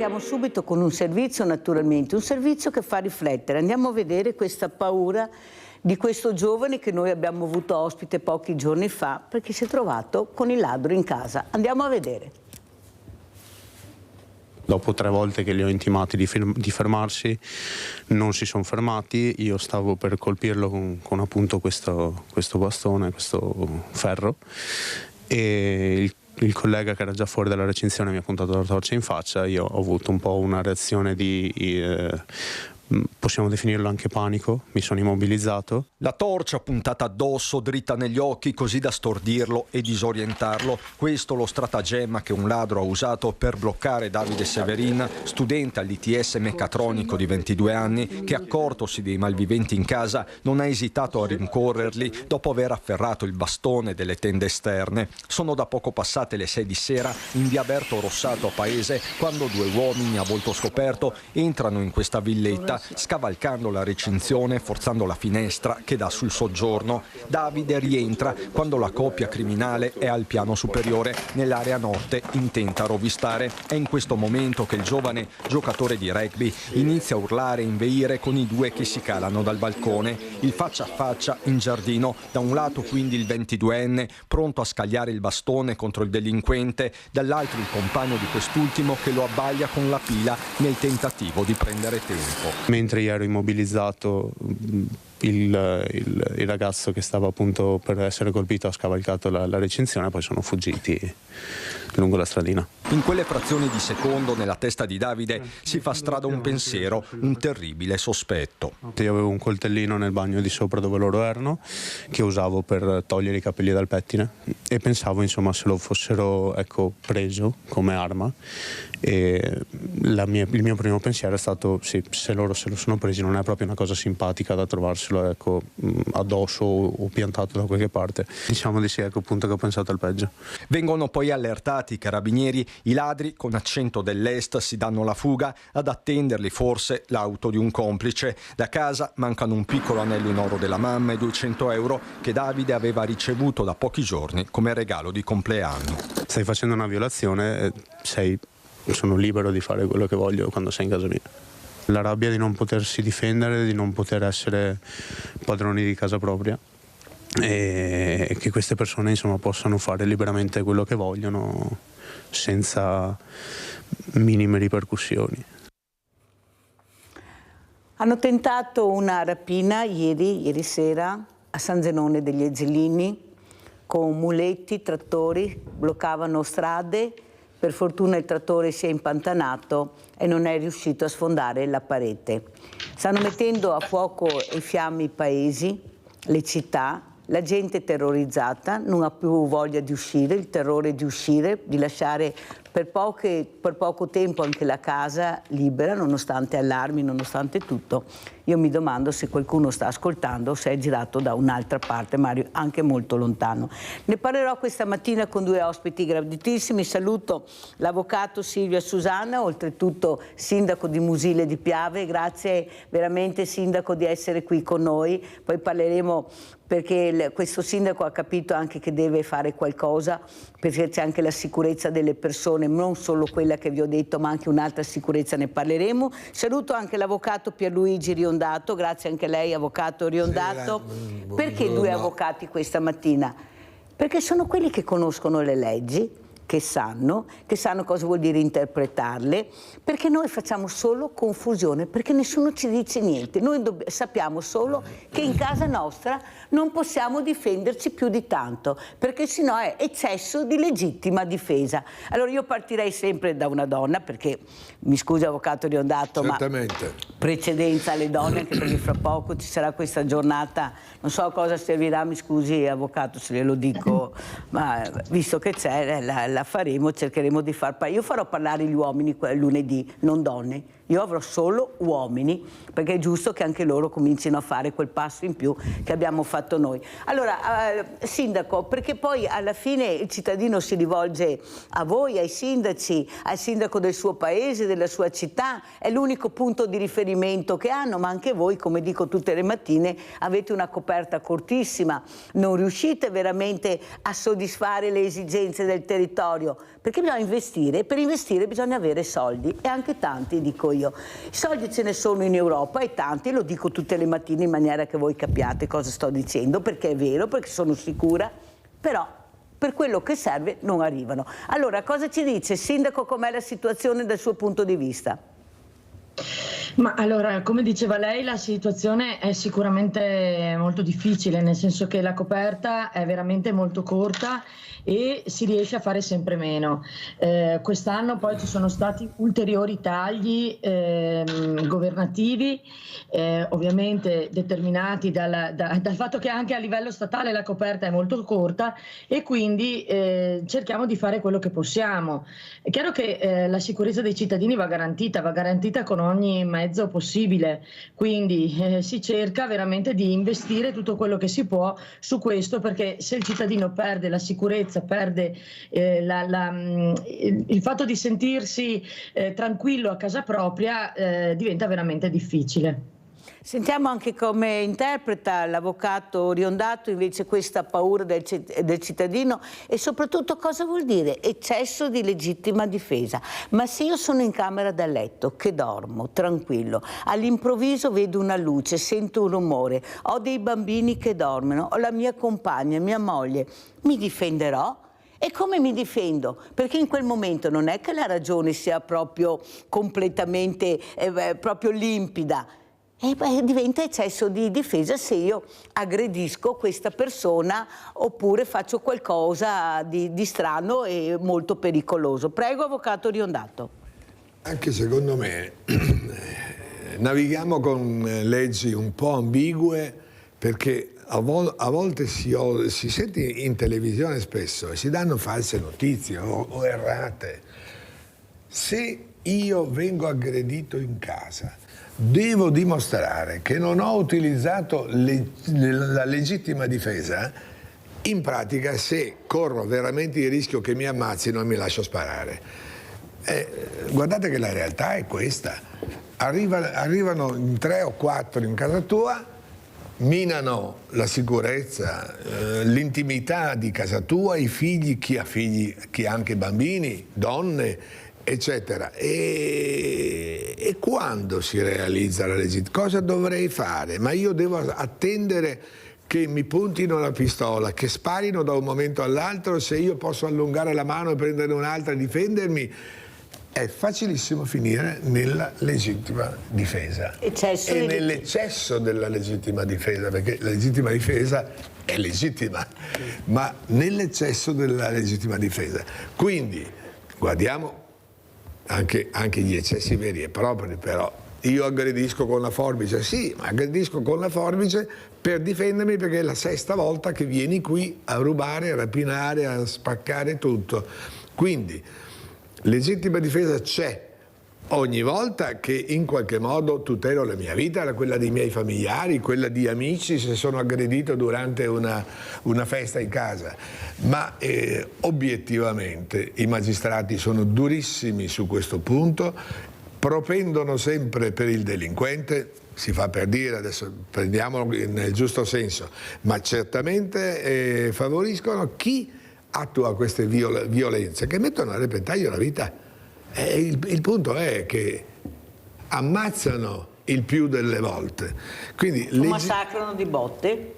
partiamo subito con un servizio, naturalmente, un servizio che fa riflettere. Andiamo a vedere questa paura di questo giovane che noi abbiamo avuto ospite pochi giorni fa perché si è trovato con il ladro in casa. Andiamo a vedere. Dopo 3 volte che li ho intimati di fermarsi, non si sono fermati. Io stavo per colpirlo con appunto questo bastone, questo ferro, e il collega che era già fuori dalla recinzione mi ha puntato la torcia in faccia. Io ho avuto un po' una reazione di possiamo definirlo anche panico, mi sono immobilizzato. La torcia puntata addosso, dritta negli occhi, così da stordirlo e disorientarlo. Questo lo stratagemma che un ladro ha usato per bloccare Davide Severin, studente all'ITS meccatronico di 22 anni, che accortosi dei malviventi in casa non ha esitato a rincorrerli dopo aver afferrato il bastone delle tende esterne. Sono da poco passate le 6 di sera in via Berto Rossato a Paese, quando 2 uomini a volto scoperto entrano in questa villetta, scavalcando la recinzione, forzando la finestra che dà sul soggiorno. Davide rientra quando la coppia criminale è al piano superiore, nell'area notte, intenta a rovistare. È in questo momento che il giovane giocatore di rugby inizia a urlare e inveire con i 2 che si calano dal balcone. Il faccia a faccia in giardino, da un lato quindi il 22enne pronto a scagliare il bastone contro il delinquente, dall'altro il compagno di quest'ultimo che lo abbaglia con la pila nel tentativo di prendere tempo. Mentre io ero immobilizzato, il ragazzo che stava appunto per essere colpito ha scavalcato la recinzione, poi sono fuggiti lungo la stradina. In quelle frazioni di secondo nella testa di Davide si fa strada un pensiero, un terribile sospetto. Io avevo un coltellino nel bagno di sopra dove loro erano, che usavo per togliere i capelli dal pettine, e pensavo insomma se lo fossero preso come arma, e il mio primo pensiero è stato sì, se loro se lo sono presi non è proprio una cosa simpatica da trovarselo addosso o piantato da qualche parte. Diciamo di sì, appunto che ho pensato al peggio. Vengono poi allertati i carabinieri. I ladri con accento dell'est si danno la fuga, ad attenderli forse l'auto di un complice. Da casa mancano un piccolo anello in oro della mamma e 200 euro che Davide aveva ricevuto da pochi giorni come regalo di compleanno. Stai facendo una violazione, sono libero di fare quello che voglio quando sei in casa mia. La rabbia di non potersi difendere, di non poter essere padroni di casa propria, e che queste persone insomma possano fare liberamente quello che vogliono senza minime ripercussioni. Hanno tentato una rapina ieri sera a San Zenone degli Ezzelini con muletti, trattori, bloccavano strade. Per fortuna il trattore si è impantanato e non è riuscito a sfondare la parete. Stanno mettendo a fuoco e fiamme i paesi, le città, la gente terrorizzata, non ha più voglia di uscire, il terrore di uscire, di lasciare per poco tempo anche la casa libera, nonostante allarmi, nonostante tutto. Io mi domando se qualcuno sta ascoltando, se è girato da un'altra parte, Mario, anche molto lontano. Ne parlerò questa mattina con 2 ospiti graditissimi. Saluto l'avvocato Silvia Susanna, oltretutto sindaco di Musile di Piave. Grazie veramente, sindaco, di essere qui con noi. Poi parleremo perché questo sindaco ha capito anche che deve fare qualcosa, perché c'è anche la sicurezza delle persone, non solo quella che vi ho detto, ma anche un'altra sicurezza, ne parleremo. Saluto anche l'avvocato Pierluigi Riondato, grazie anche a lei, avvocato Riondato. Perché 2 avvocati questa mattina? Perché sono quelli che conoscono le leggi, che sanno cosa vuol dire interpretarle, perché noi facciamo solo confusione, perché nessuno ci dice niente. Noi sappiamo solo che in casa nostra non possiamo difenderci più di tanto, perché sennò è eccesso di legittima difesa. Allora io partirei sempre da una donna, perché, mi scusi avvocato Riondato, certamente, ma precedenza alle donne, anche perché fra poco ci sarà questa giornata, non so a cosa servirà, mi scusi avvocato se glielo dico, ma visto che c'è la faremo, cercheremo di io farò parlare gli uomini lunedì, non donne. Io avrò solo uomini, perché è giusto che anche loro comincino a fare quel passo in più che abbiamo fatto noi. Allora, sindaco, perché poi alla fine il cittadino si rivolge a voi, ai sindaci, al sindaco del suo paese, della sua città, è l'unico punto di riferimento che hanno, ma anche voi, come dico tutte le mattine, avete una coperta cortissima, non riuscite veramente a soddisfare le esigenze del territorio. provvisorio, perché bisogna investire, e per investire bisogna avere soldi, e anche tanti, dico io. I soldi ce ne sono in Europa e tanti, lo dico tutte le mattine in maniera che voi capiate cosa sto dicendo, perché è vero, perché sono sicura, però per quello che serve non arrivano. Allora, cosa ci dice, Sindaco, com'è la situazione dal suo punto di vista? Ma allora, come diceva lei, la situazione è sicuramente molto difficile, nel senso che la coperta è veramente molto corta e si riesce a fare sempre meno. Quest'anno poi ci sono stati ulteriori tagli governativi, ovviamente determinati dal fatto che anche a livello statale la coperta è molto corta, e quindi cerchiamo di fare quello che possiamo. È chiaro che la sicurezza dei cittadini va garantita con ogni mezzo possibile, quindi si cerca veramente di investire tutto quello che si può su questo, perché se il cittadino perde la sicurezza, perde il fatto di sentirsi tranquillo a casa propria, diventa veramente difficile. Sentiamo anche come interpreta l'avvocato Riondato invece questa paura del cittadino, e soprattutto cosa vuol dire eccesso di legittima difesa. Ma se io sono in camera da letto, che dormo tranquillo, all'improvviso vedo una luce, sento un rumore, ho dei bambini che dormono, ho la mia compagna, mia moglie, mi difenderò? E come mi difendo? Perché in quel momento non è che la ragione sia proprio completamente proprio limpida. E diventa eccesso di difesa se io aggredisco questa persona oppure faccio qualcosa di strano e molto pericoloso. Prego, avvocato Riondato. Anche secondo me navighiamo con leggi un po' ambigue, perché a volte si sente in televisione spesso e si danno false notizie o errate. Se io vengo aggredito in casa, devo dimostrare che non ho utilizzato la legittima difesa. In pratica, se corro veramente il rischio che mi ammazzino, mi lascio sparare. Guardate che la realtà è questa. Arrivano in 3 o 4 in casa tua, minano la sicurezza, l'intimità di casa tua, i figli, chi ha figli, chi ha anche bambini, donne, eccetera. E quando si realizza la legittimità? Cosa dovrei fare? Ma io devo attendere che mi puntino la pistola, che sparino da un momento all'altro, se io posso allungare la mano e prendere un'altra e difendermi? È facilissimo finire nella legittima difesa e nell'eccesso della legittima difesa, perché la legittima difesa è legittima, ma nell'eccesso della legittima difesa. Quindi guardiamo anche gli eccessi veri e propri. Però io aggredisco con la forbice, sì, ma aggredisco con la forbice per difendermi, perché è la 6ª volta che vieni qui a rubare, a rapinare, a spaccare tutto. Quindi legittima difesa c'è ogni volta che in qualche modo tutelo la mia vita, quella dei miei familiari, quella di amici se sono aggredito durante una festa in casa. Ma obiettivamente i magistrati sono durissimi su questo punto, propendono sempre per il delinquente, si fa per dire, adesso prendiamolo nel giusto senso, ma certamente favoriscono chi attua queste violenze che mettono a repentaglio la vita. Il punto è che ammazzano il più delle volte. Quindi massacrano di botte,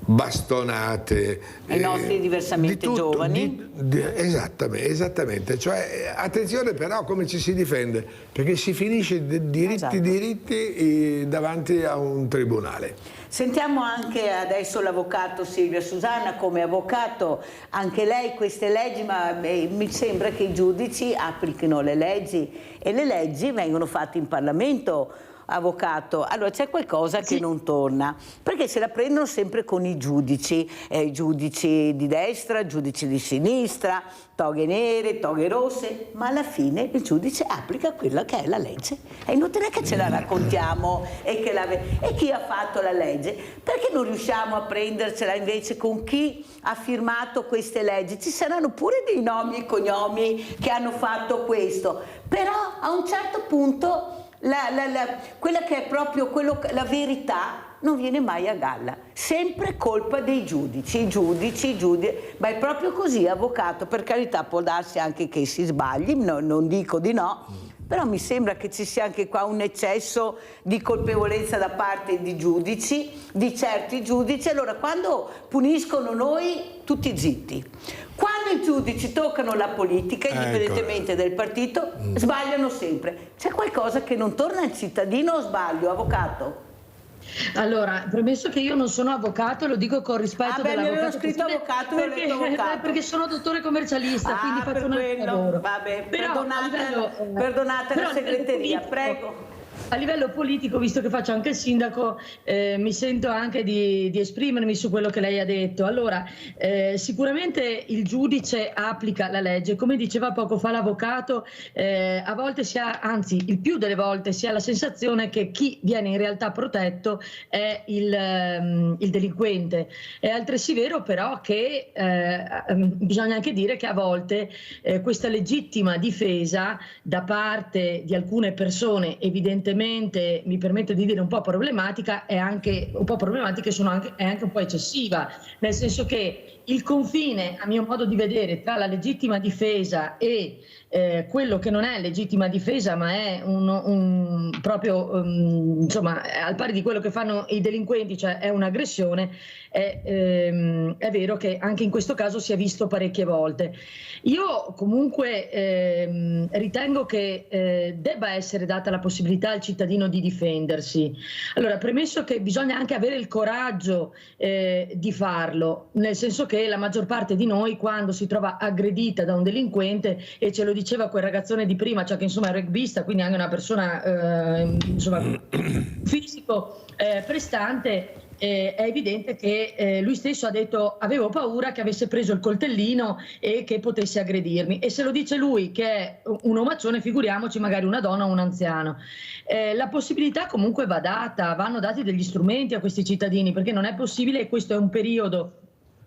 bastonate ai nostri diversamente giovani. Esattamente. Cioè, attenzione però come ci si difende, perché si finisce diritti davanti a un tribunale. Sentiamo anche adesso l'avvocato Silvia Susanna. Come avvocato anche lei queste leggi, ma mi sembra che i giudici applichino le leggi, e le leggi vengono fatte in Parlamento, avvocato. Allora c'è qualcosa che non torna, perché se la prendono sempre con i giudici di destra, giudici di sinistra, toghe nere, toghe rosse, ma alla fine il giudice applica quella che è la legge. È inutile che ce la raccontiamo e chi ha fatto la legge, perché non riusciamo a prendercela invece con chi ha firmato queste leggi? Ci saranno pure dei nomi e cognomi che hanno fatto questo, però a un certo punto quella che è proprio la verità non viene mai a galla, sempre colpa dei giudici, i giudici, ma è proprio così, avvocato, per carità può darsi anche che si sbagli, non dico di no, però mi sembra che ci sia anche qua un eccesso di colpevolezza da parte di giudici, di certi giudici. Allora quando puniscono noi, tutti zitti. Quando i giudici toccano la politica, indipendentemente del partito, sbagliano sempre. C'è qualcosa che non torna al cittadino o sbaglio, avvocato? Allora, premesso che io non sono avvocato, lo dico con rispetto dell'avvocato, scritto avvocato, perché sono dottore commercialista, quindi faccio un altro lavoro. Vabbè, Però, perdonate la segreteria, prego. A livello politico, visto che faccio anche il sindaco, mi sento anche di esprimermi su quello che lei ha detto. Allora, sicuramente il giudice applica la legge, come diceva poco fa l'avvocato, a volte si ha, anzi il più delle volte si ha la sensazione che chi viene in realtà protetto è il delinquente. È altresì vero però che bisogna anche dire che a volte questa legittima difesa da parte di alcune persone, evidentemente mi permetto di dire un po' problematica, è anche un po' problematica e è anche un po' eccessiva, nel senso che il confine, a mio modo di vedere, tra la legittima difesa e quello che non è legittima difesa, ma è proprio insomma al pari di quello che fanno i delinquenti, cioè è un'aggressione, è vero che anche in questo caso si è visto parecchie volte. Io comunque ritengo che debba essere data la possibilità al cittadino di difendersi. Allora, premesso che bisogna anche avere il coraggio di farlo, nel senso che la maggior parte di noi, quando si trova aggredita da un delinquente, e ce lo diceva quel ragazzone di prima, cioè che insomma è rugbista, quindi anche una persona insomma fisico prestante, è evidente che lui stesso ha detto: avevo paura che avesse preso il coltellino e che potesse aggredirmi. E se lo dice lui, che è un omaccione, figuriamoci magari una donna o un anziano. La possibilità comunque va data, vanno dati degli strumenti a questi cittadini, perché non è possibile, e questo è un periodo,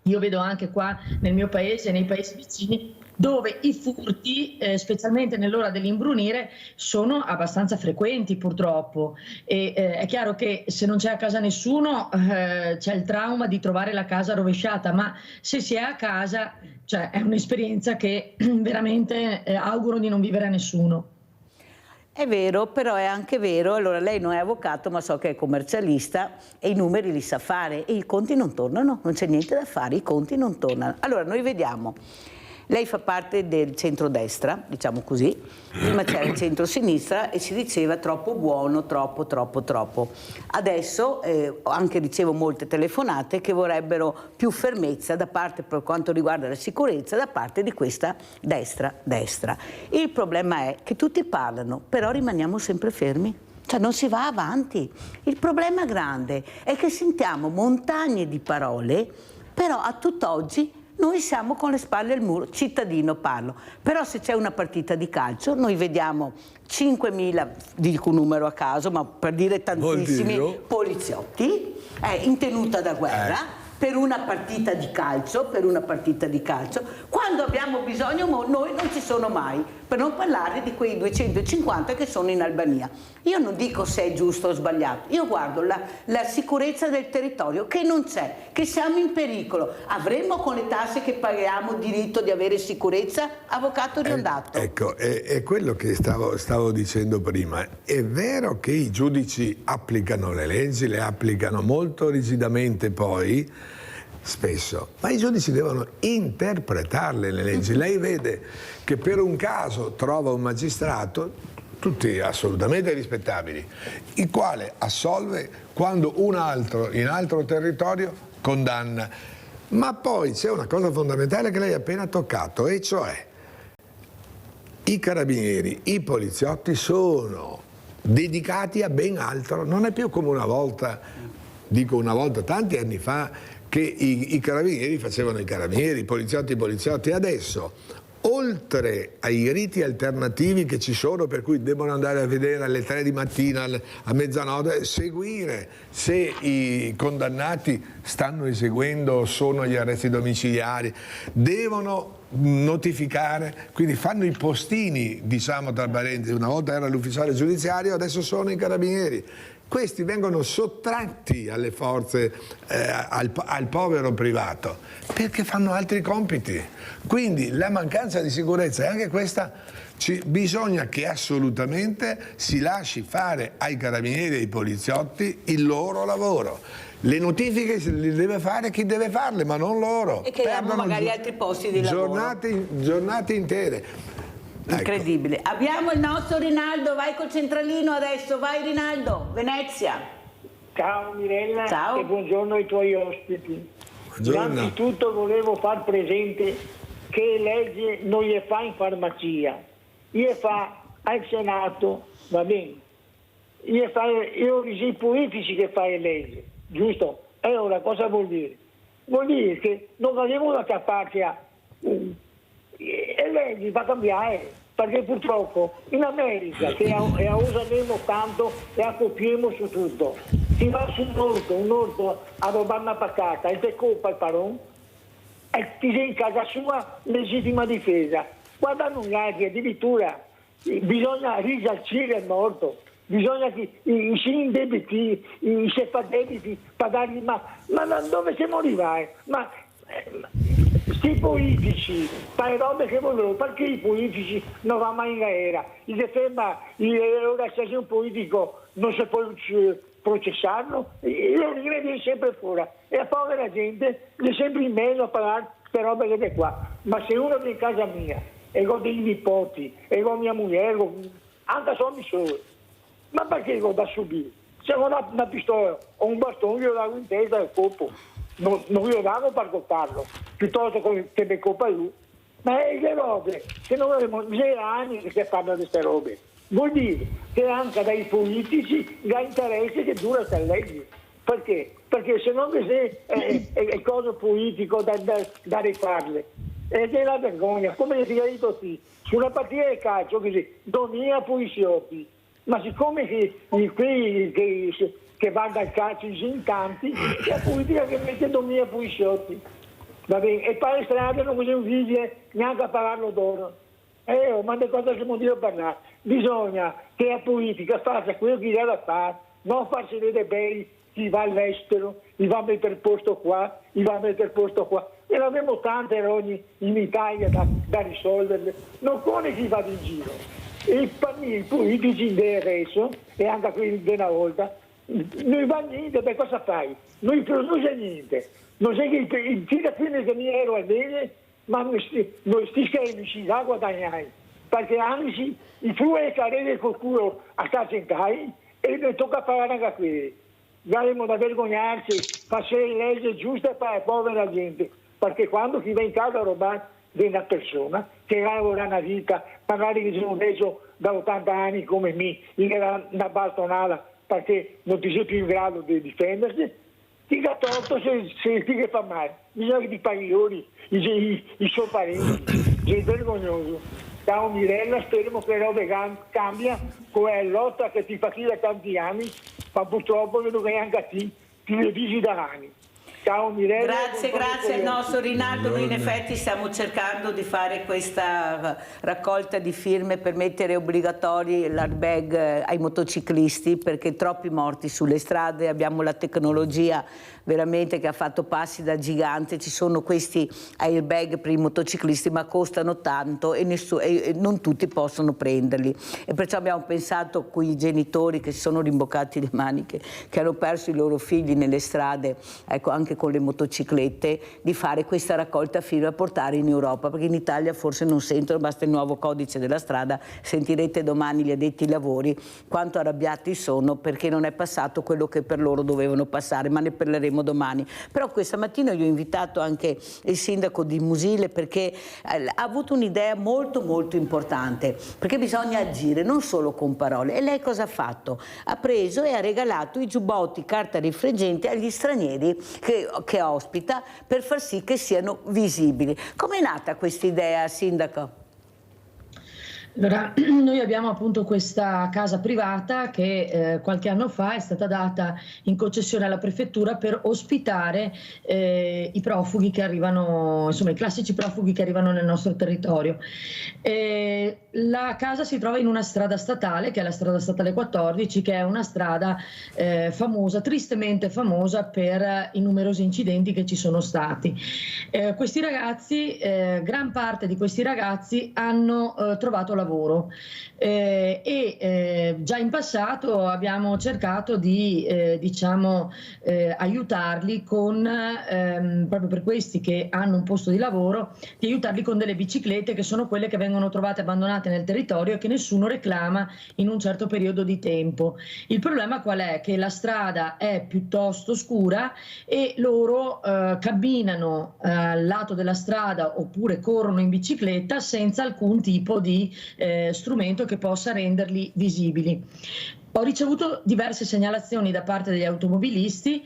io vedo anche qua nel mio paese e nei paesi vicini, dove i furti, specialmente nell'ora dell'imbrunire, sono abbastanza frequenti purtroppo. E è chiaro che se non c'è a casa nessuno c'è il trauma di trovare la casa rovesciata, ma se si è a casa, cioè, è un'esperienza che veramente auguro di non vivere a nessuno. È vero, però è anche vero, allora lei non è avvocato ma so che è commercialista e i numeri li sa fare e i conti non tornano, non c'è niente da fare, i conti non tornano. Allora noi vediamo, lei fa parte del centrodestra, diciamo così, prima c'era il centrosinistra e si diceva troppo buono, troppo. Adesso anche ricevo molte telefonate che vorrebbero più fermezza da parte, per quanto riguarda la sicurezza, da parte di questa destra. Il problema è che tutti parlano, però rimaniamo sempre fermi. Cioè non si va avanti. Il problema grande è che sentiamo montagne di parole, però a tutt'oggi noi siamo con le spalle al muro, cittadino parlo, però se c'è una partita di calcio noi vediamo 5.000, dico un numero a caso, ma per dire tantissimi poliziotti in tenuta da guerra per una partita di calcio, quando abbiamo bisogno noi non ci sono mai, per non parlare di quei 250 che sono in Albania. Io non dico se è giusto o sbagliato, io guardo la sicurezza del territorio che non c'è, che siamo in pericolo. Avremmo con le tasse che paghiamo diritto di avere sicurezza? Avvocato Riondato. Ecco, è quello che stavo dicendo prima. È vero che i giudici applicano le leggi, le applicano molto rigidamente poi, spesso, ma i giudici devono interpretarle le leggi. Lei vede che per un caso trova un magistrato, tutti assolutamente rispettabili, il quale assolve quando un altro in altro territorio condanna. Ma poi c'è una cosa fondamentale che lei ha appena toccato, e cioè i carabinieri, i poliziotti sono dedicati a ben altro. Non è più come una volta, dico una volta, tanti anni fa, che i carabinieri facevano i carabinieri, i poliziotti. Adesso, oltre ai riti alternativi che ci sono, per cui devono andare a vedere alle 3 di mattina, a mezzanotte, seguire se i condannati stanno eseguendo, sono agli arresti domiciliari, devono notificare, quindi fanno i postini, diciamo tra parentesi, una volta era l'ufficiale giudiziario, adesso sono i carabinieri, Questi vengono sottratti alle forze, al povero privato, perché fanno altri compiti. Quindi la mancanza di sicurezza è anche questa. Bisogna che assolutamente si lasci fare ai carabinieri e ai poliziotti il loro lavoro. Le notifiche le deve fare chi deve farle, ma non loro. E creiamo magari altri posti di lavoro. Giornate intere. Incredibile. Ecco. Abbiamo il nostro Rinaldo, vai col centralino adesso, vai Rinaldo, Venezia. Ciao Mirella. Ciao. E buongiorno ai tuoi ospiti. Buongiorno. Innanzitutto volevo far presente che legge non gli fa in farmacia, gli fa al Senato, va bene? Io i politici che fa le leggi, giusto? E ora cosa vuol dire? Vuol dire che non abbiamo una capacità e leggi va a cambiare, perché purtroppo in America che usiamo tanto e accoppiamo su tutto, si va su un orto a rubare una paccata e ti colpa il paron e ti sei in casa sua legittima difesa. Guarda gli altri, addirittura bisogna risarcire il morto, bisogna che si indebiti, si fa debiti, pagargli, ma dove siamo arrivati? Ma sti politici, fai robe che vogliono, perché i politici non vanno mai in galera? Ora se sei un politico non si può processarlo, io viene sempre fuori e la povera gente è sempre in meno a pagare queste robe che qua. Ma se uno viene in casa mia e ho dei nipoti e ho mia moglie, anche sono i suoi, ma perché ho da subire? Se ho una pistola o un bastone io davo in testa al colpo, non io davo per colparlo, piuttosto che mi colpa lui. Ma è le robe, se non abbiamo anni che fanno queste robe, vuol dire che anche dai politici ha interesse che dura questa legge. Perché? Perché se non è cosa politico da rifarle. Ed è la vergogna, come ti ho detto sì, sulla partita di calcio così, dominia poliziotti, ma siccome quelli che vanno al calcio in tanti, è la politica che mette dominia poliziotti, va bene? E per le strade non bisogna vigile neanche a pagarlo d'oro. Ma di cosa si può dire parlare? Bisogna che la politica faccia quello che deve fare, non farsi vedere bene chi va all'estero, chi va a mettere il posto qua, chi va a mettere il posto qua. E abbiamo tante rogne in Italia da risolvere, non come chi va in giro. E per me i politici di adesso, e anche quelli di una volta, non va niente, per cosa fai? Non produce niente. Non sai che il tira fine che mi ero a bene, ma non sti schemi da guadagnare. Perché anzi, i tuoi carriere col culo a stare in casa e ne tocca pagare anche a quelli. Dovremmo da vergognarci, fare le leggi giuste per la povera gente. Perché quando chi va in casa a rubare di una persona che lavora una vita, magari che sono adesso da 80 anni come me, gli dà una bastonata perché non ti sei più in grado di difendersi, ti dà torto se ti fa male. Bisogna che ti paghi i suoi parenti, è vergognoso. Ciao Mirella, speriamo che le robe cambia, come è lotta che ti fa chi da tanti anni, ma purtroppo vedo che anche a te ti lo dici da anni. Ciao Mirella. Grazie al nostro Rinaldo. Noi in effetti stiamo cercando di fare questa raccolta di firme per mettere obbligatori l'airbag ai motociclisti, perché troppi morti sulle strade, abbiamo la tecnologia veramente che ha fatto passi da gigante, ci sono questi airbag per i motociclisti ma costano tanto e non tutti possono prenderli, e perciò abbiamo pensato con i genitori che si sono rimboccati le maniche, che hanno perso i loro figli nelle strade, ecco, anche con le motociclette, di fare questa raccolta firme a portare in Europa, perché in Italia forse non sentono, basta il nuovo codice della strada, sentirete domani gli addetti ai lavori quanto arrabbiati sono perché non è passato quello che per loro dovevano passare, ma ne parleremo domani. Però questa mattina io ho invitato anche il sindaco di Musile perché ha avuto un'idea molto molto importante, perché bisogna agire non solo con parole. E lei cosa ha fatto? Ha preso e ha regalato i giubbotti carta rifleggente agli stranieri che ospita, per far sì che siano visibili. Com'è nata questa idea, sindaco? Allora, noi abbiamo appunto questa casa privata che qualche anno fa è stata data in concessione alla prefettura per ospitare i profughi che arrivano, insomma i classici profughi che arrivano nel nostro territorio. La casa si trova in una strada statale, che è la strada statale 14, che è una strada famosa, tristemente famosa per i numerosi incidenti che ci sono stati. Questi ragazzi, gran parte di questi ragazzi hanno trovato lavoro e già in passato abbiamo cercato di aiutarli con, proprio per questi che hanno un posto di lavoro, di aiutarli con delle biciclette che sono quelle che vengono trovate abbandonate nel territorio e che nessuno reclama in un certo periodo di tempo. Il problema qual è? Che la strada è piuttosto scura e loro camminano al lato della strada oppure corrono in bicicletta senza alcun tipo di strumento che possa renderli visibili. Ho ricevuto diverse segnalazioni da parte degli automobilisti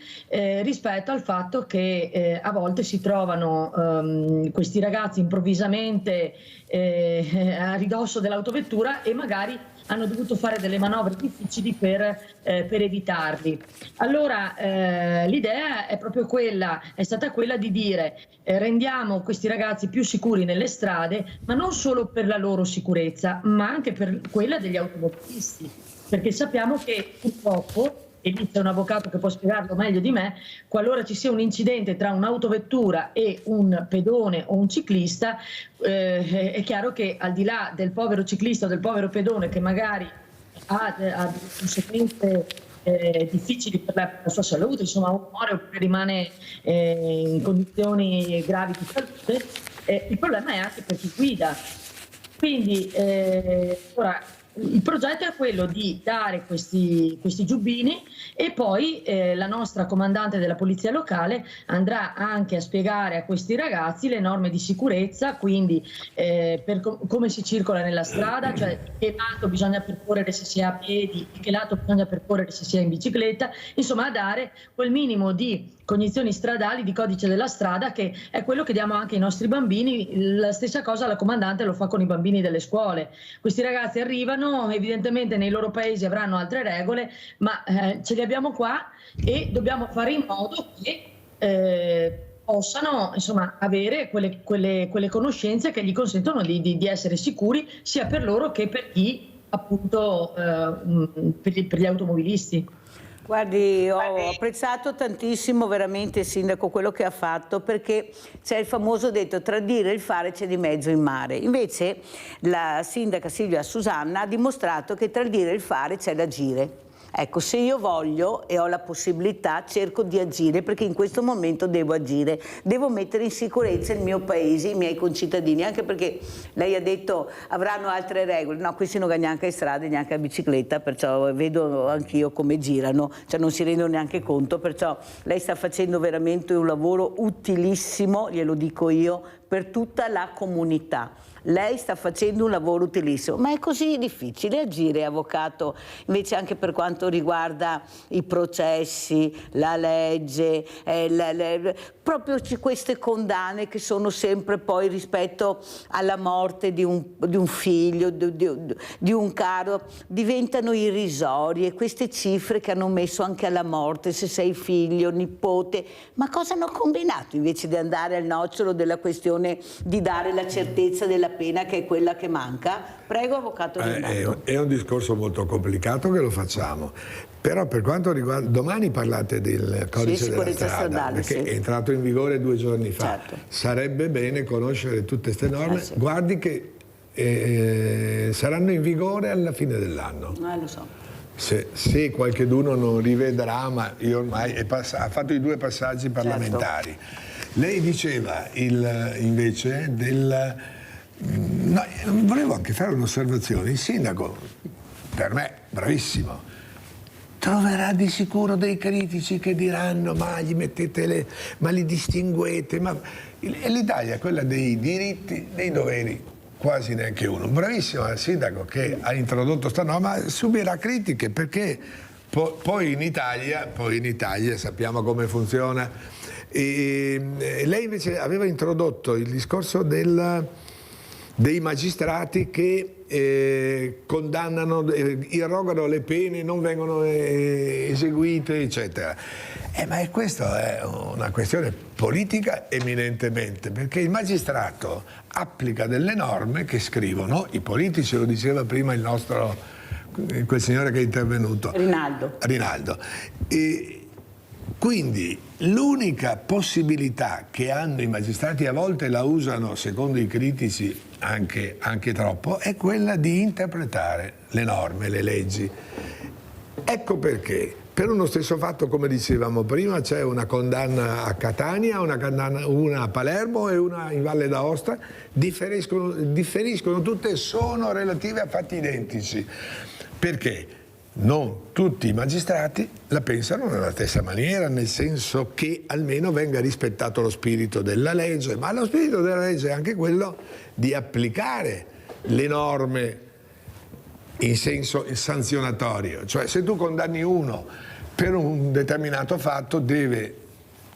rispetto al fatto che a volte si trovano questi ragazzi improvvisamente a ridosso dell'autovettura e magari hanno dovuto fare delle manovre difficili per evitarli. Allora l'idea è proprio quella, è stata quella di dire rendiamo questi ragazzi più sicuri nelle strade, ma non solo per la loro sicurezza, ma anche per quella degli automobilisti, perché sappiamo che purtroppo, e lì c'è un avvocato che può spiegarlo meglio di me, qualora ci sia un incidente tra un'autovettura e un pedone o un ciclista, è chiaro che al di là del povero ciclista o del povero pedone che magari ha delle conseguenze difficili per la sua salute, insomma o muore oppure rimane in condizioni gravi di salute, il problema è anche per chi guida. Quindi ora il progetto è quello di dare questi giubbini e poi la nostra comandante della polizia locale andrà anche a spiegare a questi ragazzi le norme di sicurezza, quindi come si circola nella strada, cioè che lato bisogna percorrere se si è a piedi, che lato bisogna percorrere se si è in bicicletta, insomma a dare quel minimo di cognizioni stradali, di codice della strada, che è quello che diamo anche ai nostri bambini. La stessa cosa la comandante lo fa con i bambini delle scuole. Questi ragazzi arrivano, evidentemente nei loro paesi avranno altre regole, ma ce li abbiamo qua e dobbiamo fare in modo che possano insomma avere quelle conoscenze che gli consentono di essere sicuri sia per loro che per chi appunto per gli automobilisti. Guardi, ho apprezzato tantissimo veramente, Sindaco, quello che ha fatto, perché c'è il famoso detto tra il dire e il fare c'è di mezzo il mare. Invece la Sindaca Silvia Susanna ha dimostrato che tra il dire e il fare c'è l'agire. Ecco, se io voglio e ho la possibilità cerco di agire, perché in questo momento devo agire, devo mettere in sicurezza il mio paese, i miei concittadini, anche perché lei ha detto avranno altre regole, no, questi non vanno neanche in strada, neanche a bicicletta, perciò vedo anch'io come girano, cioè non si rendono neanche conto, perciò lei sta facendo veramente un lavoro utilissimo, glielo dico io, per tutta la comunità. Lei sta facendo un lavoro utilissimo, ma è così difficile agire, avvocato, invece anche per quanto riguarda i processi, la legge, proprio queste condanne che sono sempre poi rispetto alla morte di un figlio, di un caro, diventano irrisorie, queste cifre che hanno messo anche alla morte, se sei figlio, nipote, ma cosa hanno combinato invece di andare al nocciolo della questione di dare la certezza della pena, che è quella che manca? Prego, avvocato Renato. È un discorso molto complicato che lo facciamo, però per quanto riguarda, domani parlate del codice della strada, perché è entrato in vigore 2 giorni fa, certo. Sarebbe bene conoscere tutte queste norme, sì. Guardi che saranno in vigore alla fine dell'anno. Lo so. Se qualcheduno non rivedrà, ma io ormai ha fatto i 2 passaggi parlamentari. Certo. Lei diceva invece del... No, volevo anche fare un'osservazione. Il sindaco, per me, bravissimo, troverà di sicuro dei critici che diranno ma gli mettete ma li distinguete. Ma l'Italia è quella dei diritti, dei doveri, quasi neanche uno. Bravissimo il sindaco che ha introdotto sta norma, subirà critiche perché poi in Italia sappiamo come funziona. E lei invece aveva introdotto il discorso del dei magistrati che condannano, irrogano le pene, non vengono eseguite, eccetera. Ma questa è una questione politica eminentemente, perché il magistrato applica delle norme che scrivono i politici, lo diceva prima quel signore che è intervenuto. Rinaldo. E quindi l'unica possibilità che hanno i magistrati, a volte la usano secondo i critici anche troppo, è quella di interpretare le norme, le leggi. Ecco perché per uno stesso fatto, come dicevamo prima, c'è una condanna a Catania, una a Palermo e una in Valle d'Aosta, differiscono tutte, sono relative a fatti identici. Perché? Non tutti i magistrati la pensano nella stessa maniera, nel senso che almeno venga rispettato lo spirito della legge, ma lo spirito della legge è anche quello di applicare le norme in senso sanzionatorio. Cioè, se tu condanni uno per un determinato fatto, devi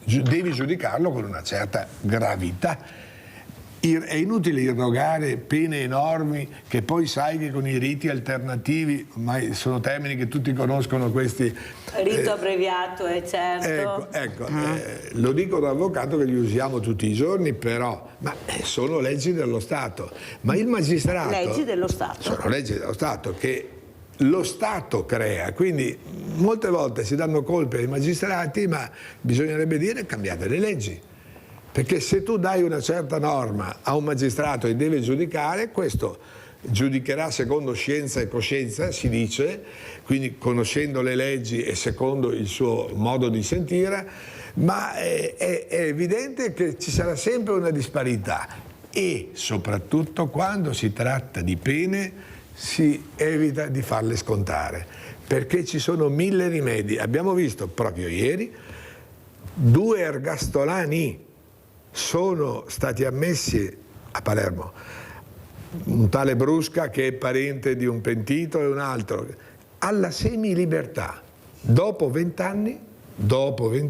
giudicarlo con una certa gravità. È inutile irrogare pene enormi che poi sai che con i riti alternativi, ormai sono termini che tutti conoscono questi. Rito abbreviato, certo. Ecco, lo dico da avvocato che li usiamo tutti i giorni, però sono leggi dello Stato. Ma il magistrato... Leggi dello Stato. Sono leggi dello Stato che lo Stato crea, quindi molte volte si danno colpe ai magistrati, ma bisognerebbe dire cambiate le leggi. Perché se tu dai una certa norma a un magistrato e deve giudicare, questo giudicherà secondo scienza e coscienza, si dice, quindi conoscendo le leggi e secondo il suo modo di sentire, ma è evidente che ci sarà sempre una disparità e soprattutto quando si tratta di pene si evita di farle scontare, perché ci sono 1000 rimedi. Abbiamo visto proprio ieri 2 ergastolani sono stati ammessi a Palermo, un tale Brusca che è parente di un pentito e un altro, alla semilibertà. Dopo 20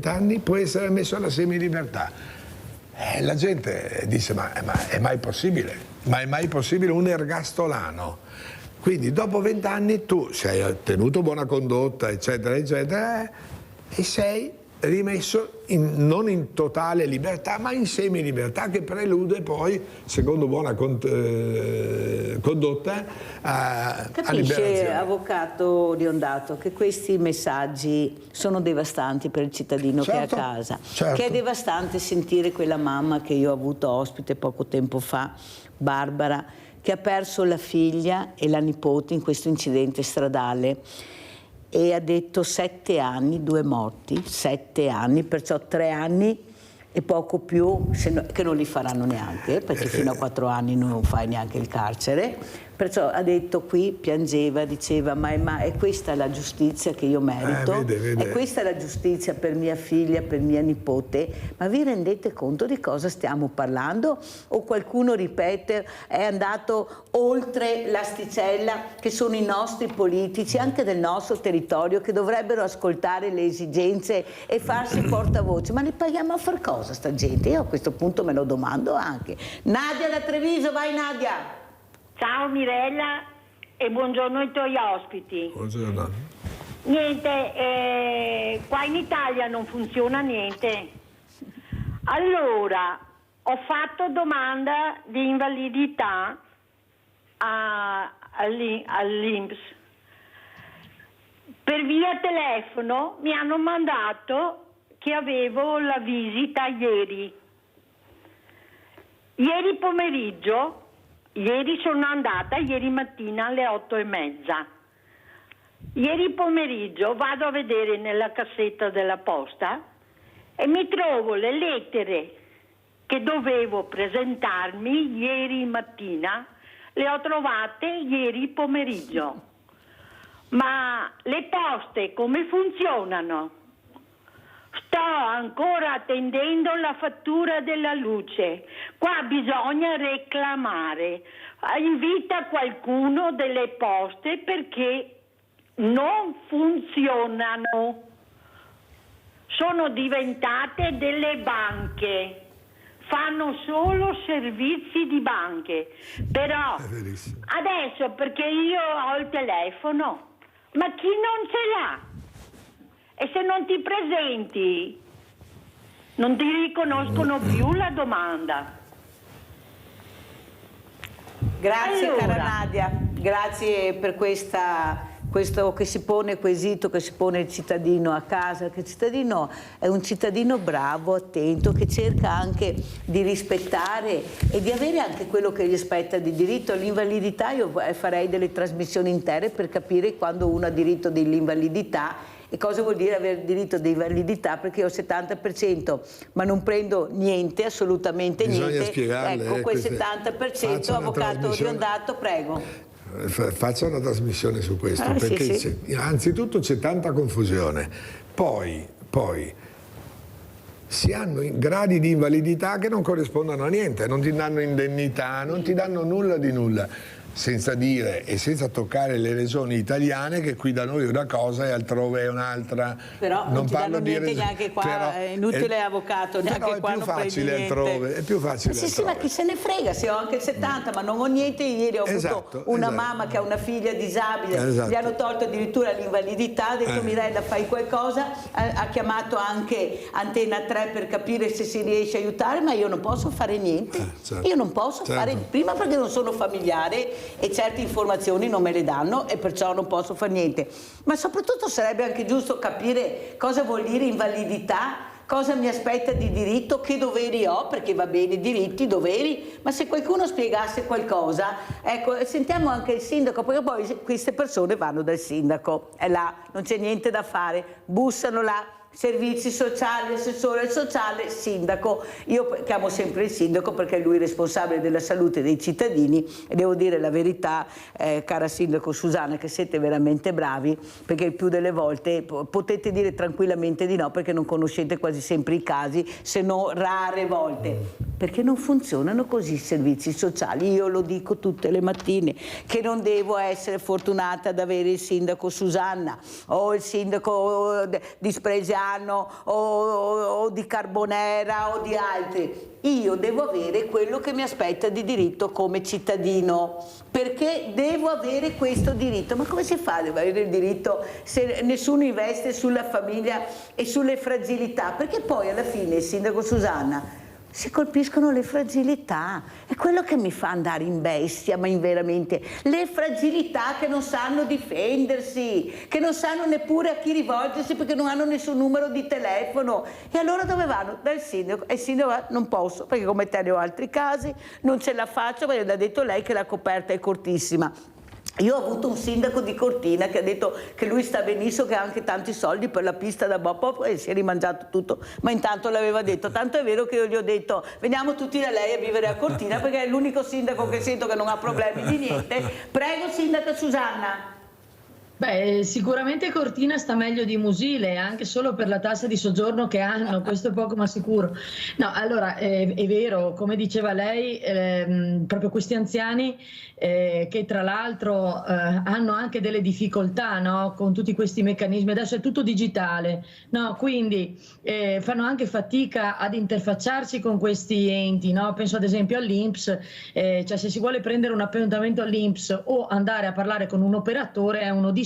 anni può essere ammesso alla semilibertà. La gente dice ma è mai possibile? Ma è mai possibile un ergastolano? Quindi dopo 20 anni tu sei tenuto buona condotta, eccetera, eccetera, e sei rimesso non in totale libertà, ma in semilibertà, che prelude poi, secondo buona condotta, a Capisce, liberazione. avvocato Riondato, che questi messaggi sono devastanti per il cittadino Certo, che è a casa, certo. che è devastante sentire quella mamma che io ho avuto ospite poco tempo fa, Barbara, che ha perso la figlia e la nipote in questo incidente stradale. E ha detto 7 anni, 2 morti, 7 anni, perciò 3 anni e poco più, che non li faranno neanche, perché fino a 4 anni non fai neanche il carcere. Perciò ha detto qui, piangeva, diceva ma è questa la giustizia che io merito? Vede. È questa la giustizia per mia figlia, per mia nipote? Ma vi rendete conto di cosa stiamo parlando? O qualcuno ripete, è andato oltre l'asticella, che sono i nostri politici, anche del nostro territorio, che dovrebbero ascoltare le esigenze e farsi portavoce. Ma li paghiamo a far cosa sta gente? Io a questo punto me lo domando anche. Nadia da Treviso, vai Nadia! Ciao Mirella e buongiorno ai tuoi ospiti. Buongiorno. Niente, qua in Italia non funziona niente. Allora, ho fatto domanda di invalidità all'INPS. Per via telefono mi hanno mandato che avevo la visita ieri. Ieri pomeriggio. Ieri sono andata, ieri mattina alle 8:30. Ieri pomeriggio vado a vedere nella cassetta della posta e mi trovo le lettere che dovevo presentarmi ieri mattina, le ho trovate ieri pomeriggio. Ma le poste come funzionano? Sto ancora attendendo la fattura della luce. Qua bisogna reclamare. Invita qualcuno delle poste perché non funzionano. Sono diventate delle banche. fanno solo servizi di banche, però adesso perché io ho il telefono, ma chi non ce l'ha? E se non ti presenti non ti riconoscono più la domanda. Grazie Allora. cara Nadia, grazie per questo che si pone, quesito che si pone il cittadino a casa, che il cittadino è un cittadino bravo, attento, che cerca anche di rispettare e di avere anche quello che gli spetta di diritto. L'invalidità, io farei delle trasmissioni intere per capire quando uno ha diritto dell'invalidità e cosa vuol dire avere diritto di invalidità, perché io ho il 70% ma non prendo niente, assolutamente Bisogna niente. spiegarle, Ecco, quel 70%, avvocato Riondato, prego. Faccia una trasmissione su questo, perché sì. Anzitutto c'è tanta confusione, poi si hanno gradi di invalidità che non corrispondono a niente, non ti danno indennità, non ti danno nulla di nulla, senza dire e senza toccare le regioni italiane, che qui da noi è una cosa e altrove è un'altra. Però non ti danno niente neanche qua, però è inutile avvocato, neanche qua non prendi niente. È più facile Sì, altrove. ma chi se ne frega, se ho anche il 70 ma non ho niente. Ieri ho avuto una mamma che ha una figlia disabile, gli hanno tolto addirittura l'invalidità, ha detto Mirella fai qualcosa, ha chiamato anche Antena 3 per capire se si riesce a aiutare, ma io non posso fare niente, io non posso fare, prima perché non sono familiare e certe informazioni non me le danno e perciò non posso fare niente, ma soprattutto sarebbe anche giusto capire cosa vuol dire invalidità, cosa mi aspetta di diritto, che doveri ho, perché va bene diritti, doveri, ma se qualcuno spiegasse qualcosa, ecco, sentiamo anche il sindaco, perché poi queste persone vanno dal sindaco, è là, non c'è niente da fare, bussano là, servizi sociali, assessore sociale, sindaco. Io chiamo sempre il sindaco perché è lui responsabile della salute dei cittadini e devo dire la verità, cara sindaco Susanna, che siete veramente bravi, perché il più delle volte potete dire tranquillamente di no perché non conoscete quasi sempre i casi, se no rare volte, perché non funzionano così i servizi sociali. Io lo dico tutte le mattine, che non devo essere fortunata ad avere il sindaco Susanna o il sindaco di Spresiano o di Carbonera o di altri. Io devo avere quello che mi aspetta di diritto come cittadino, perché devo avere questo diritto. Ma come si fa ad avere il diritto se nessuno investe sulla famiglia e sulle fragilità? Perché poi alla fine il sindaco Susanna si colpiscono le fragilità, è quello che mi fa andare in bestia, ma veramente le fragilità che non sanno difendersi, che non sanno neppure a chi rivolgersi perché non hanno nessun numero di telefono. E allora dove vanno? Dal sindaco. E il sindaco va, non posso, perché come te ne ho altri casi, non ce la faccio, perché l'ha detto lei che la coperta è cortissima. Io ho avuto un sindaco di Cortina che ha detto che lui sta benissimo, che ha anche tanti soldi per la pista da Boppo e si è rimangiato tutto, ma intanto l'aveva detto. Tanto è vero che io gli ho detto veniamo tutti da lei a vivere a Cortina perché è l'unico sindaco che sento che non ha problemi di niente. Prego sindaca Susanna. Beh, sicuramente Cortina sta meglio di Musile, anche solo per la tassa di soggiorno che hanno, questo è poco ma sicuro. No, allora è vero, come diceva lei, proprio questi anziani che tra l'altro hanno anche delle difficoltà, no? Con tutti questi meccanismi, adesso è tutto digitale, no? Quindi fanno anche fatica ad interfacciarsi con questi enti, no? Penso ad esempio all'INPS, cioè se si vuole prendere un appuntamento all'INPS o andare a parlare con un operatore è un'odissea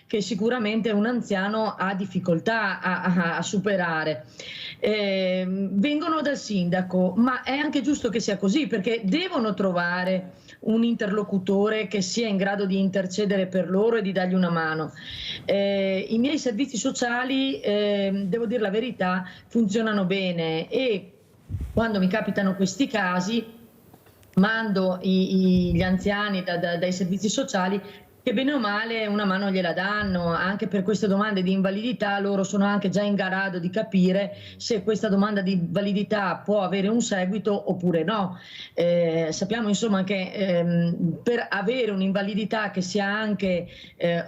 che sicuramente un anziano ha difficoltà a superare. Vengono dal sindaco, ma è anche giusto che sia così perché devono trovare un interlocutore che sia in grado di intercedere per loro e di dargli una mano. I miei servizi sociali, devo dire la verità, funzionano bene e quando mi capitano questi casi mando gli anziani dai servizi sociali che bene o male una mano gliela danno. Anche per queste domande di invalidità loro sono anche già in grado di capire se questa domanda di validità può avere un seguito oppure no. Sappiamo insomma che per avere un'invalidità che sia anche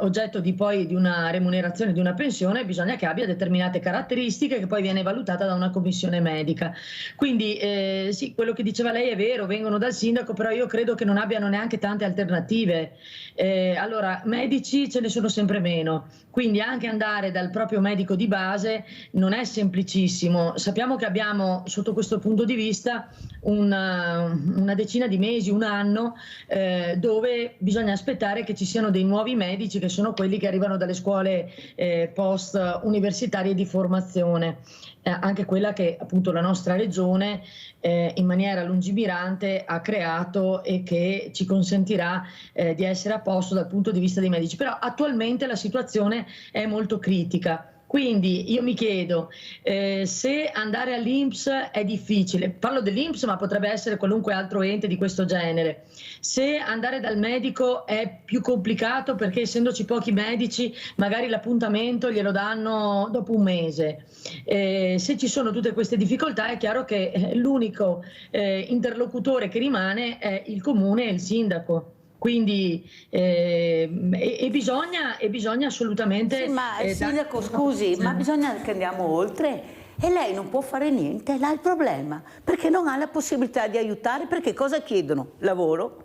oggetto di una remunerazione, di una pensione, bisogna che abbia determinate caratteristiche che poi viene valutata da una commissione medica. Quindi sì, quello che diceva lei è vero, vengono dal sindaco, però io credo che non abbiano neanche tante alternative. allora, medici ce ne sono sempre meno, quindi anche andare dal proprio medico di base non è semplicissimo. Sappiamo che abbiamo sotto questo punto di vista una decina di mesi, un anno, dove bisogna aspettare che ci siano dei nuovi medici, che sono quelli che arrivano dalle scuole post universitarie di formazione, anche quella che appunto la nostra regione in maniera lungimirante ha creato e che ci consentirà di essere a posto dal punto di vista dei medici. Però attualmente la situazione è molto critica. Quindi io mi chiedo se andare all'INPS è difficile, parlo dell'INPS ma potrebbe essere qualunque altro ente di questo genere, se andare dal medico è più complicato perché essendoci pochi medici magari l'appuntamento glielo danno dopo un mese, se ci sono tutte queste difficoltà è chiaro che l'unico interlocutore che rimane è il comune e il sindaco. Quindi bisogna assolutamente... Sì, ma sindaco, scusi, ma bisogna che andiamo oltre e lei non può fare niente, là è il problema, perché non ha la possibilità di aiutare, perché cosa chiedono? Lavoro,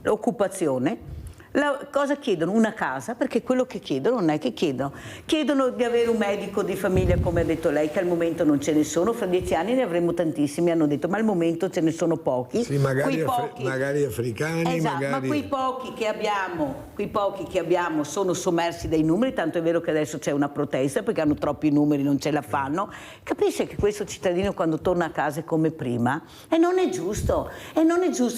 occupazione. Cosa chiedono? Una casa, perché quello che chiedono non è che chiedono di avere un medico di famiglia, come ha detto lei, che al momento non ce ne sono, fra 10 anni ne avremo tantissimi, hanno detto, ma al momento ce ne sono pochi. Sì, magari africani, esatto, magari... ma quei pochi che abbiamo sono sommersi dai numeri, tanto è vero che adesso c'è una protesta perché hanno troppi numeri, non ce la fanno. Capisce che questo cittadino quando torna a casa è come prima? E non è giusto,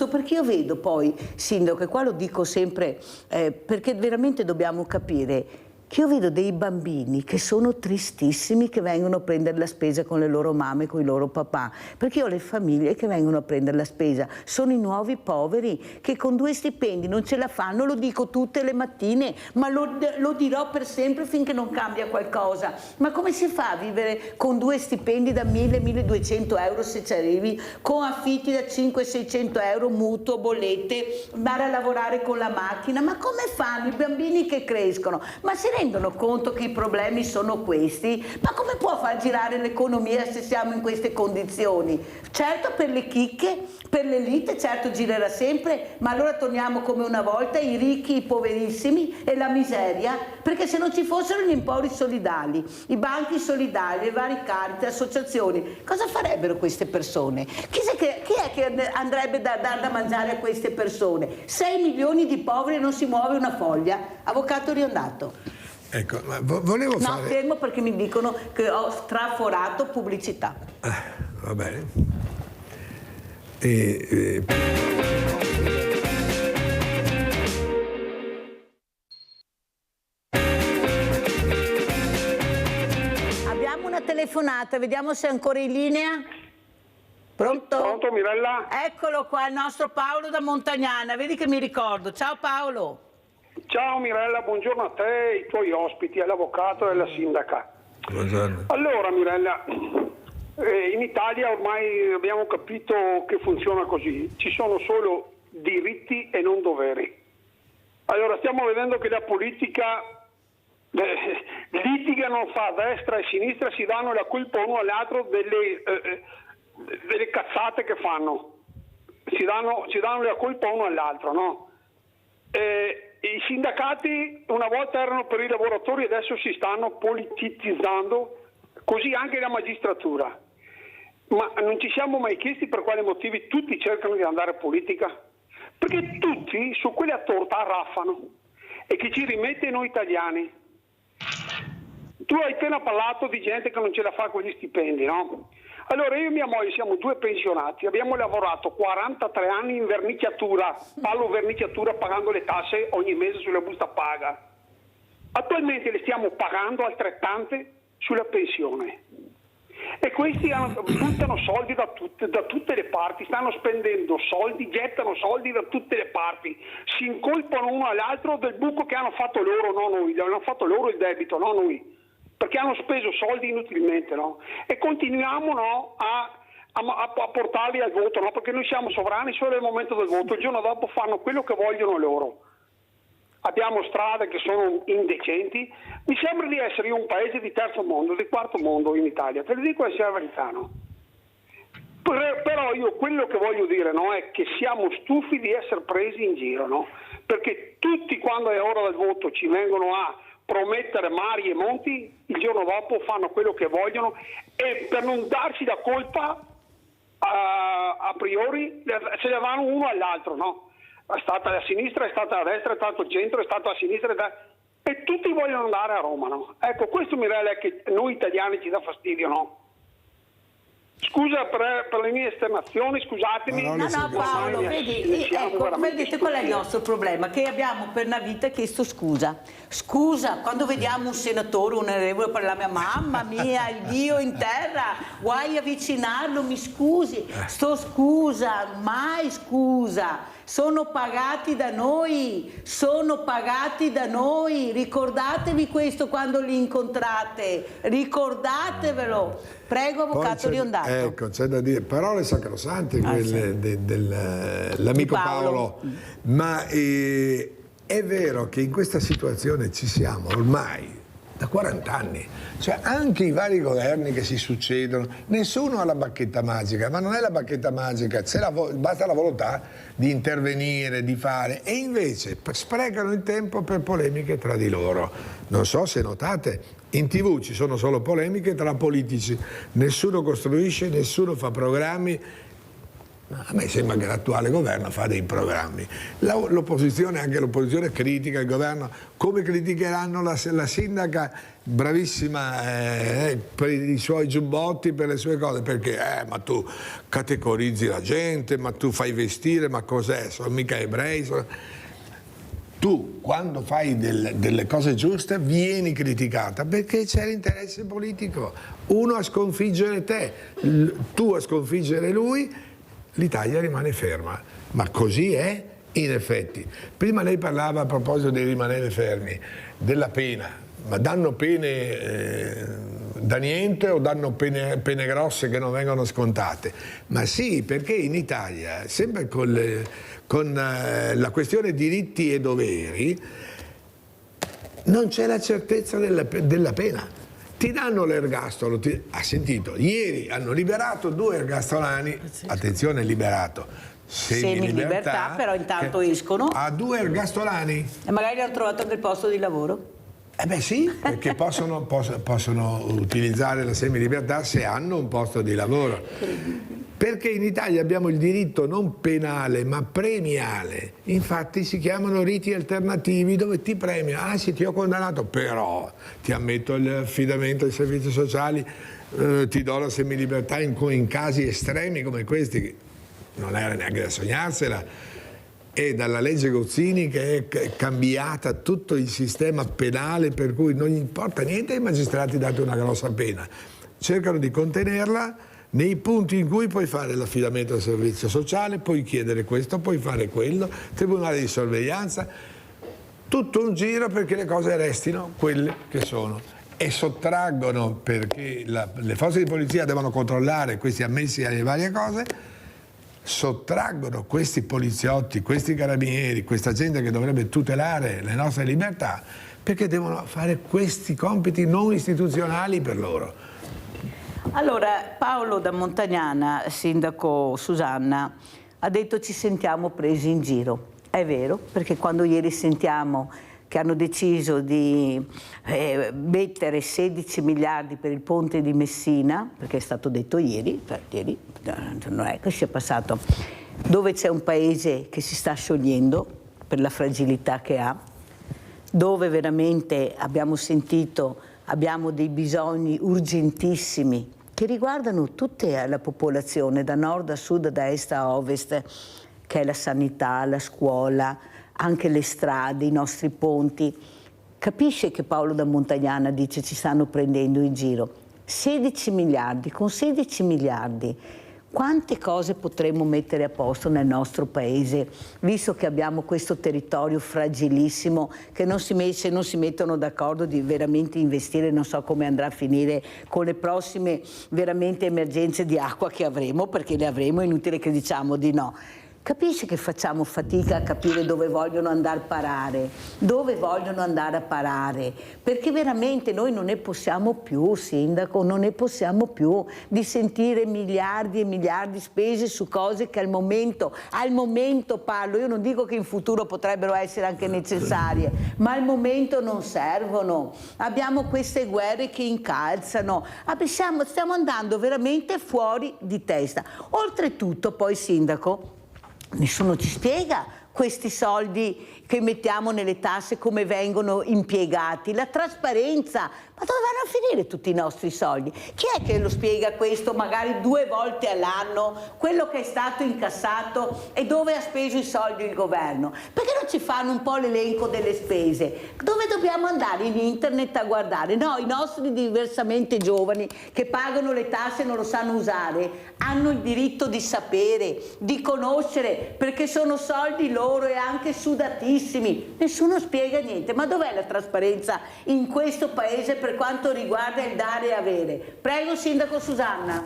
perché io vedo poi, sindaco, e qua lo dico sempre, perché veramente dobbiamo capire che io vedo dei bambini che sono tristissimi, che vengono a prendere la spesa con le loro mamme, con i loro papà, perché io ho le famiglie che vengono a prendere la spesa, sono i nuovi poveri che con 2 stipendi non ce la fanno, lo dico tutte le mattine, ma lo dirò per sempre finché non cambia qualcosa. Ma come si fa a vivere con 2 stipendi da 1.000-1.200 euro se ci arrivi, con affitti da 500-600 euro, mutuo, bollette, andare a lavorare con la macchina? Ma come fanno i bambini che crescono? Ma si rendono conto che i problemi sono questi? Ma come può far girare l'economia se siamo in queste condizioni? Certo, per le chicche, per l'elite, certo girerà sempre, ma allora torniamo come una volta, i ricchi, i poverissimi e la miseria, perché se non ci fossero gli empori solidali, i banchi solidali, le varie carte, associazioni, cosa farebbero queste persone? Chi è che andrebbe da mangiare a queste persone? 6 milioni di poveri e non si muove una foglia. Avvocato Riondato. Ecco, ma volevo fare... No, fermo perché mi dicono che ho straforato pubblicità. Va bene. Abbiamo una telefonata, vediamo se è ancora in linea. Pronto? Pronto, Mirella? Eccolo qua, il nostro Paolo da Montagnana, vedi che mi ricordo. Ciao Paolo. Ciao Mirella, buongiorno a te, ai tuoi ospiti, all'avvocato e alla sindaca. Buongiorno. Allora Mirella, in Italia ormai abbiamo capito che funziona così, ci sono solo diritti e non doveri. Allora stiamo vedendo che la politica litigano, fa destra e sinistra, si danno la colpa uno all'altro delle cazzate che fanno, si danno la colpa uno all'altro, no? I sindacati una volta erano per i lavoratori, adesso si stanno politicizzando, così anche la magistratura. Ma non ci siamo mai chiesti per quali motivi tutti cercano di andare a politica? Perché tutti su quella torta arraffano e chi ci rimette noi italiani. Tu hai appena parlato di gente che non ce la fa con gli stipendi, no? Allora io e mia moglie siamo 2 pensionati, abbiamo lavorato 43 anni in verniciatura, pallo verniciatura pagando le tasse ogni mese sulla busta paga. Attualmente le stiamo pagando altrettante sulla pensione. E questi buttano soldi da tutte le parti, stanno spendendo soldi, gettano soldi da tutte le parti, si incolpano uno all'altro del buco che hanno fatto loro, non noi, hanno fatto loro il debito, non noi. Perché hanno speso soldi inutilmente, no? E continuiamo, no, a portarli al voto, no? Perché noi siamo sovrani solo nel momento del voto, il giorno dopo fanno quello che vogliono loro. Abbiamo strade che sono indecenti, mi sembra di essere un paese di terzo mondo, di quarto mondo in Italia, te lo dico e sia la verità, no? Però io quello che voglio dire, no, è che siamo stufi di essere presi in giro, no? Perché tutti, quando è ora del voto, ci vengono a promettere mari e monti, il giorno dopo fanno quello che vogliono, e per non darci la colpa a priori se ne vanno uno all'altro, no? È stata la sinistra, è stata la destra, è stato il centro, è stato la sinistra, e tutti vogliono andare a Roma, no? Ecco, questo Mirella è che noi italiani ci dà fastidio, no? Scusa per le mie esternazioni, scusatemi. No, Paolo, vedi, ecco, vedete qual è il nostro problema? Che abbiamo per una vita chiesto scusa. Scusa, quando vediamo un senatore, un onorevole parlare, mamma mia, il Dio in terra, vuoi avvicinarlo, mi scusi? Scusa, mai scusa. Sono pagati da noi, ricordatevi questo quando li incontrate, ricordatevelo. Prego, avvocato Riondato. Ecco, c'è da dire, parole sacrosante quelle dell'amico Paolo, ma è vero che in questa situazione ci siamo ormai da 40 anni, cioè anche i vari governi che si succedono, nessuno ha la bacchetta magica, ma non è la bacchetta magica, basta la volontà di intervenire, di fare, e invece sprecano il tempo per polemiche tra di loro. Non so se notate, in TV ci sono solo polemiche tra politici, nessuno costruisce, nessuno fa programmi. A me sembra che l'attuale governo fa dei programmi. L'opposizione, anche l'opposizione, critica il governo, come criticheranno la sindaca, bravissima per i suoi giubbotti, per le sue cose, perché ma tu categorizzi la gente, ma tu fai vestire, ma cos'è? Sono mica ebrei? Tu, quando fai delle cose giuste, vieni criticata perché c'è l'interesse politico. Uno a sconfiggere te, tu a sconfiggere lui, l'Italia rimane ferma, ma così è in effetti. Prima lei parlava a proposito di rimanere fermi, della pena, ma danno pene da niente o danno pene grosse che non vengono scontate? Ma sì, perché in Italia, sempre con la questione diritti e doveri, non c'è la certezza della pena. Ti danno l'ergastolo, ha sentito, ieri hanno liberato 2 ergastolani, attenzione, liberato, semi-libertà, però intanto escono. A 2 ergastolani. E magari hanno trovato anche il posto di lavoro? Eh beh sì, perché possono utilizzare la semi-libertà se hanno un posto di lavoro. Perché in Italia abbiamo il diritto non penale ma premiale, infatti si chiamano riti alternativi dove ti premia, ah sì ti ho condannato però ti ammetto l'affidamento ai servizi sociali, ti do la semilibertà in casi estremi come questi, che non era neanche da sognarsela, e dalla legge Gozzini che è cambiata tutto il sistema penale per cui non importa niente ai magistrati date una grossa pena, cercano di contenerla nei punti in cui puoi fare l'affidamento al servizio sociale, puoi chiedere questo, puoi fare quello, tribunale di sorveglianza, tutto un giro perché le cose restino quelle che sono, e sottraggono, perché le forze di polizia devono controllare questi ammessi alle varie cose, sottraggono questi poliziotti, questi carabinieri, questa gente che dovrebbe tutelare le nostre libertà, perché devono fare questi compiti non istituzionali per loro. Allora, Paolo da Montagnana, sindaco Susanna, ha detto ci sentiamo presi in giro. È vero, perché quando ieri sentiamo che hanno deciso di mettere 16 miliardi per il ponte di Messina, perché è stato detto ieri non è che sia passato, dove c'è un paese che si sta sciogliendo per la fragilità che ha, dove veramente abbiamo sentito abbiamo dei bisogni urgentissimi che riguardano tutta la popolazione, da nord a sud, da est a ovest, che è la sanità, la scuola, anche le strade, i nostri ponti. Capisce che Paolo da Montagnana dice ci stanno prendendo in giro? 16 miliardi, con 16 miliardi quante cose potremmo mettere a posto nel nostro paese, visto che abbiamo questo territorio fragilissimo, che se non si mettono d'accordo di veramente investire, non so come andrà a finire con le prossime veramente emergenze di acqua che avremo, perché le avremo, è inutile che diciamo di no. Capisce che facciamo fatica a capire dove vogliono andare a parare, perché veramente noi non ne possiamo più, Sindaco, non ne possiamo più di sentire miliardi e miliardi spesi su cose che al momento parlo, io non dico che in futuro potrebbero essere anche necessarie, ma al momento non servono. Abbiamo queste guerre che incalzano, stiamo andando veramente fuori di testa. Oltretutto poi, Sindaco, nessuno ci spiega questi soldi che mettiamo nelle tasse come vengono impiegati, la trasparenza, ma dove vanno a finire tutti i nostri soldi? Chi è che lo spiega questo magari 2 volte all'anno, quello che è stato incassato e dove ha speso i soldi il governo? Perché non ci fanno un po' l'elenco delle spese? Dove dobbiamo andare in internet a guardare? No, i nostri diversamente giovani che pagano le tasse e non lo sanno usare, hanno il diritto di sapere, di conoscere, perché sono soldi loro e anche sudatissimi. Nessuno spiega niente. Ma dov'è la trasparenza in questo paese per quanto riguarda il dare e avere? Prego, Sindaco Susanna.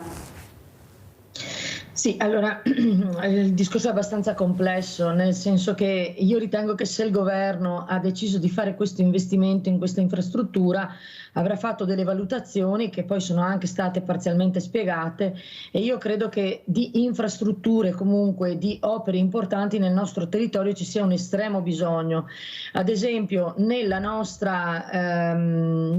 Sì, allora il discorso è abbastanza complesso, nel senso che io ritengo che se il governo ha deciso di fare questo investimento in questa infrastruttura avrà fatto delle valutazioni che poi sono anche state parzialmente spiegate, e io credo che di infrastrutture, comunque di opere importanti nel nostro territorio ci sia un estremo bisogno. Ad esempio nel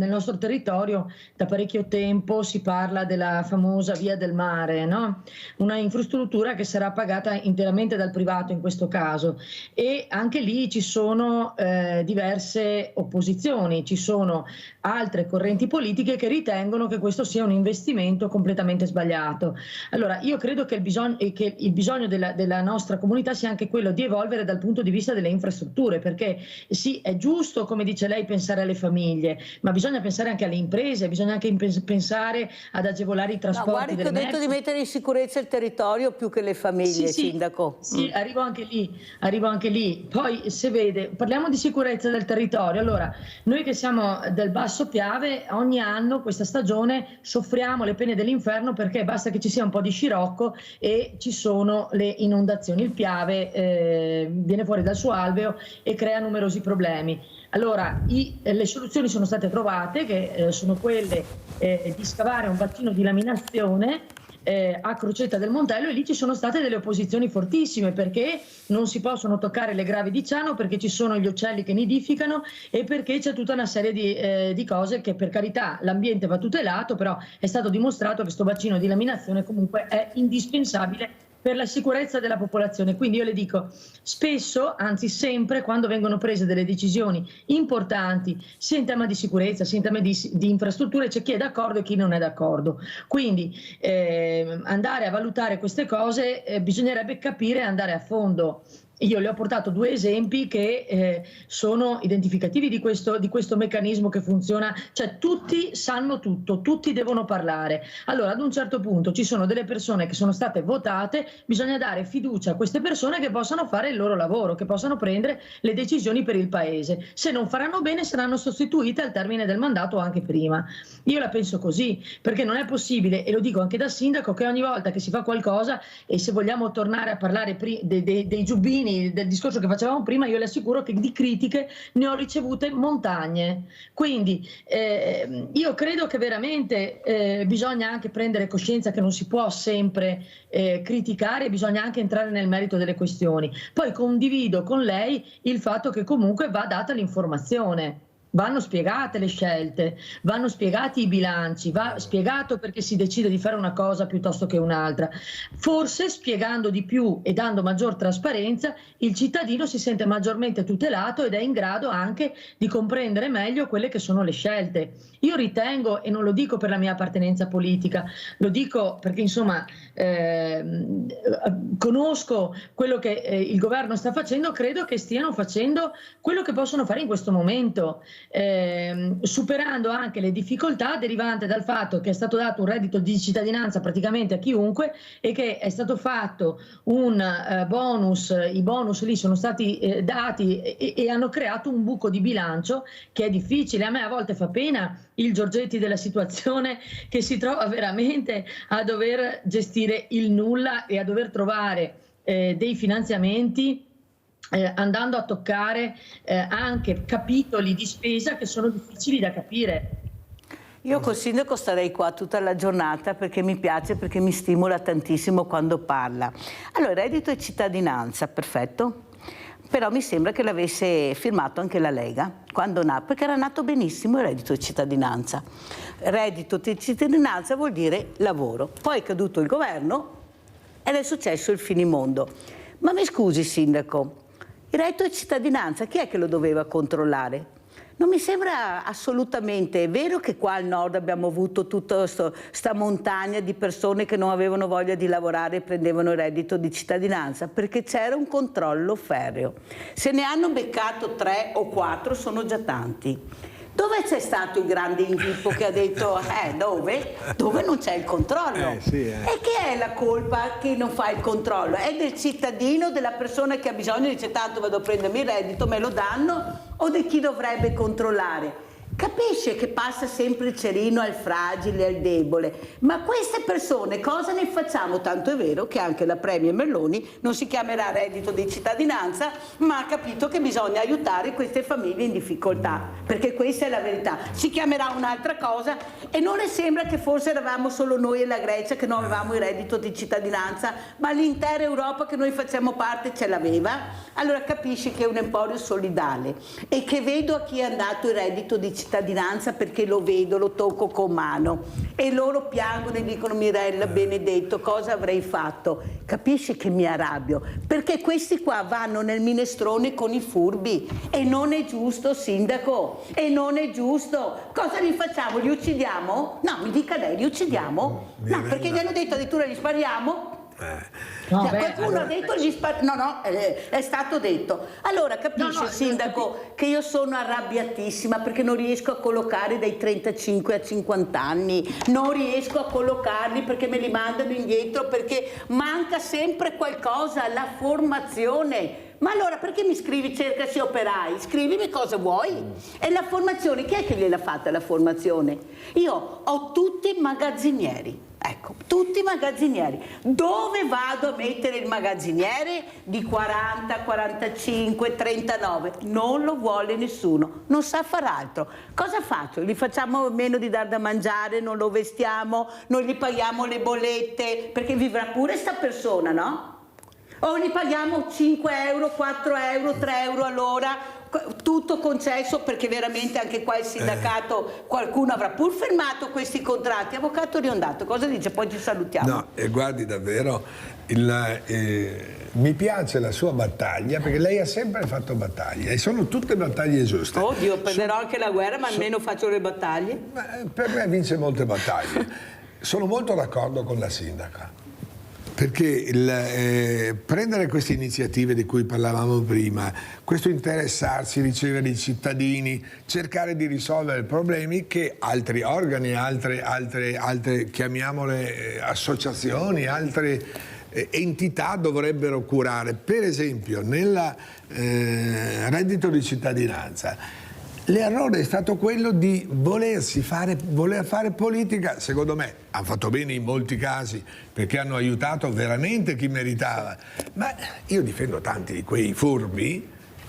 nostro territorio da parecchio tempo si parla della famosa Via del Mare, no? Una infrastruttura che sarà pagata interamente dal privato in questo caso, e anche lì ci sono diverse opposizioni, ci sono altre correnti politiche che ritengono che questo sia un investimento completamente sbagliato. Allora io credo che il bisogno della nostra comunità sia anche quello di evolvere dal punto di vista delle infrastrutture, perché sì, è giusto, come dice lei, pensare alle famiglie, ma bisogna pensare anche alle imprese, bisogna anche pensare ad agevolare i trasporti. No, guardi che ho detto di mettere in sicurezza il territorio più che le famiglie, sì, Sindaco. Sì, arrivo anche lì. Poi se vede, parliamo di sicurezza del territorio. Allora, noi che siamo del Basso Piave, ogni anno questa stagione soffriamo le pene dell'inferno, perché basta che ci sia un po' di scirocco e ci sono le inondazioni. Il Piave viene fuori dal suo alveo e crea numerosi problemi. Allora le soluzioni sono state trovate, che sono quelle di scavare un bacino di laminazione a Crocetta del Montello, e lì ci sono state delle opposizioni fortissime, perché non si possono toccare le gravi di Ciano, perché ci sono gli uccelli che nidificano e perché c'è tutta una serie di cose che, per carità, l'ambiente va tutelato, però è stato dimostrato che questo bacino di laminazione comunque è indispensabile per la sicurezza della popolazione. Quindi io le dico, spesso, anzi sempre, quando vengono prese delle decisioni importanti, sia in tema di sicurezza, sia in tema di infrastrutture, c'è chi è d'accordo e chi non è d'accordo. Quindi andare a valutare queste cose bisognerebbe capire e andare a fondo. Io le ho portato 2 esempi che sono identificativi di questo meccanismo che funziona, cioè tutti sanno tutto, tutti devono parlare. Allora ad un certo punto ci sono delle persone che sono state votate, bisogna dare fiducia a queste persone che possano fare il loro lavoro, che possano prendere le decisioni per il paese. Se non faranno bene saranno sostituite al termine del mandato o anche prima. Io la penso così, perché non è possibile, e lo dico anche da sindaco, che ogni volta che si fa qualcosa, e se vogliamo tornare a parlare dei giubbini, del discorso che facevamo prima, io le assicuro che di critiche ne ho ricevute montagne. Quindi io credo che veramente bisogna anche prendere coscienza che non si può sempre criticare, bisogna anche entrare nel merito delle questioni. Poi condivido con lei il fatto che comunque va data l'informazione. Vanno spiegate le scelte, vanno spiegati i bilanci, va spiegato perché si decide di fare una cosa piuttosto che un'altra. Forse spiegando di più e dando maggior trasparenza, il cittadino si sente maggiormente tutelato ed è in grado anche di comprendere meglio quelle che sono le scelte. Io ritengo, e non lo dico per la mia appartenenza politica, lo dico perché insomma conosco quello che il governo sta facendo, credo che stiano facendo quello che possono fare in questo momento. Superando anche le difficoltà derivanti dal fatto che è stato dato un reddito di cittadinanza praticamente a chiunque e che è stato fatto un bonus, i bonus lì sono stati dati e hanno creato un buco di bilancio che è difficile. A me a volte fa pena il Giorgetti della situazione, che si trova veramente a dover gestire il nulla e a dover trovare dei finanziamenti, andando a toccare anche capitoli di spesa che sono difficili da capire. Io col sindaco starei qua tutta la giornata perché mi piace, perché mi stimola tantissimo quando parla. Allora, reddito e cittadinanza, perfetto. Però mi sembra che l'avesse firmato anche la Lega, quando perché era nato benissimo il reddito di cittadinanza. Reddito di cittadinanza vuol dire lavoro. Poi è caduto il governo ed è successo il finimondo. Ma mi scusi, sindaco, il reddito di cittadinanza chi è che lo doveva controllare? Non mi sembra assolutamente. È vero che qua al nord abbiamo avuto tutta sta montagna di persone che non avevano voglia di lavorare e prendevano il reddito di cittadinanza perché c'era un controllo ferreo. Se ne hanno beccato 3 o 4 sono già tanti. Dove c'è stato il grande inghippo che ha detto dove? Dove non c'è il controllo. Sì. E che è la colpa che non fa il controllo? È del cittadino, della persona che ha bisogno, dice tanto vado a prendermi il reddito, me lo danno, o di chi dovrebbe controllare? Capisce che passa sempre il cerino al fragile, al debole, ma queste persone cosa ne facciamo? Tanto è vero che anche la Premier Meloni non si chiamerà reddito di cittadinanza, ma ha capito che bisogna aiutare queste famiglie in difficoltà, perché questa è la verità. Si chiamerà un'altra cosa e non le sembra che forse eravamo solo noi e la Grecia che non avevamo il reddito di cittadinanza, ma l'intera Europa che noi facciamo parte ce l'aveva? Allora capisci che è un emporio solidale e che vedo a chi è andato il reddito di cittadinanza perché lo vedo, lo tocco con mano e loro piangono e dicono Mirella benedetto cosa avrei fatto? Capisci che mi arrabbio perché questi qua vanno nel minestrone con i furbi e non è giusto, sindaco, e non è giusto. Cosa li facciamo? Li uccidiamo? No, mi dica lei, li uccidiamo? No, perché gli hanno detto addirittura li spariamo? Qualcuno ha detto è stato detto. Allora capisce sindaco che io sono arrabbiatissima perché non riesco a collocare dai 35 a 50 anni, non riesco a collocarli perché me li mandano indietro, perché manca sempre qualcosa, la formazione. Ma allora perché mi scrivi cercasi operai? Scrivimi cosa vuoi. E la formazione, chi è che gliel'ha fatta la formazione? Io ho tutti magazzinieri. Ecco, tutti magazzinieri. Dove vado a mettere il magazziniere di 40, 45, 39? Non lo vuole nessuno, non sa far altro. Cosa faccio? Gli facciamo meno di dar da mangiare, non lo vestiamo, non gli paghiamo le bollette, perché vivrà pure sta persona, no? O gli paghiamo 5 euro, 4 euro, 3 euro all'ora, tutto concesso perché veramente anche qua il sindacato qualcuno avrà pur firmato questi contratti. Avvocato Riondato, cosa dice? Poi ci salutiamo. No, guardi davvero, mi piace la sua battaglia perché lei ha sempre fatto battaglie e sono tutte battaglie giuste. Oddio, perderò anche la guerra ma almeno faccio le battaglie. Per me vince molte battaglie. Sono molto d'accordo con la sindaca. Perché prendere queste iniziative di cui parlavamo prima, questo interessarsi, ricevere i cittadini, cercare di risolvere problemi che altri organi, altre chiamiamole associazioni, altre entità dovrebbero curare. Per esempio nel reddito di cittadinanza l'errore è stato quello di voler fare politica. Secondo me hanno fatto bene in molti casi perché hanno aiutato veramente chi meritava, ma io difendo tanti di quei furbi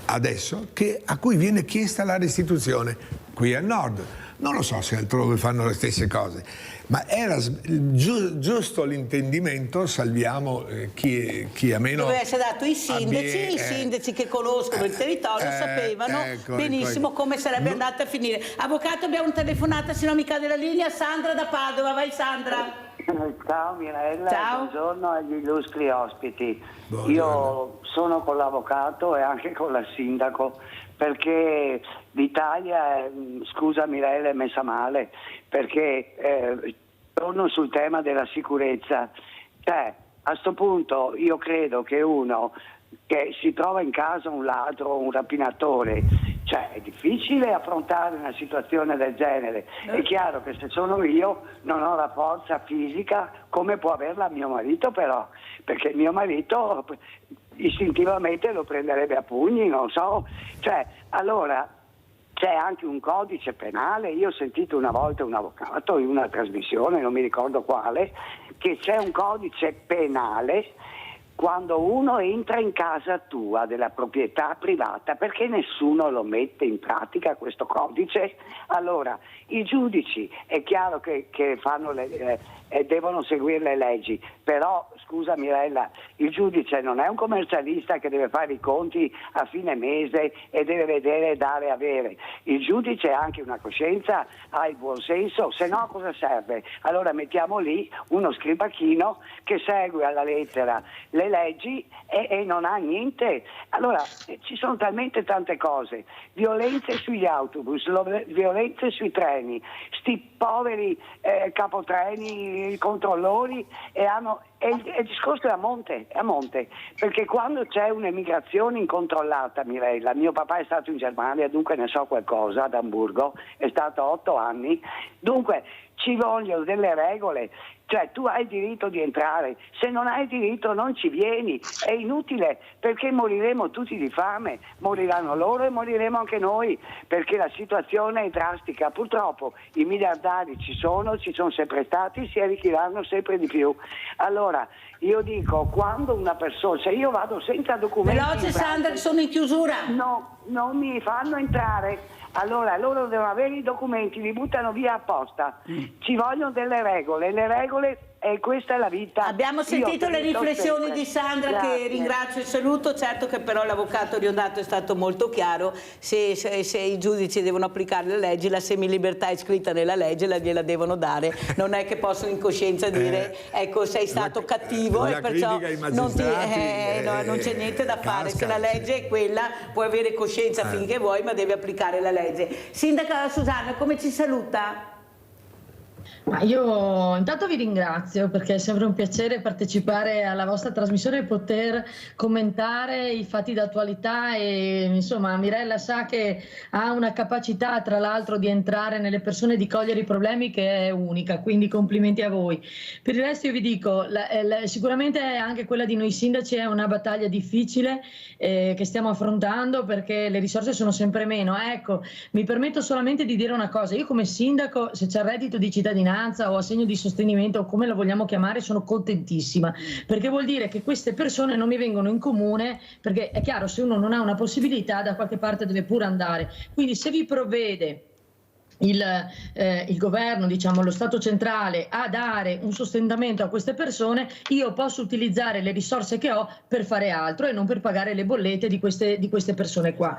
adesso a cui viene chiesta la restituzione qui al nord. Non lo so se altrove fanno le stesse cose, ma era giusto l'intendimento, salviamo chi ha meno... Doveva essere dato i sindaci che conoscono il territorio sapevano benissimo come sarebbe andata a finire. Avvocato, abbiamo una telefonata, se no mi cade la linea. Sandra da Padova, vai Sandra. Ciao Mirella, ciao. Buongiorno agli illustri ospiti. Buongiorno. Io sono con l'avvocato e anche con la sindaco perché l'Italia, scusa Mirella, è messa male perché torno sul tema della sicurezza. Cioè, a sto punto io credo che uno che si trova in casa un ladro, un rapinatore, cioè è difficile affrontare una situazione del genere. È chiaro che se sono io non ho la forza fisica come può averla mio marito, però, perché mio marito istintivamente lo prenderebbe a pugni, non so. Cioè, allora c'è anche un codice penale. Io ho sentito una volta un avvocato in una trasmissione, non mi ricordo quale, che c'è un codice penale quando uno entra in casa tua della proprietà privata, perché nessuno lo mette in pratica questo codice? Allora, i giudici è chiaro che fanno devono seguire le leggi, però scusa Mirella, il giudice non è un commercialista che deve fare i conti a fine mese e deve vedere, dare, avere. Il giudice ha anche una coscienza, ha il buon senso, se no cosa serve? Allora mettiamo lì uno scribacchino che segue alla lettera le leggi e non ha niente. Allora ci sono talmente tante cose, violenze sugli autobus, violenze sui treni, sti poveri capotreni, i controllori e il discorso è a monte, perché quando c'è un'emigrazione incontrollata, Mirella, mio papà è stato in Germania, dunque ne so qualcosa, ad Amburgo, è stato 8 anni, dunque ci vogliono delle regole, cioè tu hai il diritto di entrare, se non hai il diritto non ci vieni, è inutile perché moriremo tutti di fame, moriranno loro e moriremo anche noi, perché la situazione è drastica, purtroppo i miliardari ci sono sempre stati, si arricchiranno sempre di più. Allora io dico, quando una persona, se io vado senza documenti, veloce Sandra, che sono in chiusura, no, non mi fanno entrare. Allora loro devono avere i documenti, li buttano via apposta. Ci vogliono delle regole, le regole e questa è la vita. Abbiamo sentito le riflessioni di Sandra, grazie, che ringrazio e saluto. Certo che però l'avvocato Riondato è stato molto chiaro, se i giudici devono applicare le leggi, la semilibertà è scritta nella legge, gliela devono dare, non è che possono in coscienza dire ecco sei stato cattivo e perciò non c'è niente da fare, se la legge è quella puoi avere coscienza finché vuoi, ma devi applicare la legge. Sindaca Susanna, come ci saluta? Ma io intanto vi ringrazio perché è sempre un piacere partecipare alla vostra trasmissione e poter commentare i fatti d'attualità e insomma Mirella sa che ha una capacità tra l'altro di entrare nelle persone, di cogliere i problemi che è unica, quindi complimenti a voi. Per il resto io vi dico, sicuramente anche quella di noi sindaci è una battaglia difficile che stiamo affrontando perché le risorse sono sempre meno. Ecco, mi permetto solamente di dire una cosa, io come sindaco se c'è il reddito di cittadinanza o assegno di sostenimento o come lo vogliamo chiamare sono contentissima perché vuol dire che queste persone non mi vengono in comune, perché è chiaro se uno non ha una possibilità da qualche parte deve pure andare, quindi se vi provvede il governo, diciamo lo Stato centrale a dare un sostentamento a queste persone, io posso utilizzare le risorse che ho per fare altro e non per pagare le bollette di queste persone qua.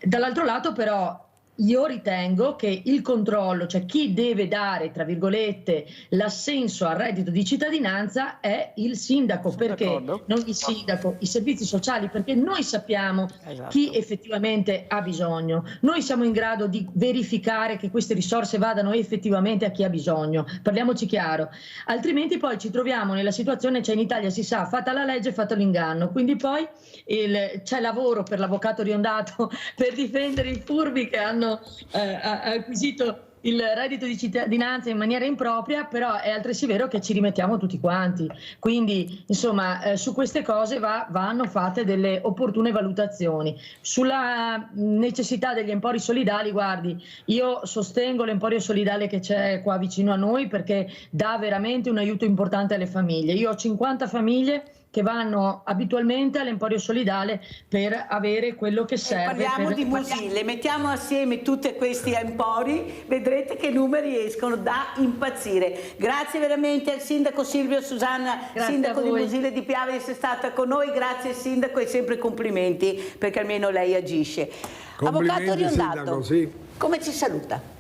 Dall'altro lato però io ritengo che il controllo, cioè chi deve dare, tra virgolette, l'assenso al reddito di cittadinanza è il sindaco, perché non il sindaco, i servizi sociali, perché noi sappiamo chi effettivamente ha bisogno, noi siamo in grado di verificare che queste risorse vadano effettivamente a chi ha bisogno, parliamoci chiaro, altrimenti poi ci troviamo nella situazione, cioè in Italia si sa, fatta la legge, fatto l'inganno, quindi poi c'è lavoro per l'avvocato Riondato per difendere i furbi che hanno acquisito il reddito di cittadinanza in maniera impropria, però è altresì vero che ci rimettiamo tutti quanti, quindi insomma su queste cose vanno fatte delle opportune valutazioni. Sulla necessità degli empori solidali, guardi, io sostengo l'emporio solidale che c'è qua vicino a noi perché dà veramente un aiuto importante alle famiglie. Io ho 50 famiglie che vanno abitualmente all'emporio solidale per avere quello che serve. Parliamo di Musille, mettiamo assieme tutti questi empori, vedrete che numeri escono da impazzire. Grazie veramente al sindaco Silvio Susanna, grazie sindaco di Musille di Piave, di essere stata con noi. Grazie sindaco e sempre complimenti perché almeno lei agisce. Avvocato Riondato, sindaco, sì. come ci saluta?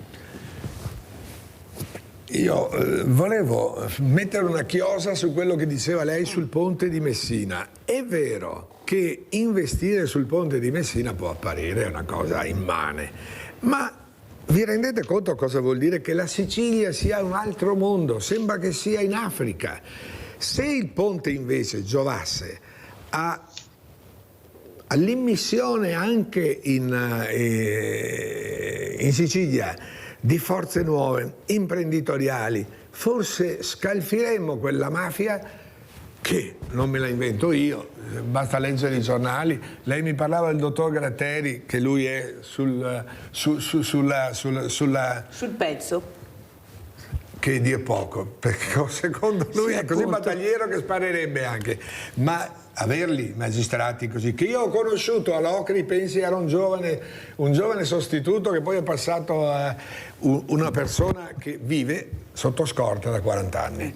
Io volevo mettere una chiosa su quello che diceva lei sul ponte di Messina. È vero che investire sul ponte di Messina può apparire una cosa immane, ma vi rendete conto cosa vuol dire che la Sicilia sia un altro mondo? Sembra che sia in Africa. Se il ponte invece giovasse all'immissione anche in Sicilia di forze nuove, imprenditoriali, forse scalfiremmo quella mafia che non me la invento io, basta leggere i giornali. Lei mi parlava del dottor Gratteri, che lui è sul pezzo. Che dir poco, perché secondo lui è così battagliero che sparerebbe anche. Ma averli magistrati così, che io ho conosciuto all'Ocri, pensi era un giovane sostituto che poi è passato a una persona che vive sotto scorta da 40 anni.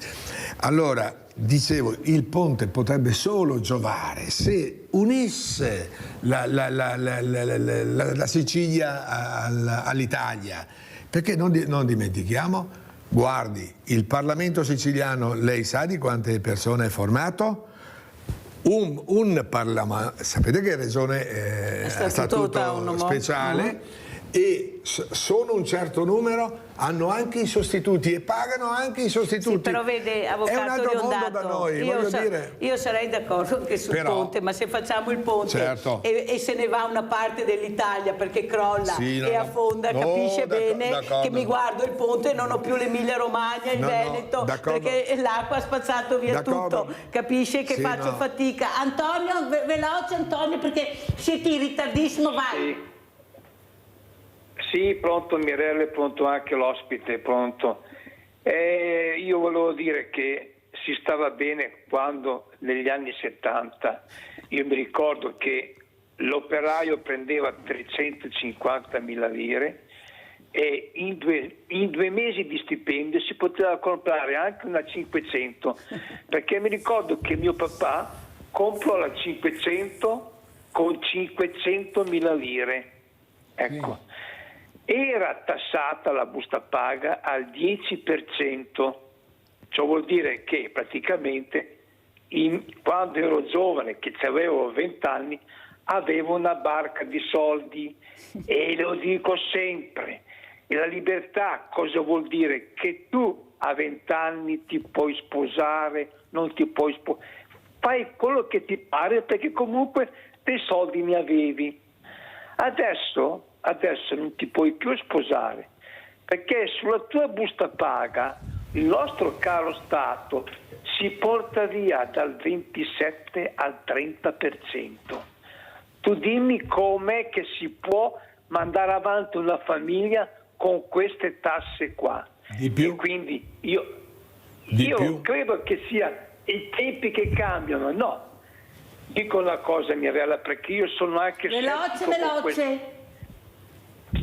Allora, dicevo, il ponte potrebbe solo giovare se unisse la Sicilia all'Italia, perché non dimentichiamo, guardi, il Parlamento siciliano, lei sa di quante persone è formato? Un Parlamento, sapete che Regione è statuto speciale, e sono un certo numero, hanno anche i sostituti e pagano anche i sostituti. Sì, però vede, avvocato è un altro mondo Riondato, da noi, io sarei d'accordo anche sul ponte, ma se facciamo il ponte, certo, e se ne va una parte dell'Italia perché crolla affonda, capisce bene che mi guardo il ponte e non ho più l'Emilia Romagna, il Veneto, perché l'acqua ha spazzato via tutto, capisce che faccio fatica. Antonio, veloce Antonio, perché siete in ritardissimo, vai. Sì, pronto Mirelle, pronto anche l'ospite, pronto. Io volevo dire che si stava bene quando negli anni 70, io mi ricordo che l'operaio prendeva 350.000 lire e in due mesi di stipendio si poteva comprare anche una 500, perché mi ricordo che mio papà comprò la 500 con 500.000 lire, ecco. Era tassata la busta paga al 10%, ciò vuol dire che praticamente quando ero giovane, che avevo 20 anni, avevo una barca di soldi, e lo dico sempre, e la libertà cosa vuol dire? Che tu a 20 anni ti puoi sposare, non ti puoi sposare, fai quello che ti pare perché comunque dei soldi ne avevi. Adesso non ti puoi più sposare, perché sulla tua busta paga il nostro caro Stato si porta via dal 27 al 30%. Tu dimmi com'è che si può mandare avanti una famiglia con queste tasse qua. Di più. E quindi io credo che sia i tempi che cambiano, no. Dico una cosa, Mirella, perché io sono anche veloce.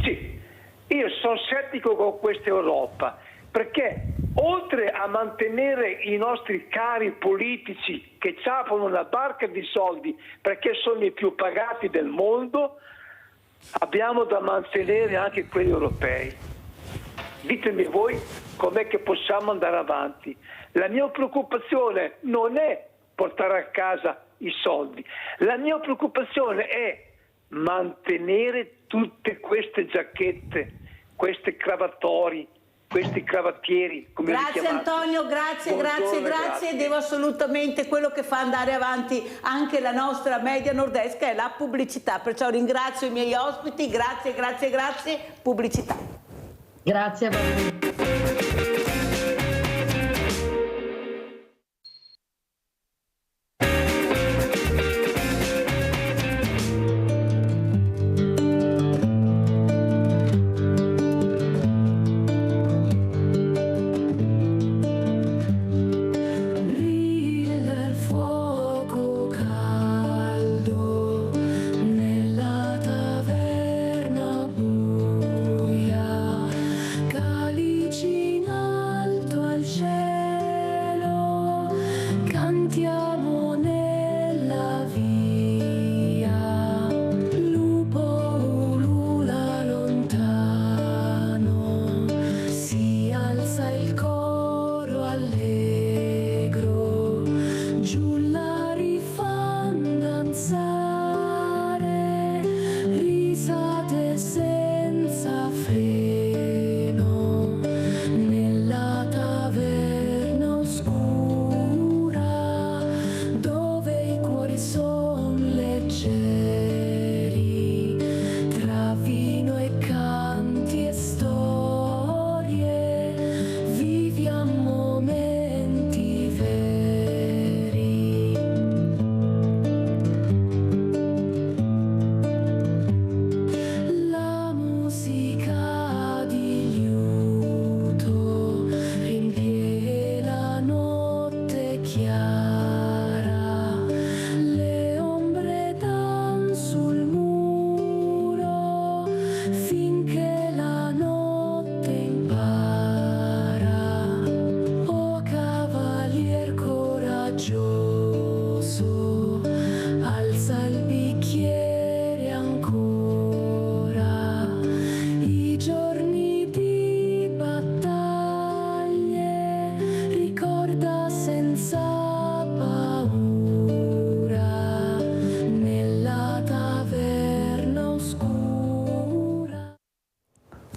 Sì, io sono scettico con questa Europa, perché oltre a mantenere i nostri cari politici che ciapano una barca di soldi perché sono i più pagati del mondo, abbiamo da mantenere anche quelli europei. Ditemi voi com'è che possiamo andare avanti. La mia preoccupazione non è portare a casa i soldi, la mia preoccupazione è mantenere tutte queste giacchette, questi cravatori, questi cravattieri, come li chiamate. Antonio, grazie. Devo assolutamente, quello che fa andare avanti anche la nostra media nord-est è la pubblicità, perciò ringrazio i miei ospiti, grazie, pubblicità. Grazie a voi. Calicina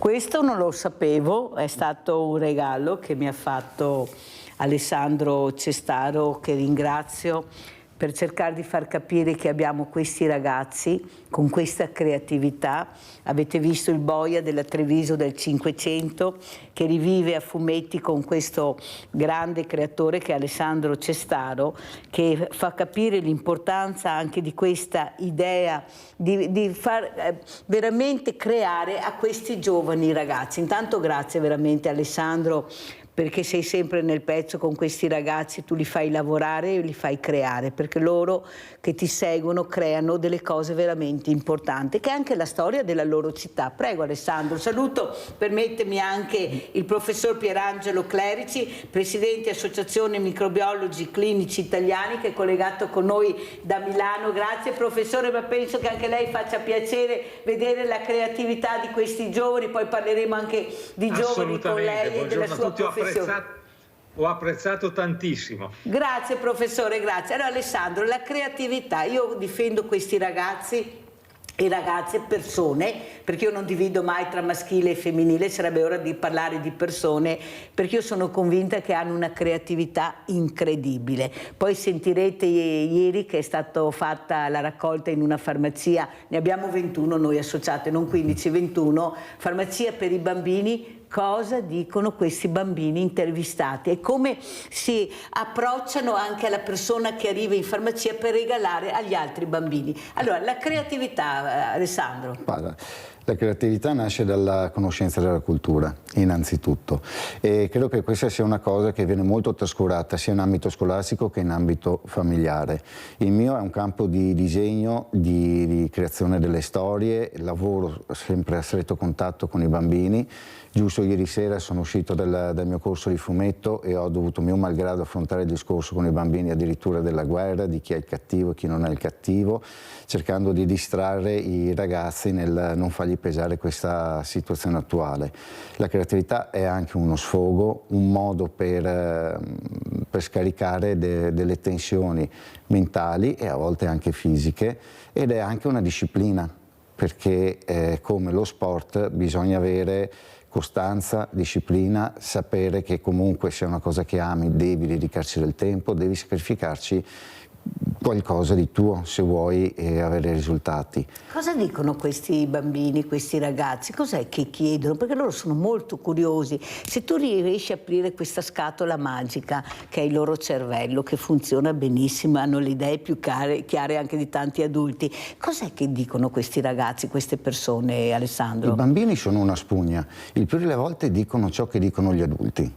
Questo non lo sapevo, è stato un regalo che mi ha fatto Alessandro Cestaro, che ringrazio, per cercare di far capire che abbiamo questi ragazzi con questa creatività. Avete visto il boia della Treviso del Cinquecento che rivive a fumetti con questo grande creatore che è Alessandro Cestaro, che fa capire l'importanza anche di questa idea di far veramente creare a questi giovani ragazzi. Intanto grazie veramente Alessandro, perché sei sempre nel pezzo con questi ragazzi, tu li fai lavorare e li fai creare, perché loro che ti seguono creano delle cose veramente importanti, che è anche la storia della loro città. Prego Alessandro, saluto, permettimi anche il professor Pierangelo Clerici, presidente Associazione Microbiologi Clinici Italiani, che è collegato con noi da Milano. Grazie professore, ma penso che anche lei faccia piacere vedere la creatività di questi giovani, poi parleremo anche di giovani con lei e della sua professione. Ho apprezzato tantissimo. Grazie professore, grazie. Allora Alessandro, la creatività, io difendo questi ragazzi e ragazze, persone, perché io non divido mai tra maschile e femminile, sarebbe ora di parlare di persone, perché io sono convinta che hanno una creatività incredibile. Poi sentirete ieri che è stata fatta la raccolta in una farmacia, ne abbiamo 21 noi associate, non 15, 21, farmacia per i bambini. Cosa dicono questi bambini intervistati e come si approcciano anche alla persona che arriva in farmacia per regalare agli altri bambini. Allora, la creatività, Alessandro. La creatività nasce dalla conoscenza della cultura, innanzitutto, e credo che questa sia una cosa che viene molto trascurata sia in ambito scolastico che in ambito familiare. Il mio è un campo di disegno, di creazione delle storie, lavoro sempre a stretto contatto con i bambini. Giusto ieri sera sono uscito dal mio corso di fumetto e ho dovuto mio malgrado affrontare il discorso con i bambini addirittura della guerra, di chi è il cattivo e chi non è il cattivo, cercando di distrarre i ragazzi nel non fargli pesare questa situazione attuale. La creatività è anche uno sfogo, un modo per scaricare delle tensioni mentali e a volte anche fisiche, ed è anche una disciplina, perché come lo sport bisogna avere costanza, disciplina, sapere che comunque se è una cosa che ami devi dedicarci del tempo, devi sacrificarci qualcosa di tuo se vuoi avere risultati. Cosa dicono questi bambini, questi ragazzi? Cos'è che chiedono? Perché loro sono molto curiosi. Se tu riesci a aprire questa scatola magica che è il loro cervello, che funziona benissimo, hanno le idee più chiare anche di tanti adulti, cos'è che dicono questi ragazzi, queste persone, Alessandro? I bambini sono una spugna, il più delle volte dicono ciò che dicono gli adulti,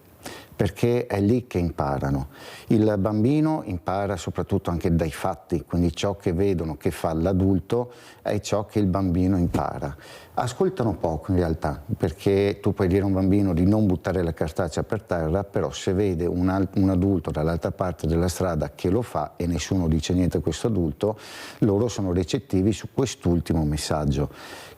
perché è lì che imparano. Il bambino impara soprattutto anche dai fatti, quindi ciò che vedono che fa l'adulto è ciò che il bambino impara. Ascoltano poco in realtà, perché tu puoi dire a un bambino di non buttare la cartacea per terra, però se vede un adulto dall'altra parte della strada che lo fa e nessuno dice niente a questo adulto, loro sono recettivi su quest'ultimo messaggio.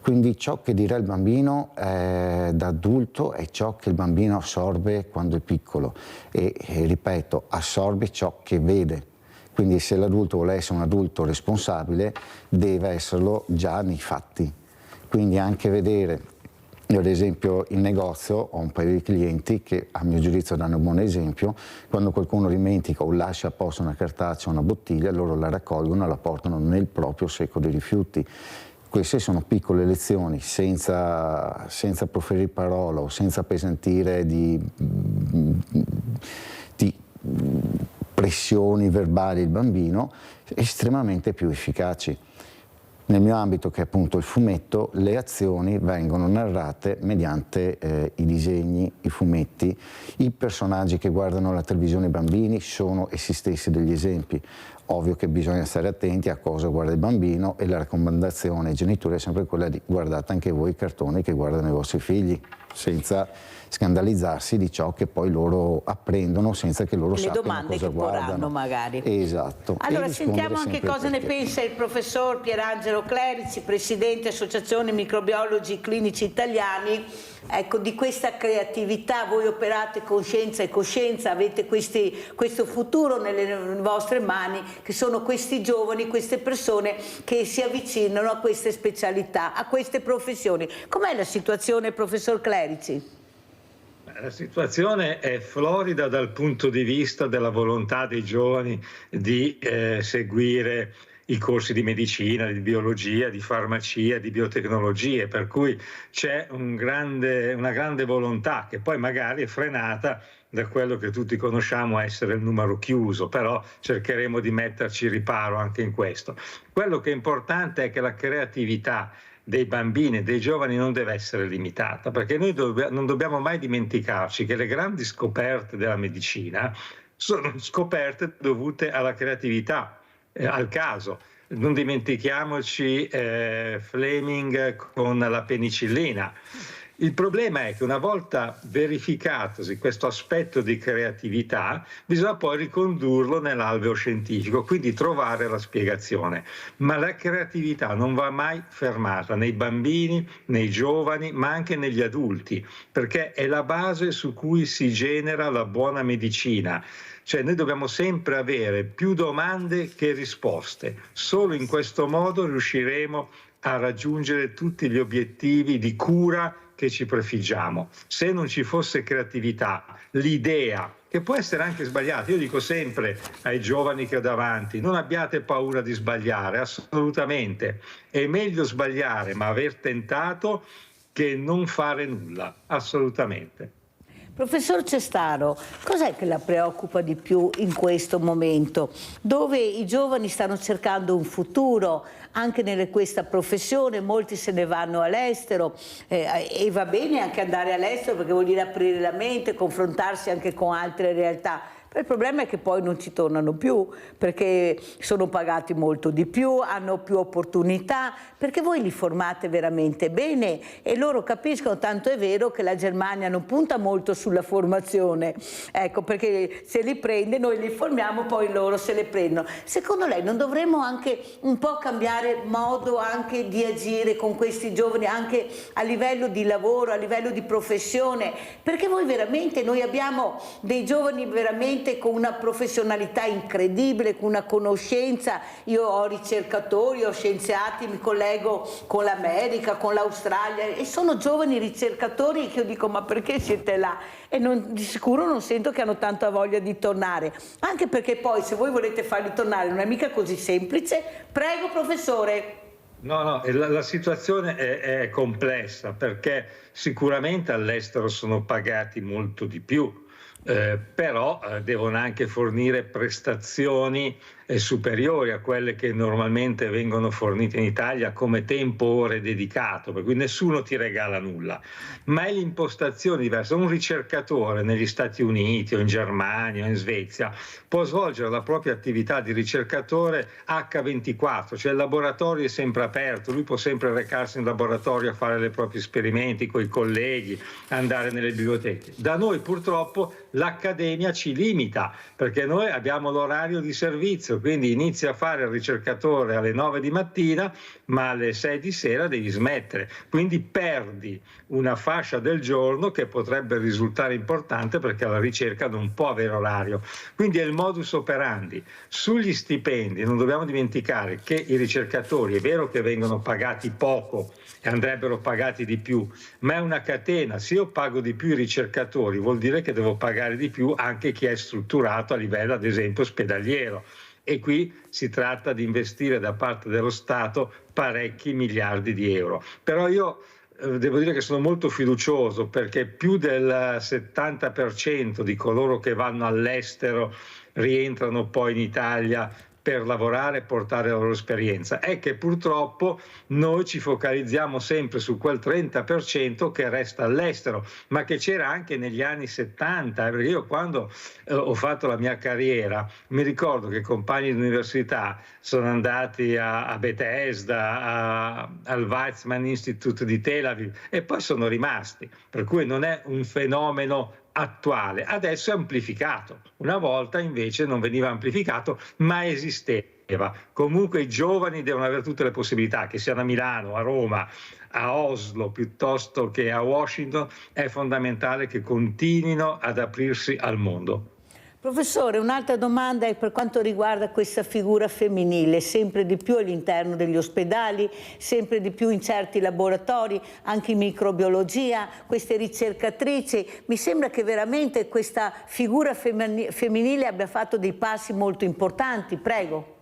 Quindi ciò che dirà il bambino da adulto è ciò che il bambino assorbe quando è piccolo e ripeto, assorbe ciò che vede. Quindi se l'adulto vuole essere un adulto responsabile deve esserlo già nei fatti. Quindi anche vedere, io ad esempio in negozio ho un paio di clienti che a mio giudizio danno un buon esempio, quando qualcuno dimentica o lascia a posto una cartacea o una bottiglia, loro la raccolgono e la portano nel proprio secco dei rifiuti. Queste sono piccole lezioni, senza proferire parola o senza appesantire di pressioni verbali il bambino, estremamente più efficaci. Nel mio ambito, che è appunto il fumetto, le azioni vengono narrate mediante i disegni, i fumetti. I personaggi che guardano la televisione, i bambini, sono essi stessi degli esempi. Ovvio che bisogna stare attenti a cosa guarda il bambino e la raccomandazione ai genitori è sempre quella di guardate anche voi i cartoni che guardano i vostri figli, senza scandalizzarsi di ciò che poi loro apprendono senza che loro sappiano cosa guardano. Le domande che porranno magari. Esatto. Allora sentiamo anche cosa ne pensa il professor Pierangelo Clerici, presidente Associazione Microbiologi Clinici Italiani, ecco, di questa creatività. Voi operate con scienza e coscienza, avete questo futuro nelle vostre mani, che sono questi giovani, queste persone che si avvicinano a queste specialità, a queste professioni. Com'è la situazione, professor Clerici? La situazione è florida dal punto di vista della volontà dei giovani di seguire i corsi di medicina, di biologia, di farmacia, di biotecnologie, per cui c'è una grande volontà, che poi magari è frenata da quello che tutti conosciamo essere il numero chiuso, però cercheremo di metterci riparo anche in questo. Quello che è importante è che la creatività dei bambini e dei giovani non deve essere limitata, perché noi non dobbiamo mai dimenticarci che le grandi scoperte della medicina sono scoperte dovute alla creatività, al caso. Non dimentichiamoci Fleming con la penicillina. Il problema è che una volta verificatosi questo aspetto di creatività, bisogna poi ricondurlo nell'alveo scientifico, quindi trovare la spiegazione. Ma la creatività non va mai fermata nei bambini, nei giovani, ma anche negli adulti, perché è la base su cui si genera la buona medicina. Cioè noi dobbiamo sempre avere più domande che risposte. Solo in questo modo riusciremo a raggiungere tutti gli obiettivi di cura che ci prefiggiamo. Se non ci fosse creatività, l'idea, che può essere anche sbagliata, io dico sempre ai giovani che ho davanti, non abbiate paura di sbagliare, assolutamente. È meglio sbagliare ma aver tentato che non fare nulla, assolutamente. Professor Cestaro, cos'è che la preoccupa di più in questo momento, dove i giovani stanno cercando un futuro anche in questa professione? Molti se ne vanno all'estero e va bene anche andare all'estero, perché vuol dire aprire la mente, confrontarsi anche con altre realtà. Il problema è che poi non ci tornano più, perché sono pagati molto di più, hanno più opportunità, perché voi li formate veramente bene e loro capiscono, tanto è vero che la Germania non punta molto sulla formazione, ecco, perché se li prende, noi li formiamo, poi loro se le prendono. Secondo lei non dovremmo anche un po' cambiare modo anche di agire con questi giovani, anche a livello di lavoro, a livello di professione? Perché voi veramente, noi abbiamo dei giovani veramente con una professionalità incredibile, con una conoscenza. Io ho ricercatori, ho scienziati, mi collego con l'America, con l'Australia, e sono giovani ricercatori che io dico: ma perché siete là? E di sicuro non sento che hanno tanta voglia di tornare, anche perché poi se voi volete farli tornare non è mica così semplice. Prego, professore. No, la situazione è complessa, perché sicuramente all'estero sono pagati molto di più. Però devono anche fornire prestazioni superiori a quelle che normalmente vengono fornite in Italia come tempo ore dedicato, per cui nessuno ti regala nulla, ma è l'impostazione diversa. Un ricercatore negli Stati Uniti o in Germania o in Svezia può svolgere la propria attività di ricercatore H24, cioè il laboratorio è sempre aperto, lui può sempre recarsi in laboratorio a fare i propri esperimenti con i colleghi, andare nelle biblioteche. Da noi purtroppo l'accademia ci limita, perché noi abbiamo l'orario di servizio, quindi inizi a fare il ricercatore alle 9 di mattina, ma alle 6 di sera devi smettere, quindi perdi una fascia del giorno che potrebbe risultare importante, perché la ricerca non può avere orario. Quindi è il modus operandi. Sugli stipendi non dobbiamo dimenticare che i ricercatori, è vero che vengono pagati poco e andrebbero pagati di più, ma è una catena. Se io pago di più i ricercatori, vuol dire che devo pagare di più anche chi è strutturato a livello, ad esempio, ospedaliero. E qui si tratta di investire da parte dello Stato parecchi miliardi di euro. Però io devo dire che sono molto fiducioso, perché più del 70% di coloro che vanno all'estero rientrano poi in Italia per lavorare e portare la loro esperienza. È che purtroppo noi ci focalizziamo sempre su quel 30% che resta all'estero, ma che c'era anche negli anni 70, perché io quando ho fatto la mia carriera mi ricordo che compagni di università sono andati a Bethesda, al Weizmann Institute di Tel Aviv, e poi sono rimasti, per cui non è un fenomeno attuale, adesso è amplificato. Una volta invece non veniva amplificato, ma esisteva. Comunque i giovani devono avere tutte le possibilità, che siano a Milano, a Roma, a Oslo piuttosto che a Washington. È fondamentale che continuino ad aprirsi al mondo. Professore, un'altra domanda è per quanto riguarda questa figura femminile, sempre di più all'interno degli ospedali, sempre di più in certi laboratori, anche in microbiologia, queste ricercatrici. Mi sembra che veramente questa figura femminile abbia fatto dei passi molto importanti. Prego.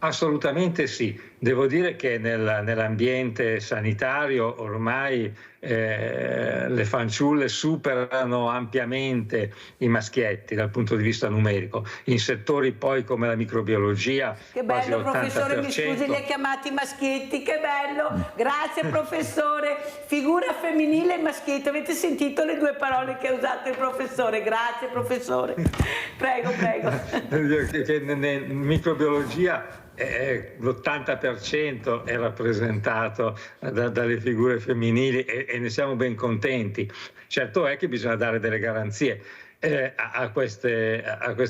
Assolutamente sì. Devo dire che nell'ambiente sanitario ormai le fanciulle superano ampiamente i maschietti dal punto di vista numerico. In settori poi come la microbiologia, che bello, professore, mi scusi, li ha chiamati maschietti, che bello. Grazie professore. Figura femminile e maschietto, avete sentito le due parole che ha usato il professore? Grazie professore. Prego, prego. In microbiologia l'80% è rappresentato dalle figure femminili e ne siamo ben contenti. Certo è che bisogna dare delle garanzie a queste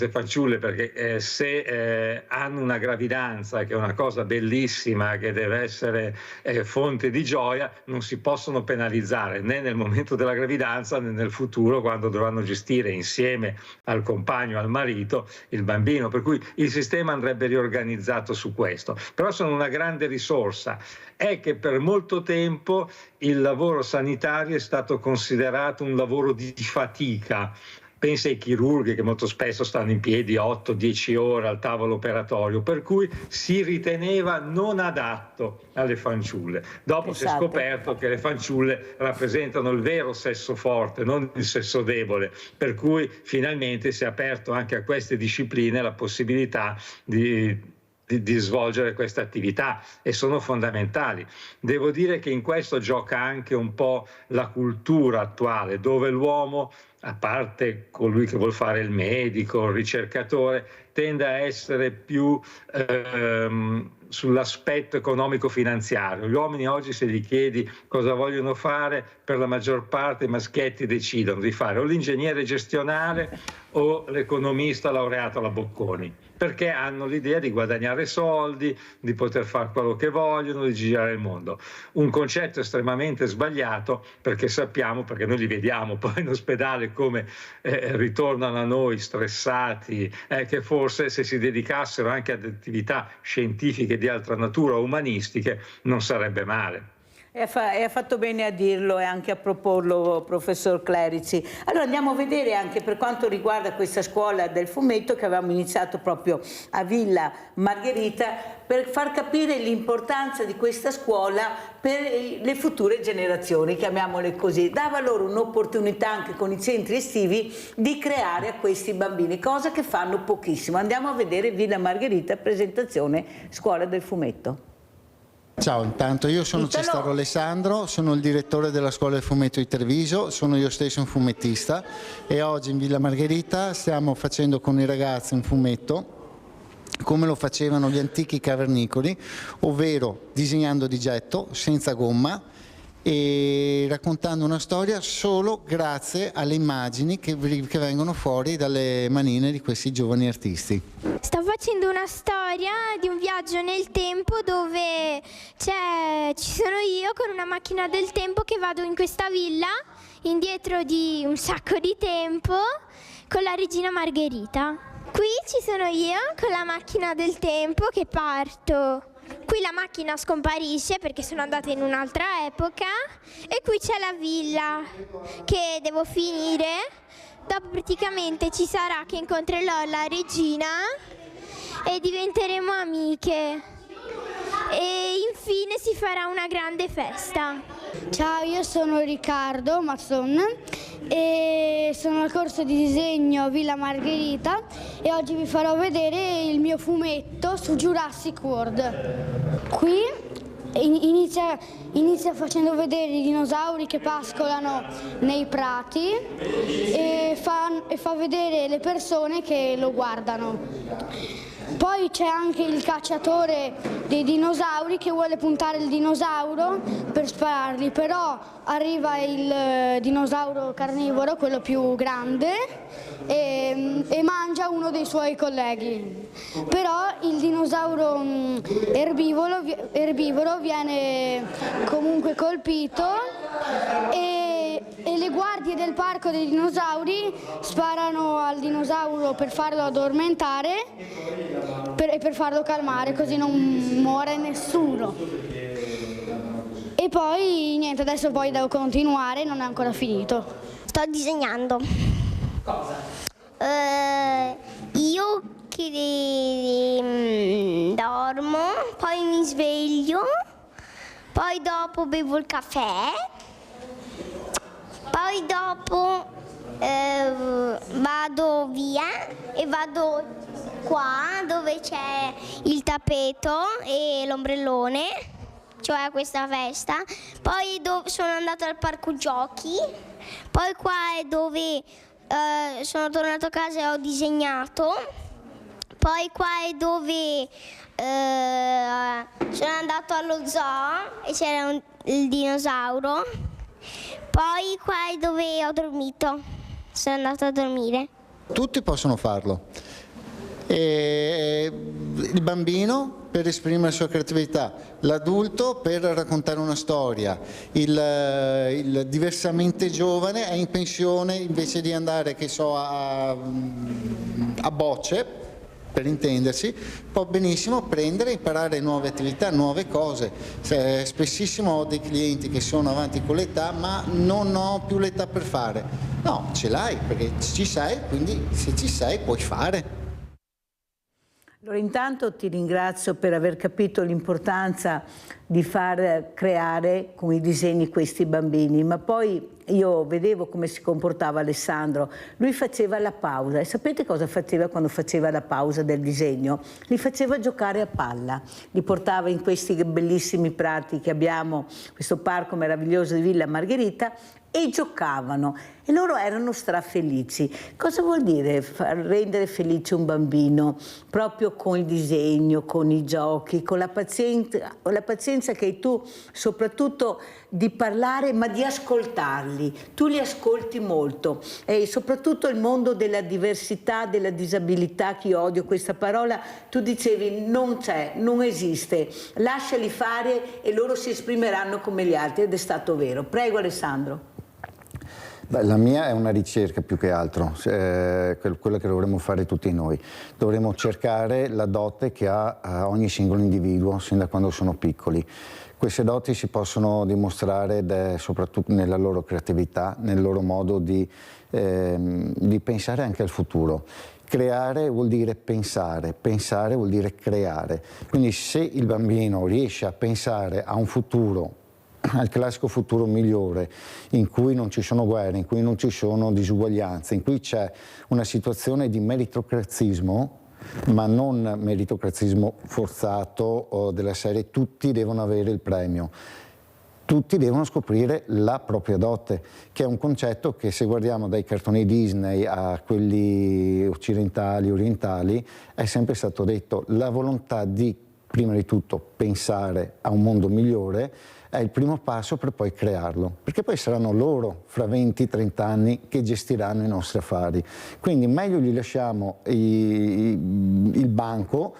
fanciulle, perché se hanno una gravidanza, che è una cosa bellissima, che deve essere fonte di gioia, non si possono penalizzare né nel momento della gravidanza né nel futuro, quando dovranno gestire insieme al compagno, al marito, il bambino. Per cui il sistema andrebbe riorganizzato su questo. Però sono una grande risorsa. È che per molto tempo il lavoro sanitario è stato considerato un lavoro di fatica. Pensa ai chirurghi che molto spesso stanno in piedi 8-10 ore al tavolo operatorio, per cui si riteneva non adatto alle fanciulle. Dopo si è scoperto che le fanciulle rappresentano il vero sesso forte, non il sesso debole, per cui finalmente si è aperto anche a queste discipline la possibilità di svolgere queste attività, e sono fondamentali. Devo dire che in questo gioca anche un po' la cultura attuale, dove l'uomo, a parte colui che vuol fare il medico, il ricercatore, tende a essere più sull'aspetto economico-finanziario. Gli uomini oggi, se gli chiedi cosa vogliono fare, per la maggior parte i maschietti decidono di fare o l'ingegnere gestionale o l'economista laureato alla Bocconi, perché hanno l'idea di guadagnare soldi, di poter fare quello che vogliono, di girare il mondo. Un concetto estremamente sbagliato, perché sappiamo, perché noi li vediamo poi in ospedale come ritornano a noi stressati, che forse se si dedicassero anche ad attività scientifiche di altra natura, umanistiche, non sarebbe male. E ha fatto bene a dirlo e anche a proporlo, professor Clerici. Allora andiamo a vedere anche per quanto riguarda questa scuola del fumetto che avevamo iniziato proprio a Villa Margherita, per far capire l'importanza di questa scuola per le future generazioni, chiamiamole così. Dava loro un'opportunità anche con i centri estivi di creare a questi bambini, cosa che fanno pochissimo. Andiamo a vedere Villa Margherita, presentazione scuola del fumetto. Ciao, intanto io sono Cestaro Alessandro, sono il direttore della Scuola del Fumetto di Treviso, sono io stesso un fumettista e oggi in Villa Margherita stiamo facendo con i ragazzi un fumetto come lo facevano gli antichi cavernicoli, ovvero disegnando di getto, senza gomma, e raccontando una storia solo grazie alle immagini che vengono fuori dalle manine di questi giovani artisti. Sto facendo una storia di un viaggio nel tempo dove ci sono io con una macchina del tempo che vado in questa villa indietro di un sacco di tempo con la regina Margherita. Qui ci sono io con la macchina del tempo che parto. Qui la macchina scomparisce perché sono andata in un'altra epoca e qui c'è la villa che devo finire. Dopo praticamente ci sarà che incontrerò la regina e diventeremo amiche e infine si farà una grande festa. Ciao, io sono Riccardo Mazzon e sono al corso di disegno Villa Margherita e oggi vi farò vedere il mio fumetto su Jurassic World. Qui inizia facendo vedere i dinosauri che pascolano nei prati e fa vedere le persone che lo guardano. Poi c'è anche il cacciatore dei dinosauri che vuole puntare il dinosauro per spararli, però arriva il dinosauro carnivoro, quello più grande, e mangia uno dei suoi colleghi. Però il dinosauro erbivoro viene comunque colpito e le guardie del parco dei dinosauri sparano al dinosauro per farlo addormentare e per farlo calmare, così non muore nessuno. E poi niente, adesso poi devo continuare, non è ancora finito. Sto disegnando. Cosa? Io che dormo, poi mi sveglio, poi dopo bevo il caffè, poi dopo vado via e vado qua dove c'è il tappeto e l'ombrellone, cioè a questa festa. Poi sono andata al parco giochi, poi qua è dove sono tornato a casa e ho disegnato, poi qua è dove sono andato allo zoo e c'era il dinosauro, poi qua è dove ho dormito, sono andata a dormire. Tutti possono farlo. E il bambino per esprimere la sua creatività, l'adulto per raccontare una storia, il diversamente giovane è in pensione, invece di andare, che so, a bocce, per intendersi, può benissimo prendere e imparare nuove attività, nuove cose. Spessissimo ho dei clienti che sono avanti con l'età, ma non ho più l'età per fare. No, ce l'hai, perché ci sei, quindi se ci sei puoi fare. Allora, intanto ti ringrazio per aver capito l'importanza di far creare con i disegni questi bambini, ma poi io vedevo come si comportava Alessandro. Lui faceva la pausa e sapete cosa faceva quando faceva la pausa del disegno? Li faceva giocare a palla, li portava in questi bellissimi prati che abbiamo, questo parco meraviglioso di Villa Margherita, e giocavano e loro erano strafelici. Cosa vuol dire rendere felice un bambino? Proprio con il disegno, con i giochi, con la pazienza che hai tu, soprattutto di parlare ma di ascoltarli. Tu li ascolti molto e soprattutto il mondo della diversità, della disabilità, che io odio questa parola, tu dicevi non c'è, non esiste, lasciali fare e loro si esprimeranno come gli altri, ed è stato vero. Prego Alessandro. Beh, la mia è una ricerca più che altro, quella che dovremmo fare tutti noi. Dovremmo cercare la dote che ha ogni singolo individuo sin da quando sono piccoli. Queste doti si possono dimostrare soprattutto nella loro creatività, nel loro modo di pensare anche al futuro. Creare vuol dire pensare, pensare vuol dire creare. Quindi se il bambino riesce a pensare a un futuro, al classico futuro migliore, in cui non ci sono guerre, in cui non ci sono disuguaglianze, in cui c'è una situazione di meritocrazismo, ma non meritocrazismo forzato o della serie tutti devono avere il premio. Tutti devono scoprire la propria dote, che è un concetto che, se guardiamo dai cartoni Disney a quelli occidentali, orientali, è sempre stato detto. La volontà di, prima di tutto, pensare a un mondo migliore è il primo passo per poi crearlo, perché poi saranno loro, fra 20-30 anni, che gestiranno i nostri affari. Quindi meglio gli lasciamo il banco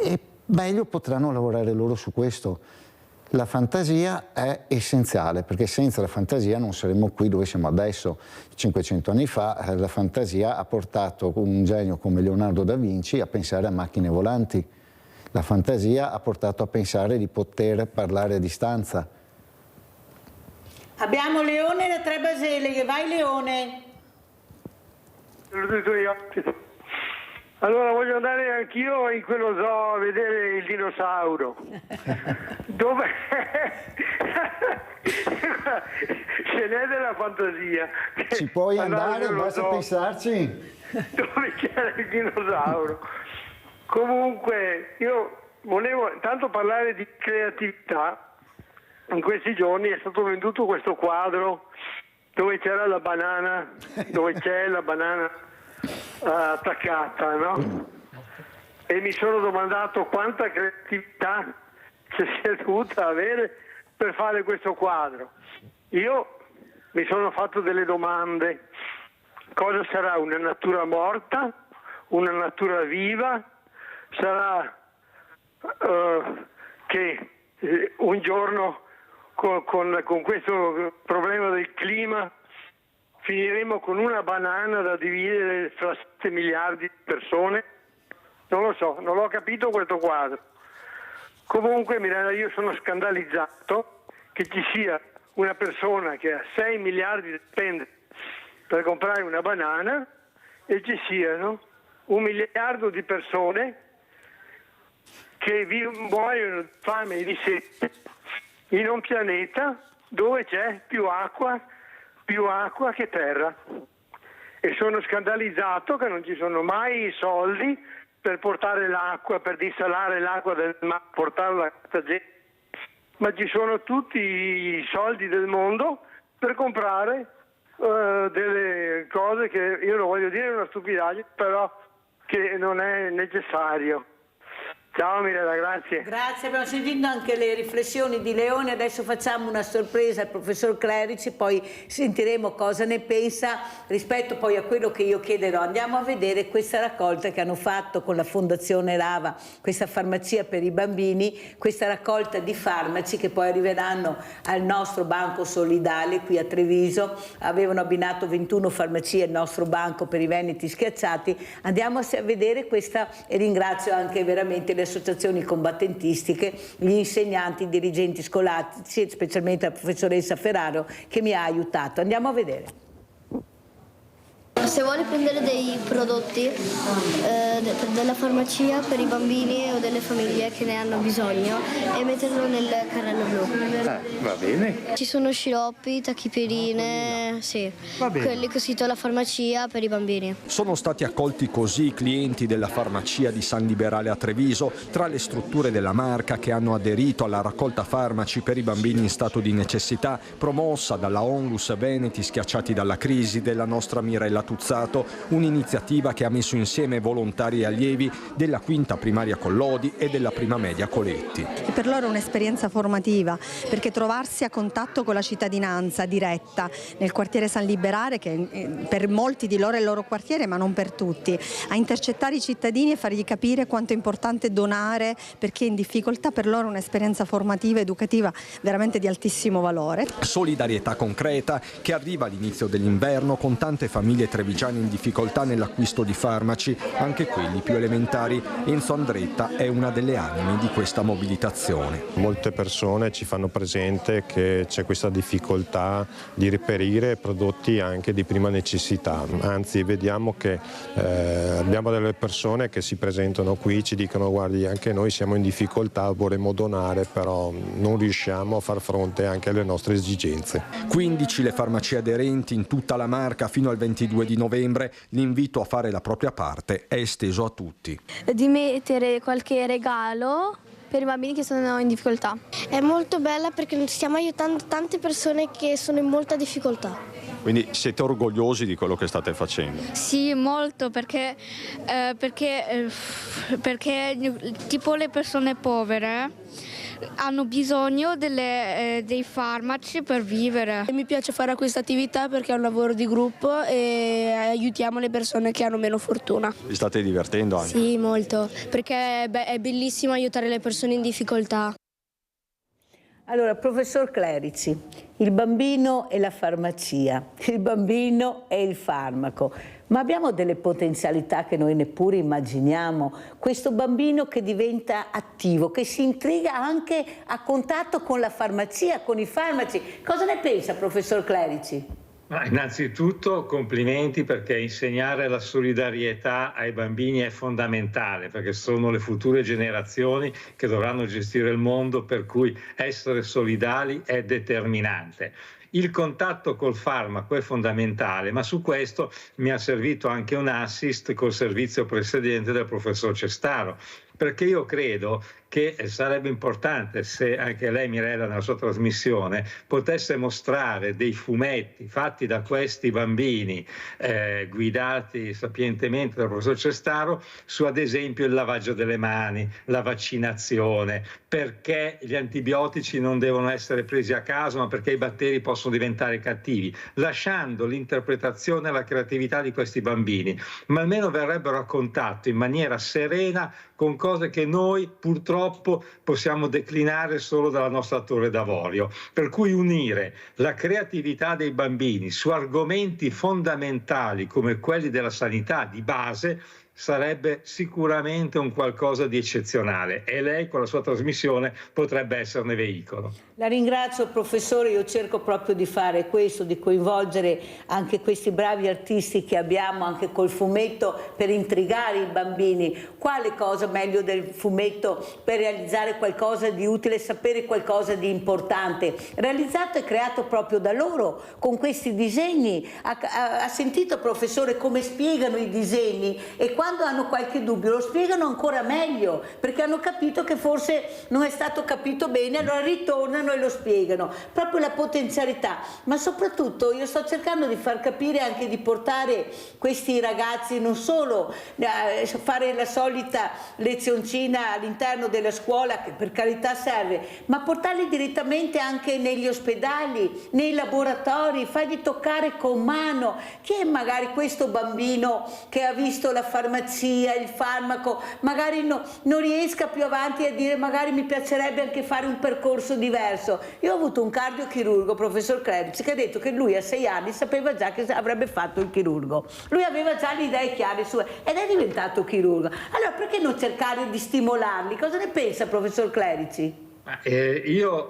e meglio potranno lavorare loro su questo. La fantasia è essenziale, perché senza la fantasia non saremmo qui dove siamo adesso. 500 anni fa la fantasia ha portato un genio come Leonardo da Vinci a pensare a macchine volanti. La fantasia ha portato a pensare di poter parlare a distanza. Abbiamo Leone da Tre Baseleghe, vai Leone. Allora voglio andare anch'io in quello zoo a vedere il dinosauro. Dove? Ce n'è della fantasia. Ci puoi andare, basta pensarci. Dove c'era il dinosauro. Comunque io volevo intanto parlare di creatività. In questi giorni è stato venduto questo quadro dove c'era la banana, dove c'è la banana attaccata, no? e mi sono domandato quanta creatività ci sia dovuta avere per fare questo quadro. Io mi sono fatto delle domande: cosa sarà una natura morta, una natura viva? Sarà che un giorno con questo problema del clima finiremo con una banana da dividere fra 7 miliardi di persone? Non lo so, non l'ho capito questo quadro. Comunque Mirella, io sono scandalizzato che ci sia una persona che ha 6 miliardi da spendere per comprare una banana e ci siano 1 miliardo di persone che muoiono di fame e di sete in un pianeta dove c'è più acqua che terra. E sono scandalizzato che non ci sono mai i soldi per portare l'acqua, per dissalare l'acqua del mare, portarla a Cartagena, ma ci sono tutti i soldi del mondo per comprare delle cose che io non voglio dire una stupidaggine, però che non è necessario. Ciao Mirella, grazie. Grazie, abbiamo sentito anche le riflessioni di Leone, adesso facciamo una sorpresa al professor Clerici, poi sentiremo cosa ne pensa rispetto poi a quello che io chiederò. Andiamo a vedere questa raccolta che hanno fatto con la Fondazione Rava, questa farmacia per i bambini, questa raccolta di farmaci che poi arriveranno al nostro banco solidale qui a Treviso. Avevano abbinato 21 farmacie al nostro banco per i veneti schiacciati. Andiamo a vedere questa e ringrazio anche veramente le associazioni combattentistiche, gli insegnanti, i dirigenti scolastici, specialmente la professoressa Ferraro che mi ha aiutato. Andiamo a vedere. Se vuole prendere dei prodotti della farmacia per i bambini o delle famiglie che ne hanno bisogno e metterlo nel carrello blu. Va bene. Ci sono sciroppi, tachipirine, sì, quelli che cito alla farmacia per i bambini. Sono stati accolti così i clienti della farmacia di San Liberale a Treviso, tra le strutture della marca che hanno aderito alla raccolta farmaci per i bambini in stato di necessità, promossa dalla Onlus Veneti Schiacciati dalla Crisi della nostra Mirella Tuzzato, un'iniziativa che ha messo insieme volontari e allievi della quinta primaria Collodi e della prima media Coletti. E per loro è un'esperienza formativa, perché trovarsi a contatto con la cittadinanza diretta nel quartiere San Liberale, che per molti di loro è il loro quartiere ma non per tutti, a intercettare i cittadini e fargli capire quanto è importante donare per chi è in difficoltà, per loro è un'esperienza formativa, educativa veramente di altissimo valore. Solidarietà concreta che arriva all'inizio dell'inverno con tante famiglie trevigiane in difficoltà nell'acquisto di farmaci, anche quelli più elementari. Enzo Andretta è una delle anime di questa mobilitazione. Molte persone ci fanno presente che c'è questa difficoltà di reperire prodotti anche di prima necessità, anzi vediamo che abbiamo delle persone che si presentano qui, ci dicono guardi anche noi siamo in difficoltà, vorremmo donare però non riusciamo a far fronte anche alle nostre esigenze. 15 le farmacie aderenti in tutta la Marca fino al 22 di novembre, l'invito a fare la propria parte è esteso a tutti. Di mettere qualche regalo per i bambini che sono in difficoltà. È molto bella perché stiamo aiutando tante persone che sono in molta difficoltà. Quindi siete orgogliosi di quello che state facendo? Sì, molto, perché tipo le persone povere hanno bisogno dei farmaci per vivere. Mi piace fare questa attività perché è un lavoro di gruppo e aiutiamo le persone che hanno meno fortuna. Vi state divertendo anche? Sì, molto, perché è bellissimo aiutare le persone in difficoltà. Allora, professor Clerici, il bambino e la farmacia, il bambino e il farmaco, ma abbiamo delle potenzialità che noi neppure immaginiamo. Questo bambino che diventa attivo, che si intriga anche a contatto con la farmacia, con i farmaci. Cosa ne pensa, professor Clerici? Ma innanzitutto complimenti, perché insegnare la solidarietà ai bambini è fondamentale, perché sono le future generazioni che dovranno gestire il mondo, per cui essere solidali è determinante. Il contatto col farmaco è fondamentale, ma su questo mi ha servito anche un assist col servizio precedente del professor Cestaro, perché io credo che sarebbe importante se anche lei, Mirella, nella sua trasmissione potesse mostrare dei fumetti fatti da questi bambini, guidati sapientemente dal professor Cestaro, su ad esempio il lavaggio delle mani, la vaccinazione, perché gli antibiotici non devono essere presi a caso, ma perché i batteri possono diventare cattivi, lasciando l'interpretazione e la creatività di questi bambini, ma almeno verrebbero a contatto in maniera serena con cose che noi purtroppo possiamo declinare solo dalla nostra torre d'avorio. Per cui unire la creatività dei bambini su argomenti fondamentali come quelli della sanità di base sarebbe sicuramente un qualcosa di eccezionale, e lei con la sua trasmissione potrebbe esserne veicolo. La ringrazio professore, io cerco proprio di fare questo, di coinvolgere anche questi bravi artisti che abbiamo anche col fumetto per intrigare i bambini. Quale cosa meglio del fumetto per realizzare qualcosa di utile, sapere qualcosa di importante, realizzato e creato proprio da loro con questi disegni. Ha sentito professore come spiegano i disegni, e quando hanno qualche dubbio lo spiegano ancora meglio, perché hanno capito che forse non è stato capito bene, allora ritornano e lo spiegano, proprio la potenzialità. Ma soprattutto io sto cercando di far capire, anche di portare questi ragazzi non solo a fare la solita lezioncina all'interno della scuola, che per carità serve, ma portarli direttamente anche negli ospedali, nei laboratori, fargli toccare con mano chi è magari questo bambino che ha visto la farmacia, il farmaco, magari non riesca più avanti a dire magari mi piacerebbe anche fare un percorso diverso. Io ho avuto un cardiochirurgo, professor Clerici, che ha detto che lui a 6 anni sapeva già che avrebbe fatto il chirurgo. Lui aveva già le idee chiare sue ed è diventato chirurgo. Allora perché non cercare di stimolarli? Cosa ne pensa professor Clerici? Io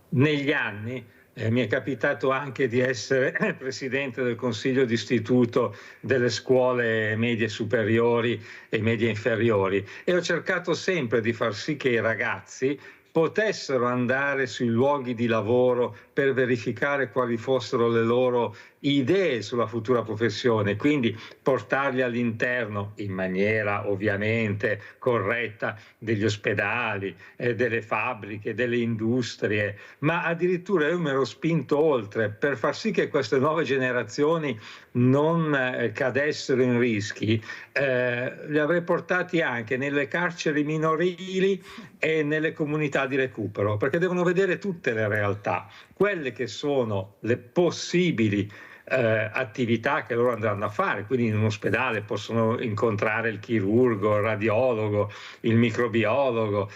negli anni mi è capitato anche di essere presidente del consiglio d'istituto delle scuole medie superiori e medie inferiori, e ho cercato sempre di far sì che i ragazzi potessero andare sui luoghi di lavoro per verificare quali fossero le loro idee sulla futura professione, quindi portarli all'interno, in maniera ovviamente corretta, degli ospedali, delle fabbriche, delle industrie, ma addirittura io mi ero spinto oltre per far sì che queste nuove generazioni non cadessero in rischi. Li avrei portati anche nelle carceri minorili e nelle comunità di recupero, perché devono vedere tutte le realtà, quelle che sono le possibili attività che loro andranno a fare. Quindi in un ospedale possono incontrare il chirurgo, il radiologo, il microbiologo,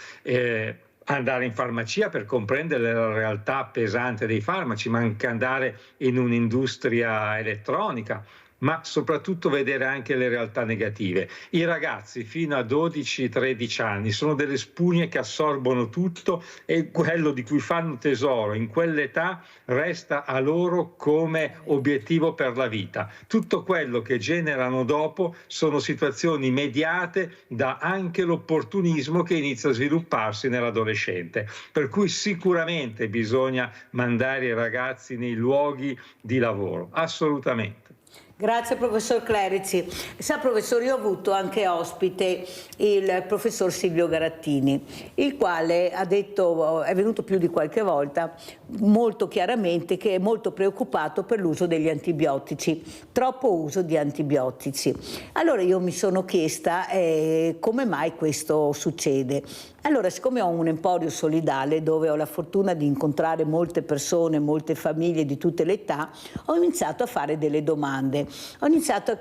andare in farmacia per comprendere la realtà pesante dei farmaci, ma anche andare in un'industria elettronica, ma soprattutto vedere anche le realtà negative. I ragazzi fino a 12-13 anni sono delle spugne che assorbono tutto, e quello di cui fanno tesoro in quell'età resta a loro come obiettivo per la vita. Tutto quello che generano dopo sono situazioni mediate da anche l'opportunismo che inizia a svilupparsi nell'adolescente. Per cui sicuramente bisogna mandare i ragazzi nei luoghi di lavoro, assolutamente. Grazie professor Clerici. Sa professore, io ho avuto anche ospite il professor Silvio Garattini, il quale ha detto, è venuto più di qualche volta, molto chiaramente che è molto preoccupato per l'uso degli antibiotici, troppo uso di antibiotici. Allora io mi sono chiesta come mai questo succede. Allora, siccome ho un emporio solidale dove ho la fortuna di incontrare molte persone, molte famiglie di tutte le età, ho iniziato a fare delle domande. Ho iniziato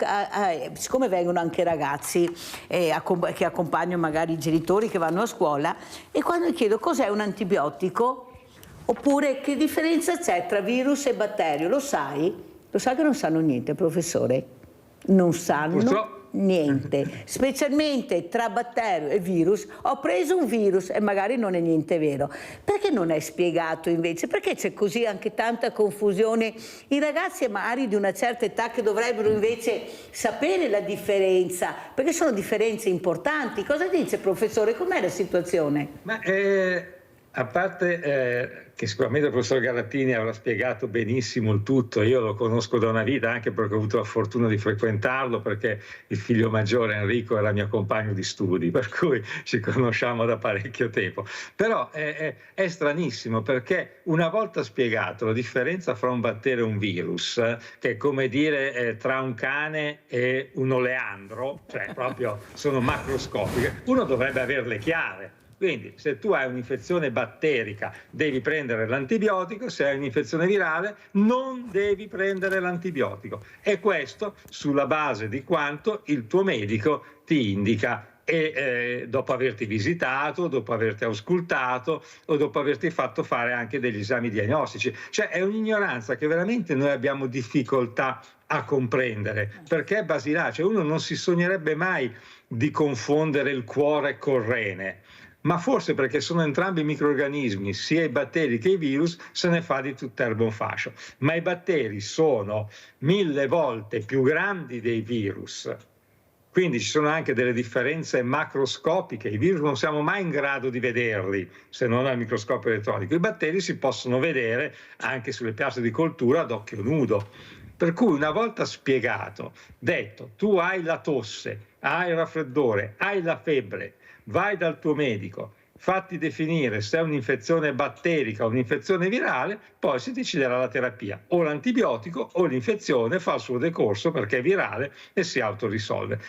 siccome vengono anche ragazzi che accompagnano magari i genitori che vanno a scuola, e quando chiedo cos'è un antibiotico, oppure che differenza c'è tra virus e batterio, lo sai? Lo sa che non sanno niente, professore? Non sanno niente, specialmente tra batterio e virus. Ho preso un virus e magari non è niente vero. Perché non è spiegato invece? Perché c'è così anche tanta confusione? I ragazzi magari di una certa età che dovrebbero invece sapere la differenza, perché sono differenze importanti. Cosa dice professore? Com'è la situazione? a parte che sicuramente il professor Garattini avrà spiegato benissimo il tutto, io lo conosco da una vita anche perché ho avuto la fortuna di frequentarlo, perché il figlio maggiore Enrico era mio compagno di studi, per cui ci conosciamo da parecchio tempo. Però è stranissimo, perché una volta spiegato la differenza fra un batterio e un virus, che è come dire tra un cane e un oleandro, cioè proprio sono macroscopiche, uno dovrebbe averle chiare. Quindi se tu hai un'infezione batterica devi prendere l'antibiotico, se hai un'infezione virale non devi prendere l'antibiotico. E questo sulla base di quanto il tuo medico ti indica, e dopo averti visitato, dopo averti auscultato o dopo averti fatto fare anche degli esami diagnostici. Cioè è un'ignoranza che veramente noi abbiamo difficoltà a comprendere, perché è basilare. Cioè uno non si sognerebbe mai di confondere il cuore col rene, ma forse perché sono entrambi microrganismi, sia i batteri che i virus, se ne fa di tutt'erba un fascio. Ma i batteri sono 1000 volte più grandi dei virus, quindi ci sono anche delle differenze macroscopiche. I virus non siamo mai in grado di vederli se non al microscopio elettronico. I batteri si possono vedere anche sulle piastre di coltura ad occhio nudo. Per cui una volta spiegato, detto, tu hai la tosse, hai il raffreddore, hai la febbre, vai dal tuo medico, fatti definire se è un'infezione batterica o un'infezione virale, poi si deciderà la terapia, o l'antibiotico o l'infezione fa il suo decorso perché è virale e si autorisolve.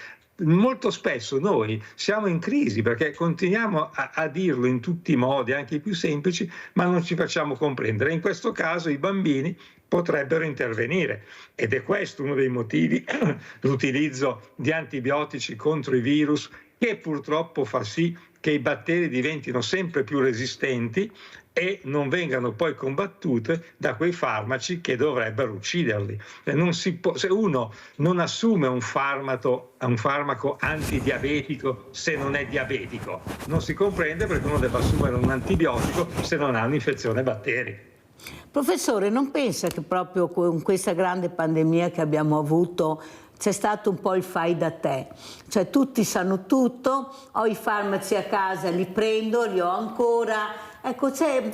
Molto spesso noi siamo in crisi perché continuiamo a dirlo in tutti i modi, anche i più semplici, ma non ci facciamo comprendere. In questo caso i bambini potrebbero intervenire ed è questo uno dei motivi l'utilizzo di antibiotici contro i virus, che purtroppo fa sì che i batteri diventino sempre più resistenti e non vengano poi combattute da quei farmaci che dovrebbero ucciderli. Se uno non assume un farmaco antidiabetico se non è diabetico, non si comprende perché uno deve assumere un antibiotico se non ha un'infezione batterica. Professore, non pensa che proprio con questa grande pandemia che abbiamo avuto c'è stato un po' il fai da te, cioè tutti sanno tutto, ho i farmaci a casa, li prendo, li ho ancora, ecco c'è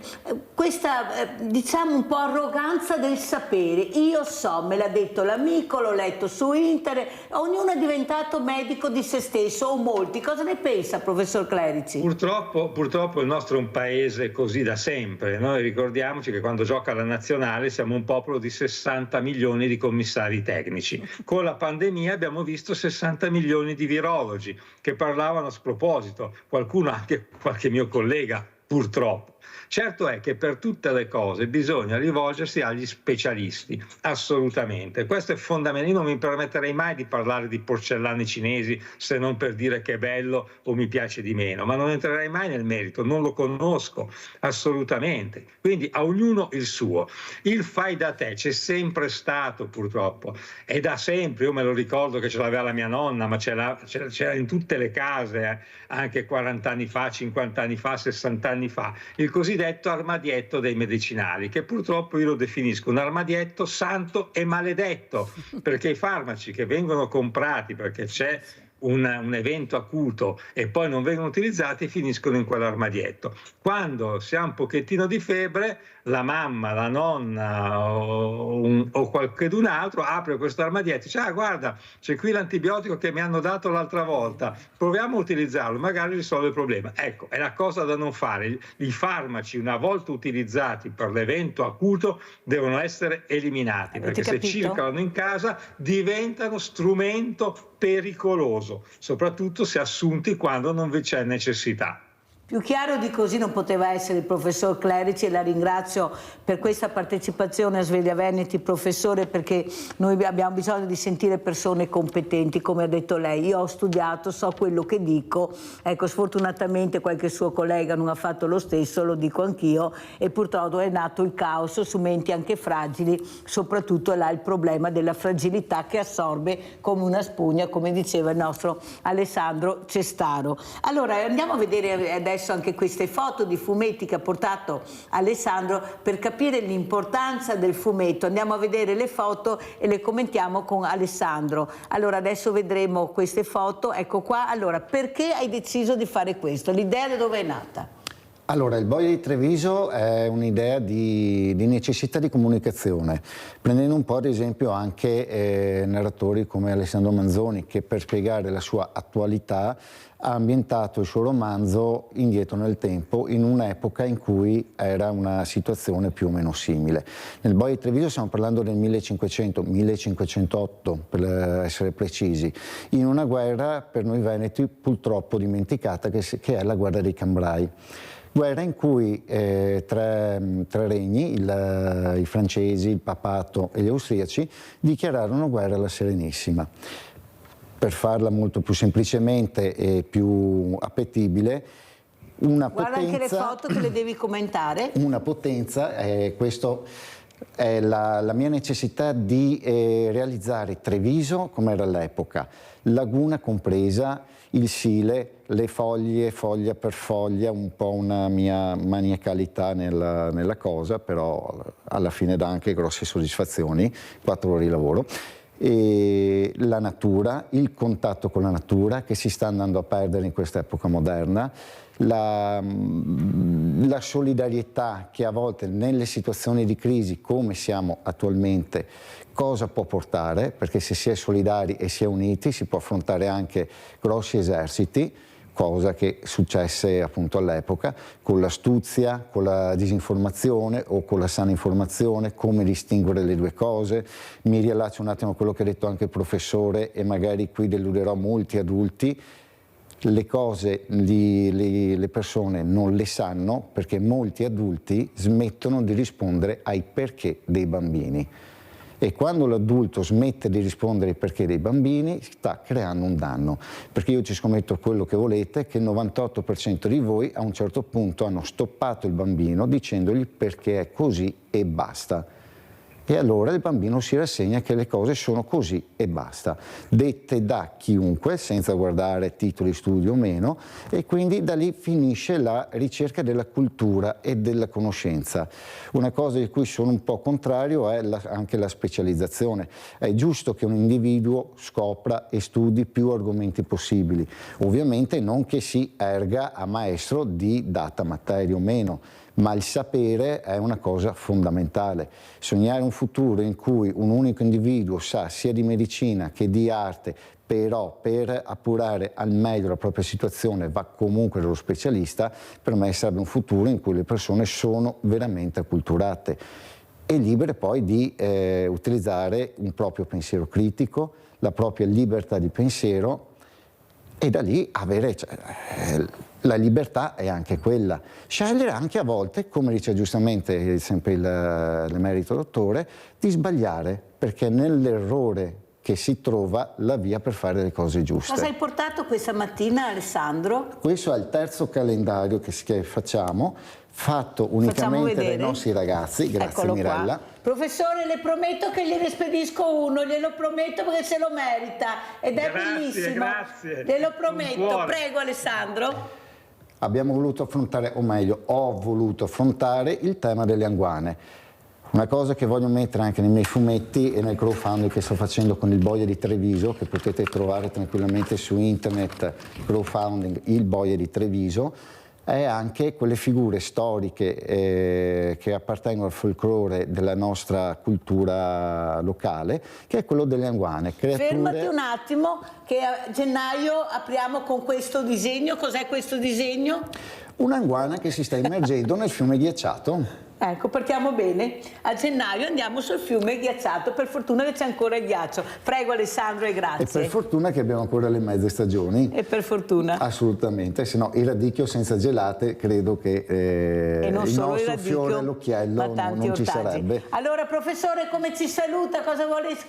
questa diciamo un po' arroganza del sapere, io so, me l'ha detto l'amico, l'ho letto su internet, ognuno è diventato medico di se stesso o molti, cosa ne pensa professor Clerici? Purtroppo il nostro è un paese così da sempre, noi ricordiamoci che quando gioca la nazionale siamo un popolo di 60 milioni di commissari tecnici, con la pandemia abbiamo visto 60 milioni di virologi che parlavano a sproposito, qualcuno, anche qualche mio collega, purtroppo. Certo è che per tutte le cose bisogna rivolgersi agli specialisti, assolutamente. Questo è fondamentale. Io non mi permetterei mai di parlare di porcellane cinesi se non per dire che è bello o mi piace di meno, ma non entrerei mai nel merito, non lo conosco, assolutamente. Quindi a ognuno il suo. Il fai da te c'è sempre stato purtroppo, e da sempre, io me lo ricordo che ce l'aveva la mia nonna, ma c'era in tutte le case, anche 40 anni fa, 50 anni fa, 60 anni fa, il cosiddetto armadietto dei medicinali, che purtroppo io lo definisco un armadietto santo e maledetto, perché i farmaci che vengono comprati perché c'è un evento acuto e poi non vengono utilizzati finiscono in quell'armadietto. Quando si ha un pochettino di febbre, la mamma, la nonna o qualcun altro apre questo armadietto e dice: ah, guarda, c'è qui l'antibiotico che mi hanno dato l'altra volta, proviamo a utilizzarlo, magari risolve il problema. Ecco, è la cosa da non fare. I farmaci, una volta utilizzati per l'evento acuto, devono essere eliminati, perché se circolano in casa diventano strumento pericoloso, soprattutto se assunti quando non vi c'è necessità. Più chiaro di così non poteva essere il professor Clerici, e la ringrazio per questa partecipazione a Sveglia Veneti, professore, perché noi abbiamo bisogno di sentire persone competenti, come ha detto lei. Io ho studiato, so quello che dico, ecco, sfortunatamente qualche suo collega non ha fatto lo stesso, lo dico anch'io, e purtroppo è nato il caos su menti anche fragili, soprattutto là il problema della fragilità che assorbe come una spugna, come diceva il nostro Alessandro Cestaro. Allora andiamo a vedere adesso anche queste foto di fumetti che ha portato Alessandro per capire l'importanza del fumetto. Andiamo a vedere le foto e le commentiamo con Alessandro. Allora adesso vedremo queste foto, ecco qua. Allora, perché hai deciso di fare questo? L'idea da dove è nata? Allora, il Boia di Treviso è un'idea di necessità di comunicazione, prendendo un po' ad esempio anche narratori come Alessandro Manzoni, che per spiegare la sua attualità ha ambientato il suo romanzo indietro nel tempo, in un'epoca in cui era una situazione più o meno simile. Nel Boia di Treviso stiamo parlando del 1500-1508 per essere precisi, in una guerra per noi veneti purtroppo dimenticata che è la guerra dei Cambrai. Guerra in cui tre regni, i francesi, il papato e gli austriaci, dichiararono guerra alla Serenissima. Per farla molto più semplicemente e più appetibile, una Guarda potenza... anche le foto che le devi commentare. Una potenza, questo è la mia necessità di realizzare Treviso come era all'epoca, laguna compresa, il Sile, le foglie, foglia per foglia, un po' una mia maniacalità nella cosa, però alla fine dà anche grosse soddisfazioni, 4 ore di lavoro. E la natura, il contatto con la natura che si sta andando a perdere in questa epoca moderna, la solidarietà che a volte nelle situazioni di crisi come siamo attualmente cosa può portare, perché se si è solidari e si è uniti si può affrontare anche grossi eserciti, cosa che successe appunto all'epoca, con l'astuzia, con la disinformazione o con la sana informazione, come distinguere le due cose. Mi riallaccio un attimo a quello che ha detto anche il professore e magari qui deluderò molti adulti. Le cose le persone non le sanno perché molti adulti smettono di rispondere ai perché dei bambini. E quando l'adulto smette di rispondere ai perché dei bambini sta creando un danno, perché io ci scommetto quello che volete, che il 98% di voi a un certo punto hanno stoppato il bambino dicendogli perché è così e basta. E allora il bambino si rassegna che le cose sono così e basta, dette da chiunque, senza guardare titoli, studi o meno, e quindi da lì finisce la ricerca della cultura e della conoscenza. Una cosa di cui sono un po' contrario è anche la specializzazione. È giusto che un individuo scopra e studi più argomenti possibili, ovviamente non che si erga a maestro di data materia o meno, ma il sapere è una cosa fondamentale. Sognare un futuro in cui un unico individuo sa sia di medicina che di arte, però per appurare al meglio la propria situazione va comunque dallo specialista, per me sarebbe un futuro in cui le persone sono veramente acculturate e libere poi di utilizzare un proprio pensiero critico, la propria libertà di pensiero e da lì avere... la libertà è anche quella. Scegliere anche a volte, come dice giustamente sempre l'emerito dottore, di sbagliare, perché nell'errore che si trova la via per fare le cose giuste. Cosa hai portato questa mattina, Alessandro? Questo è il terzo calendario che facciamo, fatto unicamente dai nostri ragazzi. Grazie. Eccolo Mirella. Qua. Professore, le prometto che gliene spedisco uno, glielo prometto perché se lo merita ed è bellissimo. Grazie. Glielo prometto. Prego Alessandro. Abbiamo voluto affrontare, o meglio, ho voluto affrontare il tema delle anguane. Una cosa che voglio mettere anche nei miei fumetti e nel crowdfunding che sto facendo con il Boia di Treviso, che potete trovare tranquillamente su internet, crowdfunding il Boia di Treviso, è anche quelle figure storiche che appartengono al folklore della nostra cultura locale, che è quello delle anguane. Fermati un attimo, che a gennaio apriamo con questo disegno. Cos'è questo disegno? Un'anguana che si sta immergendo nel fiume ghiacciato. Ecco, partiamo bene. A gennaio andiamo sul fiume ghiacciato, per fortuna che c'è ancora il ghiaccio. Prego Alessandro e grazie. E per fortuna che abbiamo ancora le mezze stagioni. E per fortuna. Assolutamente, se no il radicchio senza gelate credo che e non il solo nostro il radicchio, fiore all'occhiello non ci sarebbe. Allora professore, come ci saluta?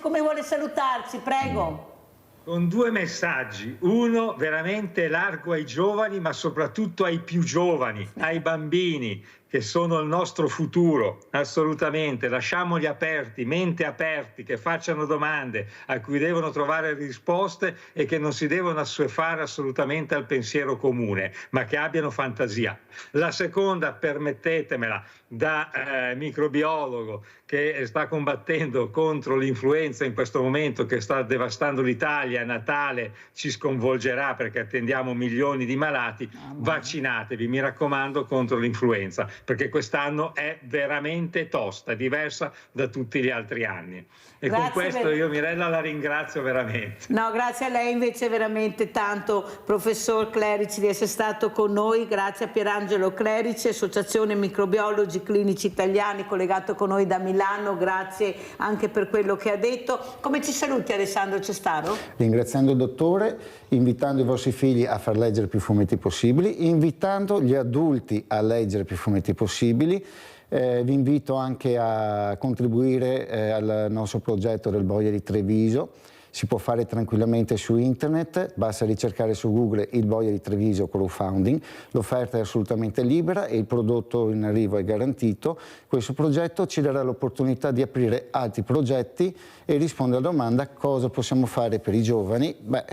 Come vuole salutarci? Prego. Con 2 messaggi, uno veramente largo ai giovani, ma soprattutto ai più giovani, ai bambini, che sono il nostro futuro, assolutamente, lasciamoli aperti, mente aperti, che facciano domande a cui devono trovare risposte e che non si devono assuefare assolutamente al pensiero comune, ma che abbiano fantasia. La seconda, permettetemela, da microbiologo che sta combattendo contro l'influenza in questo momento che sta devastando l'Italia, a Natale ci sconvolgerà perché attendiamo milioni di malati, vaccinatevi, mi raccomando, contro l'influenza, perché quest'anno è veramente tosta, diversa da tutti gli altri anni. E Grazie con questo io, Mirella, la ringrazio veramente. No, grazie a lei invece veramente tanto, professor Clerici, di essere stato con noi. Grazie a Pierangelo Clerici, Associazione Microbiologi Clinici Italiani, collegato con noi da Milano. Grazie anche per quello che ha detto. Come ci saluti Alessandro Cestaro? Ringraziando il dottore, invitando i vostri figli a far leggere più fumetti possibili, invitando gli adulti a leggere più fumetti possibili. Vi invito anche a contribuire al nostro progetto del Boia di Treviso. Si può fare tranquillamente su internet, basta ricercare su Google il Boia di Treviso crowdfunding, l'offerta è assolutamente libera e il prodotto in arrivo è garantito. Questo progetto ci darà l'opportunità di aprire altri progetti e rispondere alla domanda cosa possiamo fare per i giovani. Beh,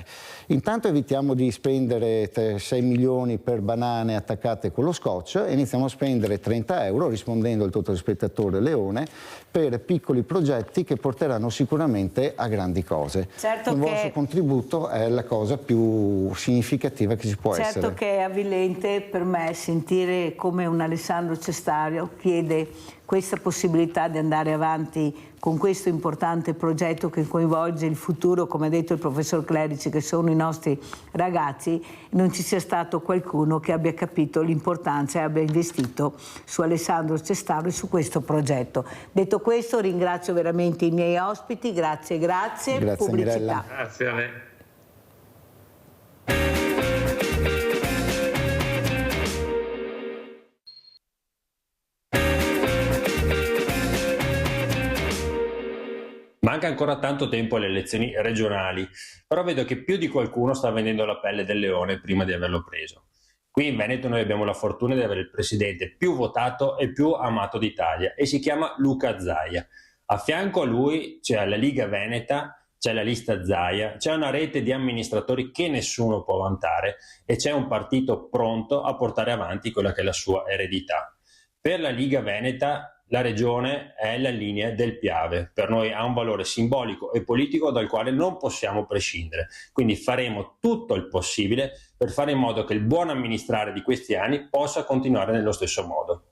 intanto evitiamo di spendere 6 milioni per banane attaccate con lo scotch e iniziamo a spendere 30 euro, rispondendo al telespettatore Leone, per piccoli progetti che porteranno sicuramente a grandi cose. Certo il che vostro contributo è la cosa più significativa che ci può essere. Certo che è avvilente per me sentire come un Alessandro Cestario chiede questa possibilità di andare avanti con questo importante progetto che coinvolge il futuro, come ha detto il professor Clerici, che sono i nostri ragazzi, non ci sia stato qualcuno che abbia capito l'importanza e abbia investito su Alessandro Cestario e su questo progetto. Detto questo, ringrazio veramente i miei ospiti, grazie. Grazie pubblicità. Mirella. Grazie a lei. Manca ancora tanto tempo alle elezioni regionali, però vedo che più di qualcuno sta vendendo la pelle del leone prima di averlo preso. Qui in Veneto noi abbiamo la fortuna di avere il presidente più votato e più amato d'Italia e si chiama Luca Zaia. A fianco a lui c'è la Liga Veneta, c'è la lista Zaia, c'è una rete di amministratori che nessuno può vantare e c'è un partito pronto a portare avanti quella che è la sua eredità. Per la Liga Veneta la regione è la linea del Piave, per noi ha un valore simbolico e politico dal quale non possiamo prescindere, quindi faremo tutto il possibile per fare in modo che il buon amministrare di questi anni possa continuare nello stesso modo.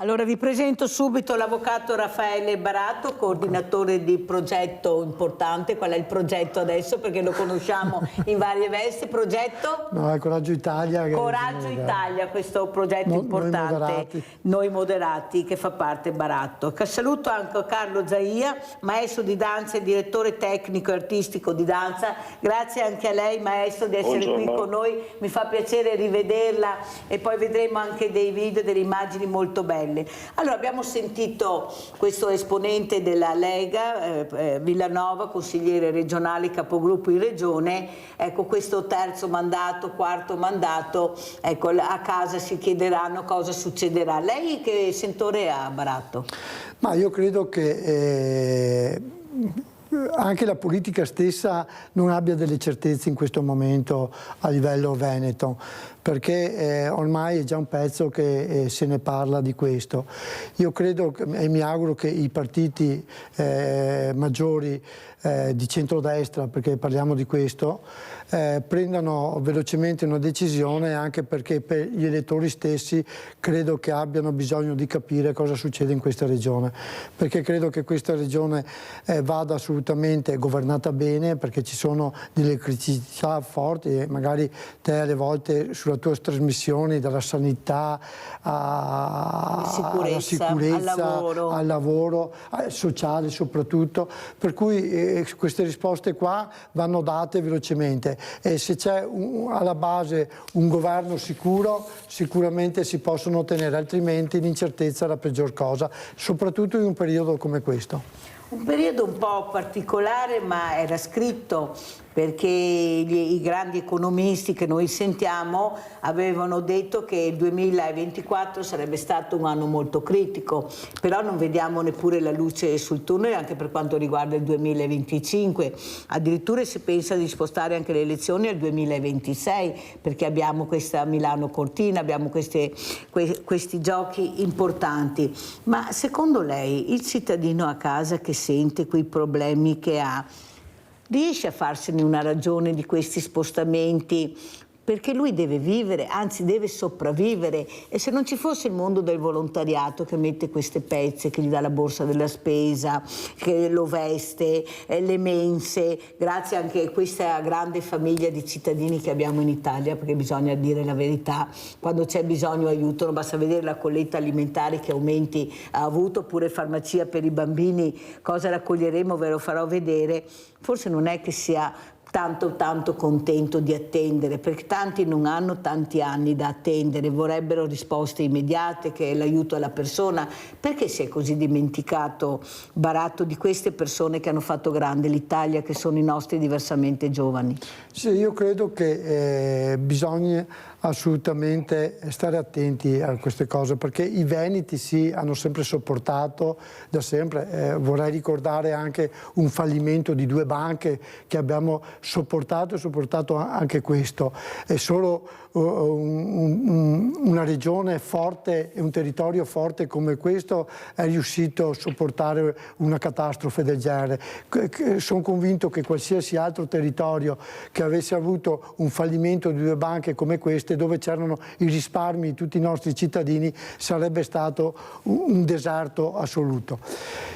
Allora vi presento subito l'avvocato Raffaele Baratto, coordinatore di progetto importante. Qual è il progetto adesso? Perché lo conosciamo in varie vesti. Progetto? No, è Coraggio Italia. Coraggio Italia, questo progetto importante. Noi moderati, che fa parte Baratto. Saluto anche Carlo Zaia, maestro di danza e direttore tecnico e artistico di danza. Grazie anche a lei, maestro, di essere qui con noi. Mi fa piacere rivederla e poi vedremo anche dei video, delle immagini molto belle. Allora abbiamo sentito questo esponente della Lega, Villanova, consigliere regionale, capogruppo in regione. Ecco, questo terzo mandato, quarto mandato, ecco, a casa si chiederanno cosa succederà. Lei che sentore ha, Baratto? Ma io credo che anche la politica stessa non abbia delle certezze in questo momento a livello veneto, perché ormai è già un pezzo che se ne parla di questo. Io credo e mi auguro che i partiti maggiori di centrodestra, perché parliamo di questo, prendano velocemente una decisione, anche perché per gli elettori stessi credo che abbiano bisogno di capire cosa succede in questa regione, perché credo che questa regione vada assolutamente governata bene, perché ci sono delle criticità forti e magari te alle volte sulla tua trasmissioni, dalla sanità alla sicurezza, al lavoro sociale soprattutto, per cui queste risposte qua vanno date velocemente e se c'è alla base un governo sicuro sicuramente si possono ottenere, altrimenti l'incertezza è la peggior cosa, soprattutto in un periodo come questo. Un periodo un po' particolare, ma era scritto perché i grandi economisti che noi sentiamo avevano detto che il 2024 sarebbe stato un anno molto critico, però non vediamo neppure la luce sul tunnel anche per quanto riguarda il 2025, addirittura si pensa di spostare anche le elezioni al 2026 perché abbiamo questa Milano-Cortina, abbiamo questi giochi importanti. Ma secondo lei il cittadino a casa che sente quei problemi che ha riesce a farsene una ragione di questi spostamenti? Perché lui deve vivere, anzi deve sopravvivere, e se non ci fosse il mondo del volontariato che mette queste pezze, che gli dà la borsa della spesa, che lo veste, le mense, grazie anche a questa grande famiglia di cittadini che abbiamo in Italia, perché bisogna dire la verità, quando c'è bisogno aiutano, basta vedere la colletta alimentare che aumenti ha avuto, oppure farmacia per i bambini, cosa raccoglieremo ve lo farò vedere, forse non è che sia tanto contento di attendere, perché tanti non hanno tanti anni da attendere, vorrebbero risposte immediate, che è l'aiuto alla persona. Perché si è così dimenticato Baratto di queste persone che hanno fatto grande l'Italia, che sono i nostri diversamente giovani? Sì, io credo che bisogna assolutamente stare attenti a queste cose, perché i veneti sì hanno sempre sopportato da sempre, vorrei ricordare anche un fallimento di 2 banche che abbiamo sopportato anche questo. È solo una regione forte e un territorio forte come questo è riuscito a sopportare una catastrofe del genere. Sono convinto che qualsiasi altro territorio che avesse avuto un fallimento di 2 banche come queste, dove c'erano i risparmi di tutti i nostri cittadini, sarebbe stato un deserto assoluto.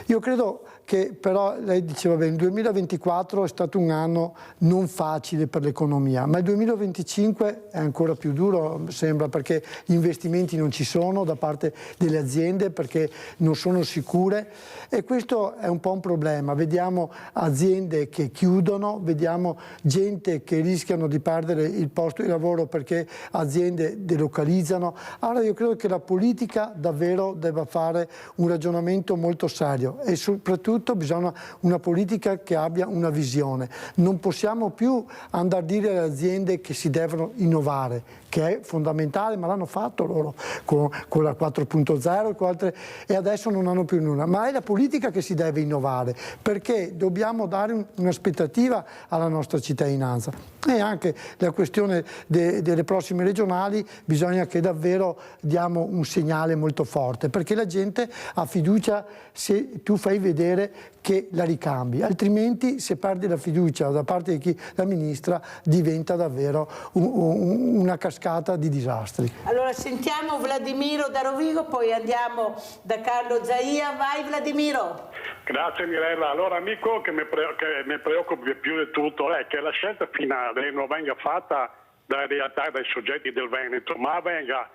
Io credo che però, lei diceva bene, il 2024 è stato un anno non facile per l'economia, ma il 2025 è ancora più duro, sembra, perché gli investimenti non ci sono da parte delle aziende, perché non sono sicure, e questo è un po' un problema. Vediamo aziende che chiudono, vediamo gente che rischiano di perdere il posto di lavoro perché aziende delocalizzano. Allora io credo che la politica davvero debba fare un ragionamento molto serio, e soprattutto bisogna una politica che abbia una visione. Non possiamo più andare a dire alle aziende che si devono innovare, che è fondamentale, ma l'hanno fatto loro con la 4.0 e adesso non hanno più nulla. Ma è la politica che si deve innovare, perché dobbiamo dare un'aspettativa alla nostra cittadinanza. E anche la questione delle prossime regionali, bisogna che davvero diamo un segnale molto forte, perché la gente ha fiducia se tu fai vedere che la ricambi, altrimenti se perdi la fiducia da parte di la ministra diventa davvero una cascata di disastri. Allora sentiamo Vladimiro da Rovigo, poi andiamo da Carlo Zaia. Vai Vladimiro. Grazie Mirella. Allora amico, che mi preoccupa più di tutto è che la scelta finale non venga fatta dalla realtà dai soggetti del Veneto, ma venga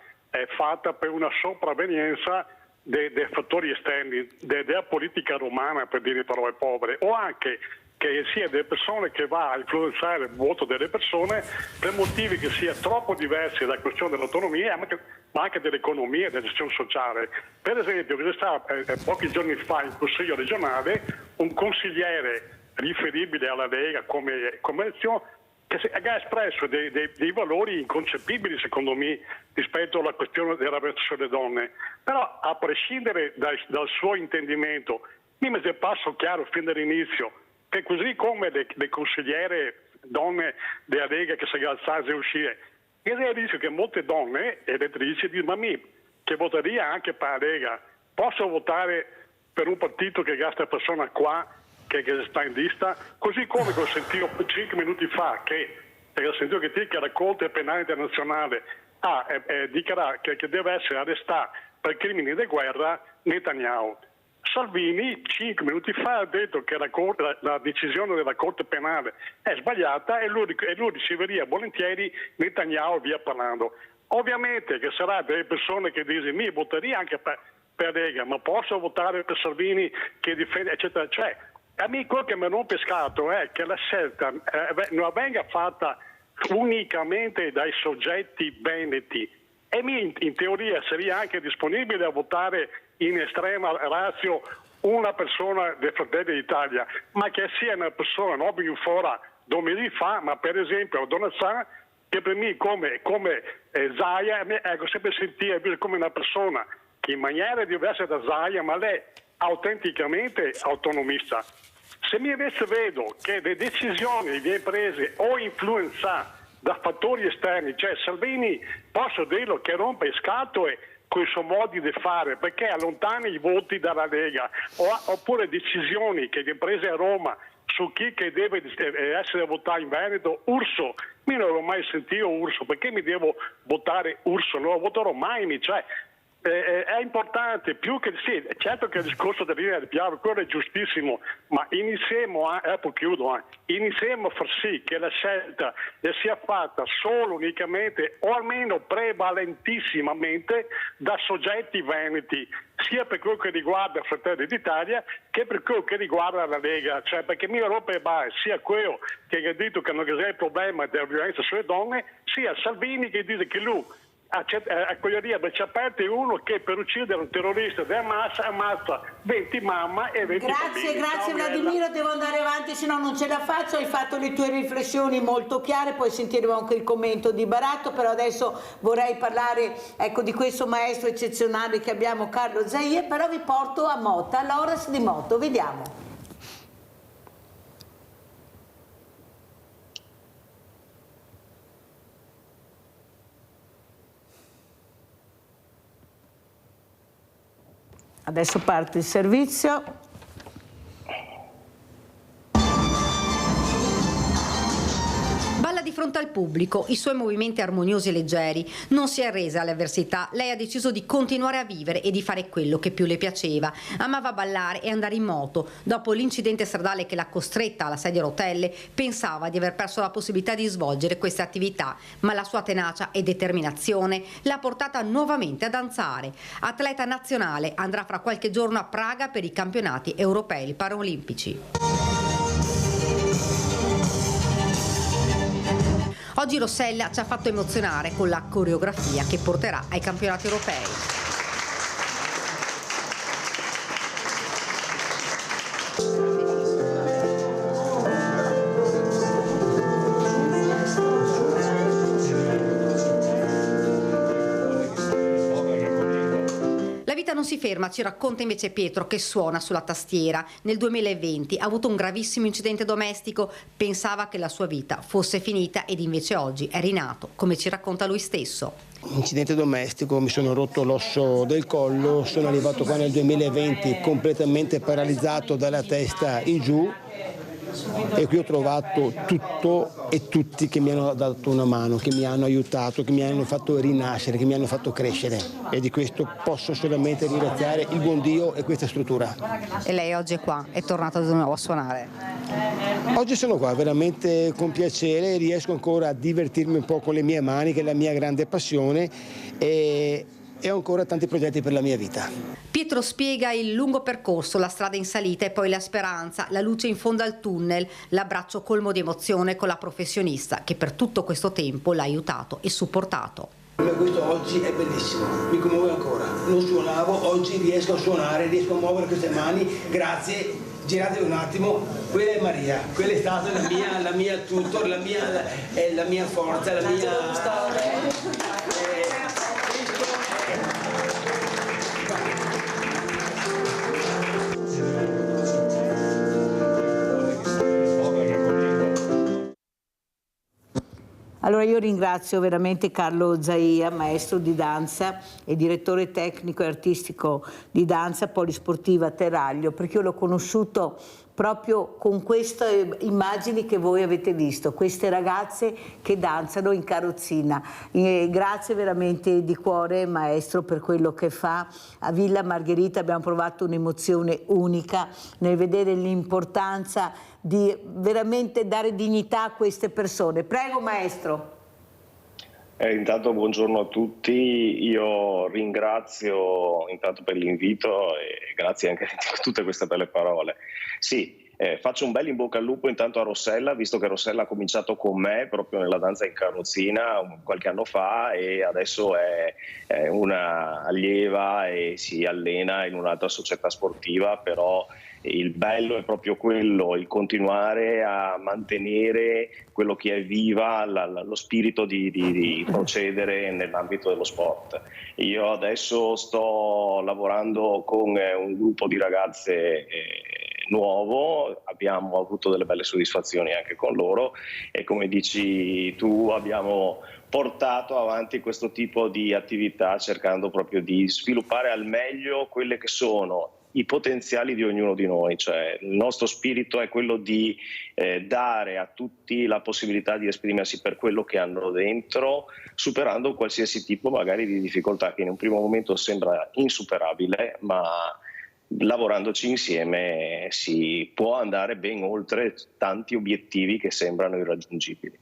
fatta per una sopravvenienza dei fattori esterni, della politica romana, per dire parole povere, o anche che sia delle persone che va a influenzare il voto delle persone per motivi che sia troppo diversi dalla questione dell'autonomia, ma anche dell'economia e della gestione sociale. Per esempio, c'è stato pochi giorni fa in Consiglio regionale un consigliere riferibile alla Lega come elezione che ha espresso dei valori inconcepibili, secondo me, rispetto alla questione della verso delle donne. Però, a prescindere dal suo intendimento, mi mise il passo chiaro fin dall'inizio che così come le consigliere donne della Lega che si alzase a uscire, io rischio che molte donne elettrici dicono: ma che voteria anche per la Lega, posso votare per un partito che gasta persona qua che sta in lista, così come ho sentito 5 minuti fa che la Corte Penale Internazionale dichiara che deve essere arrestato per crimini di guerra Netanyahu. Salvini 5 minuti fa ha detto che la decisione della Corte Penale è sbagliata e lui riceveria volentieri Netanyahu via parlando. Ovviamente che sarà delle persone che dicono: mi voteria anche per Lega, ma posso votare per Salvini che difende, eccetera. Cioè, a me quello che mi rompe scatto è che la scelta non venga fatta unicamente dai soggetti veneti, e in teoria sarebbe anche disponibile a votare in estrema ratio una persona dei Fratelli d'Italia, ma che sia una persona non più fuori 2 mesi fa, ma per esempio Donna Sa, che per me come Zaia, ecco, sempre sentire come una persona che in maniera diversa da Zaia, ma lei autenticamente autonomista. Se mi invece vedo che le decisioni viene prese o influenzate da fattori esterni, cioè Salvini, posso dirlo, che rompe scatole con i suoi modi di fare, perché allontana i voti dalla Lega, oppure decisioni che viene prese a Roma su chi che deve essere votato in Veneto. Urso, io non l'ho mai sentito Urso, perché mi devo votare Urso? Non lo voterò mai, cioè è importante, più che sì, certo che il discorso della linea del piano, quello è giustissimo, ma iniziamo a far sì che la scelta sia fatta solo, unicamente, o almeno prevalentissimamente da soggetti veneti, sia per quello che riguarda Fratelli d'Italia che per quello che riguarda la Lega, cioè perché mi rompe sia quello che ha detto che non c'è il problema della violenza sulle donne, sia Salvini che dice che lui accoglierebbe Ciappelli, uno che per uccidere un terrorista di Hamas ammazza 20 mamma e 20 bambini. Grazie Vladimiro, devo andare avanti, se no non ce la faccio. Hai fatto le tue riflessioni molto chiare, poi sentiremo anche il commento di Baratto, però adesso vorrei parlare, ecco, di questo maestro eccezionale che abbiamo, Carlo Zaia, però vi porto a Motta, all'Horace di Motto, vediamo. Adesso parte il servizio. Balla di fronte al pubblico, i suoi movimenti armoniosi e leggeri. Non si è arresa alle avversità, lei ha deciso di continuare a vivere e di fare quello che più le piaceva. Amava ballare e andare in moto. Dopo l'incidente stradale che l'ha costretta alla sedia a rotelle, pensava di aver perso la possibilità di svolgere queste attività, ma la sua tenacia e determinazione l'ha portata nuovamente a danzare. Atleta nazionale, andrà fra qualche giorno a Praga per i campionati europei paraolimpici. Oggi Rossella ci ha fatto emozionare con la coreografia che porterà ai campionati europei. La vita non si ferma, ci racconta invece Pietro, che suona sulla tastiera. Nel 2020 ha avuto un gravissimo incidente domestico, pensava che la sua vita fosse finita ed invece oggi è rinato, come ci racconta lui stesso. Incidente domestico, mi sono rotto l'osso del collo, sono arrivato qua nel 2020 completamente paralizzato dalla testa in giù, e qui ho trovato tutto e tutti che mi hanno dato una mano, che mi hanno aiutato, che mi hanno fatto rinascere, che mi hanno fatto crescere, e di questo posso solamente ringraziare il buon Dio e questa struttura. E lei oggi è qua, è tornato di nuovo a suonare? Oggi sono qua veramente con piacere, riesco ancora a divertirmi un po' con le mie mani, che è la mia grande passione, e ho ancora tanti progetti per la mia vita. Pietro spiega il lungo percorso, la strada in salita e poi la speranza, la luce in fondo al tunnel, l'abbraccio colmo di emozione con la professionista che per tutto questo tempo l'ha aiutato e supportato. Questo oggi è bellissimo, mi commuove ancora. Non suonavo, oggi riesco a suonare, riesco a muovere queste mani, grazie. Girate un attimo, quella è Maria, quella è stata la mia tutor, la mia forza, la mia... Allora io ringrazio veramente Carlo Zaia, maestro di danza e direttore tecnico e artistico di danza polisportiva Terraglio, perché io l'ho conosciuto proprio con queste immagini che voi avete visto, queste ragazze che danzano in carrozzina. Grazie veramente di cuore maestro per quello che fa. A Villa Margherita abbiamo provato un'emozione unica nel vedere l'importanza di veramente dare dignità a queste persone. Prego maestro. Intanto buongiorno a tutti, io ringrazio intanto per l'invito e grazie anche per tutte queste belle parole. Sì, faccio un bel in bocca al lupo intanto a Rossella, visto che Rossella ha cominciato con me proprio nella danza in carrozzina qualche anno fa e adesso è una allieva e si allena in un'altra società sportiva, però il bello è proprio quello, il continuare a mantenere quello che è viva, lo spirito di procedere nell'ambito dello sport. Io adesso sto lavorando con un gruppo di ragazze nuovo, abbiamo avuto delle belle soddisfazioni anche con loro e come dici tu abbiamo portato avanti questo tipo di attività cercando proprio di sviluppare al meglio quelle che sono i potenziali di ognuno di noi, cioè il nostro spirito è quello di dare a tutti la possibilità di esprimersi per quello che hanno dentro, superando qualsiasi tipo magari di difficoltà che in un primo momento sembra insuperabile, ma lavorandoci insieme si può andare ben oltre tanti obiettivi che sembrano irraggiungibili.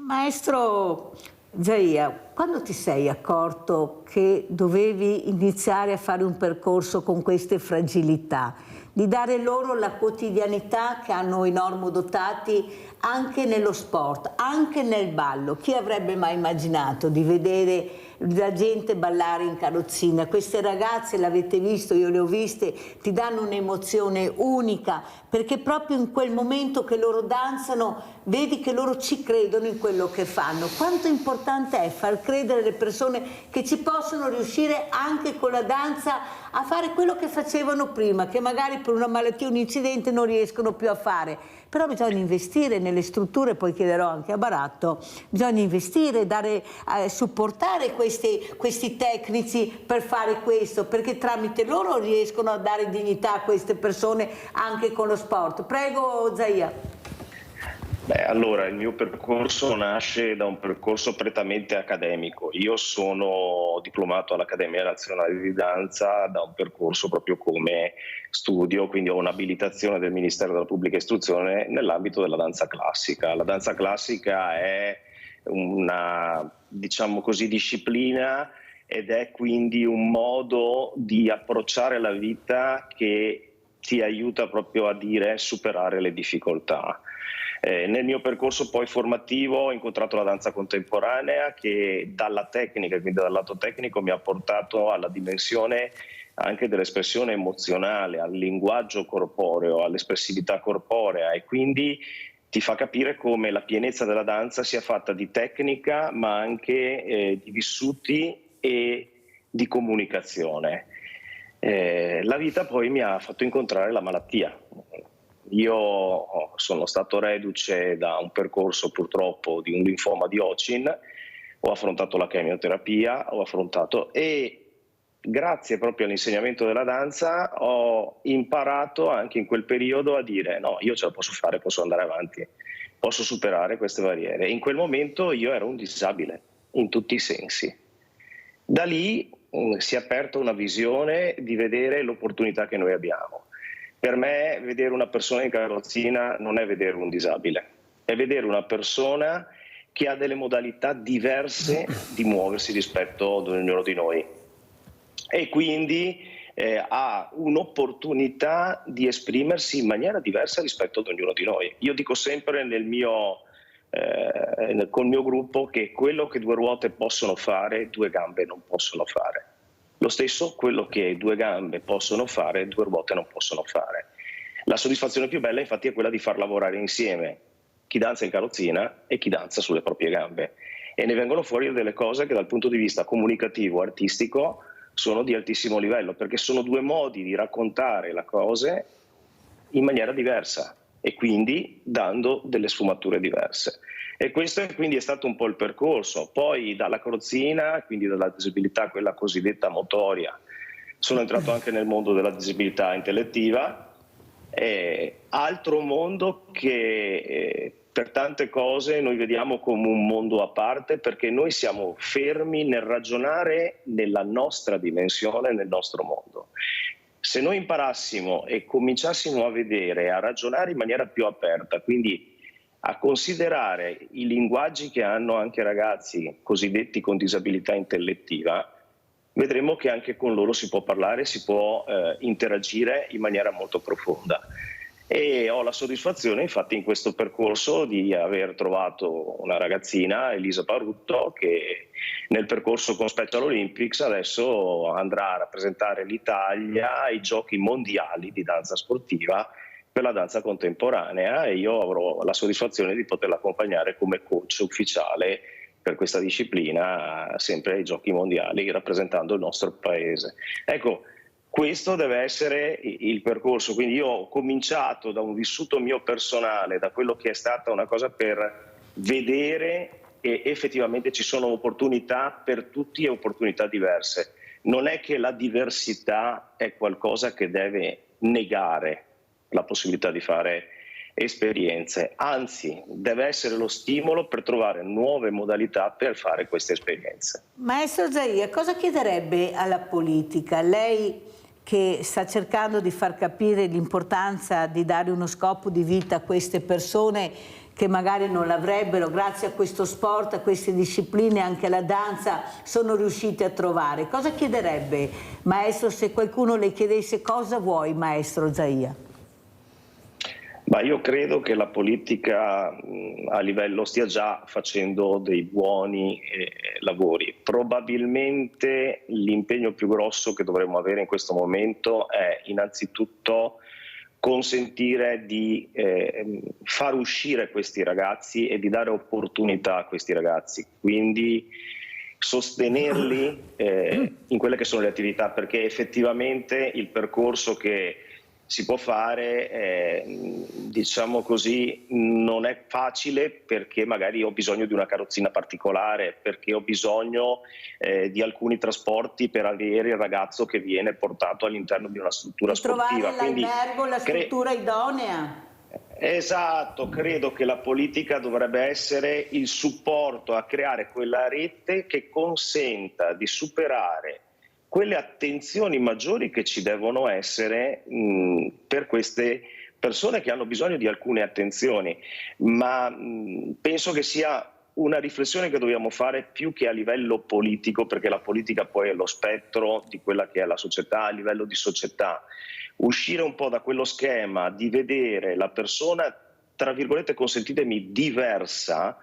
Maestro Zaia, quando ti sei accorto che dovevi iniziare a fare un percorso con queste fragilità, di dare loro la quotidianità che hanno i normodotati anche nello sport, anche nel ballo? Chi avrebbe mai immaginato di vedere la gente ballare in carrozzina? Queste ragazze, l'avete visto, io le ho viste, ti danno un'emozione unica, perché proprio in quel momento che loro danzano vedi che loro ci credono in quello che fanno. Quanto importante è far credere alle persone che ci possono riuscire anche con la danza a fare quello che facevano prima, che magari per una malattia o un incidente non riescono più a fare. Però bisogna investire nelle strutture, poi chiederò anche a Baratto, bisogna investire, supportare questi tecnici per fare questo, perché tramite loro riescono a dare dignità a queste persone anche con lo sport. Prego Zaia. Allora, il mio percorso nasce da un percorso prettamente accademico. Io sono diplomato all'Accademia Nazionale di Danza da un percorso proprio come studio, quindi ho un'abilitazione del Ministero della Pubblica Istruzione nell'ambito della danza classica. La danza classica è una, diciamo così, disciplina ed è quindi un modo di approcciare la vita che ti aiuta proprio a superare le difficoltà. Nel mio percorso poi formativo ho incontrato la danza contemporanea che dalla tecnica, quindi dal lato tecnico, mi ha portato alla dimensione anche dell'espressione emozionale, al linguaggio corporeo, all'espressività corporea e quindi ti fa capire come la pienezza della danza sia fatta di tecnica ma anche di vissuti e di comunicazione. La vita poi mi ha fatto incontrare la malattia. Io sono stato reduce da un percorso purtroppo di un linfoma di Hodgkin, ho affrontato la chemioterapia, e grazie proprio all'insegnamento della danza ho imparato anche in quel periodo a dire no, io ce la posso fare, posso andare avanti, posso superare queste barriere. In quel momento io ero un disabile in tutti i sensi. Da lì si è aperta una visione di vedere l'opportunità che noi abbiamo. Per me vedere una persona in carrozzina non è vedere un disabile, è vedere una persona che ha delle modalità diverse di muoversi rispetto ad ognuno di noi e quindi ha un'opportunità di esprimersi in maniera diversa rispetto ad ognuno di noi. Io dico sempre col mio gruppo che quello che due ruote possono fare, due gambe non possono fare. Lo stesso quello che due gambe possono fare, due ruote non possono fare. La soddisfazione più bella infatti è quella di far lavorare insieme chi danza in carrozzina e chi danza sulle proprie gambe. E ne vengono fuori delle cose che dal punto di vista comunicativo, artistico, sono di altissimo livello, perché sono due modi di raccontare le cose in maniera diversa e quindi dando delle sfumature diverse. E questo quindi è stato un po' il percorso. Poi dalla carrozzina, quindi dalla disabilità quella cosiddetta motoria, sono entrato anche nel mondo della disabilità intellettiva, altro mondo che per tante cose noi vediamo come un mondo a parte, perché noi siamo fermi nel ragionare nella nostra dimensione, nel nostro mondo. Se noi imparassimo e cominciassimo a vedere, a ragionare in maniera più aperta, quindi a considerare i linguaggi che hanno anche ragazzi cosiddetti con disabilità intellettiva, vedremo che anche con loro si può parlare, si può interagire in maniera molto profonda. e ho la soddisfazione infatti in questo percorso di aver trovato una ragazzina, Elisa Parutto, che nel percorso con Special Olympics adesso andrà a rappresentare l'Italia ai giochi mondiali di danza sportiva per la danza contemporanea, e io avrò la soddisfazione di poterla accompagnare come coach ufficiale per questa disciplina sempre ai giochi mondiali rappresentando il nostro paese. Ecco, questo deve essere il percorso, quindi io ho cominciato da un vissuto mio personale, da quello che è stata una cosa per vedere che effettivamente ci sono opportunità per tutti e opportunità diverse. Non è che la diversità è qualcosa che deve negare la possibilità di fare esperienze, anzi deve essere lo stimolo per trovare nuove modalità per fare queste esperienze. Maestro Zaia, cosa chiederebbe alla politica? Lei che sta cercando di far capire l'importanza di dare uno scopo di vita a queste persone che magari non l'avrebbero, grazie a questo sport, a queste discipline, anche alla danza, sono riusciti a trovare. Cosa chiederebbe, maestro, se qualcuno le chiedesse cosa vuoi, maestro Zaia? Ma io credo che la politica a livello stia già facendo dei buoni lavori. Probabilmente l'impegno più grosso che dovremmo avere in questo momento è innanzitutto consentire di far uscire questi ragazzi e di dare opportunità a questi ragazzi, quindi sostenerli in quelle che sono le attività, perché effettivamente il percorso che si può fare, diciamo così, non è facile, perché magari ho bisogno di una carrozzina particolare, perché ho bisogno di alcuni trasporti per avere il ragazzo che viene portato all'interno di una struttura sportiva. Trovare l'albergo, la struttura idonea. Esatto, credo che la politica dovrebbe essere il supporto a creare quella rete che consenta di superare quelle attenzioni maggiori che ci devono essere per queste persone che hanno bisogno di alcune attenzioni, ma penso che sia una riflessione che dobbiamo fare più che a livello politico, perché la politica poi è lo spettro di quella che è la società, a livello di società. Uscire un po' da quello schema di vedere la persona, tra virgolette, consentitemi, diversa,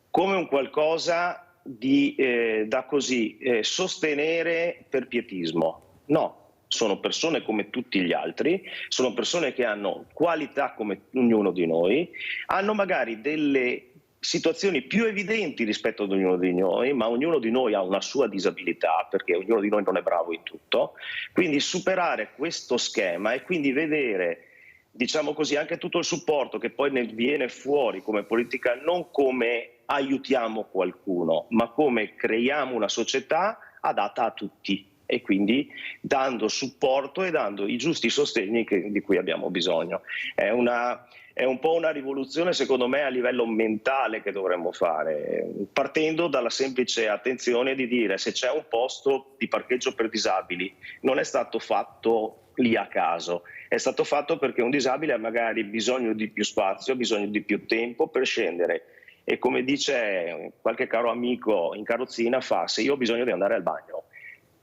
come un qualcosa da così sostenere per pietismo. No, sono persone come tutti gli altri, sono persone che hanno qualità come ognuno di noi, hanno magari delle situazioni più evidenti rispetto ad ognuno di noi, ma ognuno di noi ha una sua disabilità, perché ognuno di noi non è bravo in tutto. Quindi superare questo schema e quindi vedere, diciamo così, anche tutto il supporto che poi ne viene fuori come politica, non come aiutiamo qualcuno, ma come creiamo una società adatta a tutti, e quindi dando supporto e dando i giusti sostegni di cui abbiamo bisogno. È un po' una rivoluzione, secondo me, a livello mentale che dovremmo fare, partendo dalla semplice attenzione di dire: se c'è un posto di parcheggio per disabili, non è stato fatto lì a caso, è stato fatto perché un disabile ha magari bisogno di più spazio, ha bisogno di più tempo per scendere. E come dice qualche caro amico in carrozzina, se io ho bisogno di andare al bagno,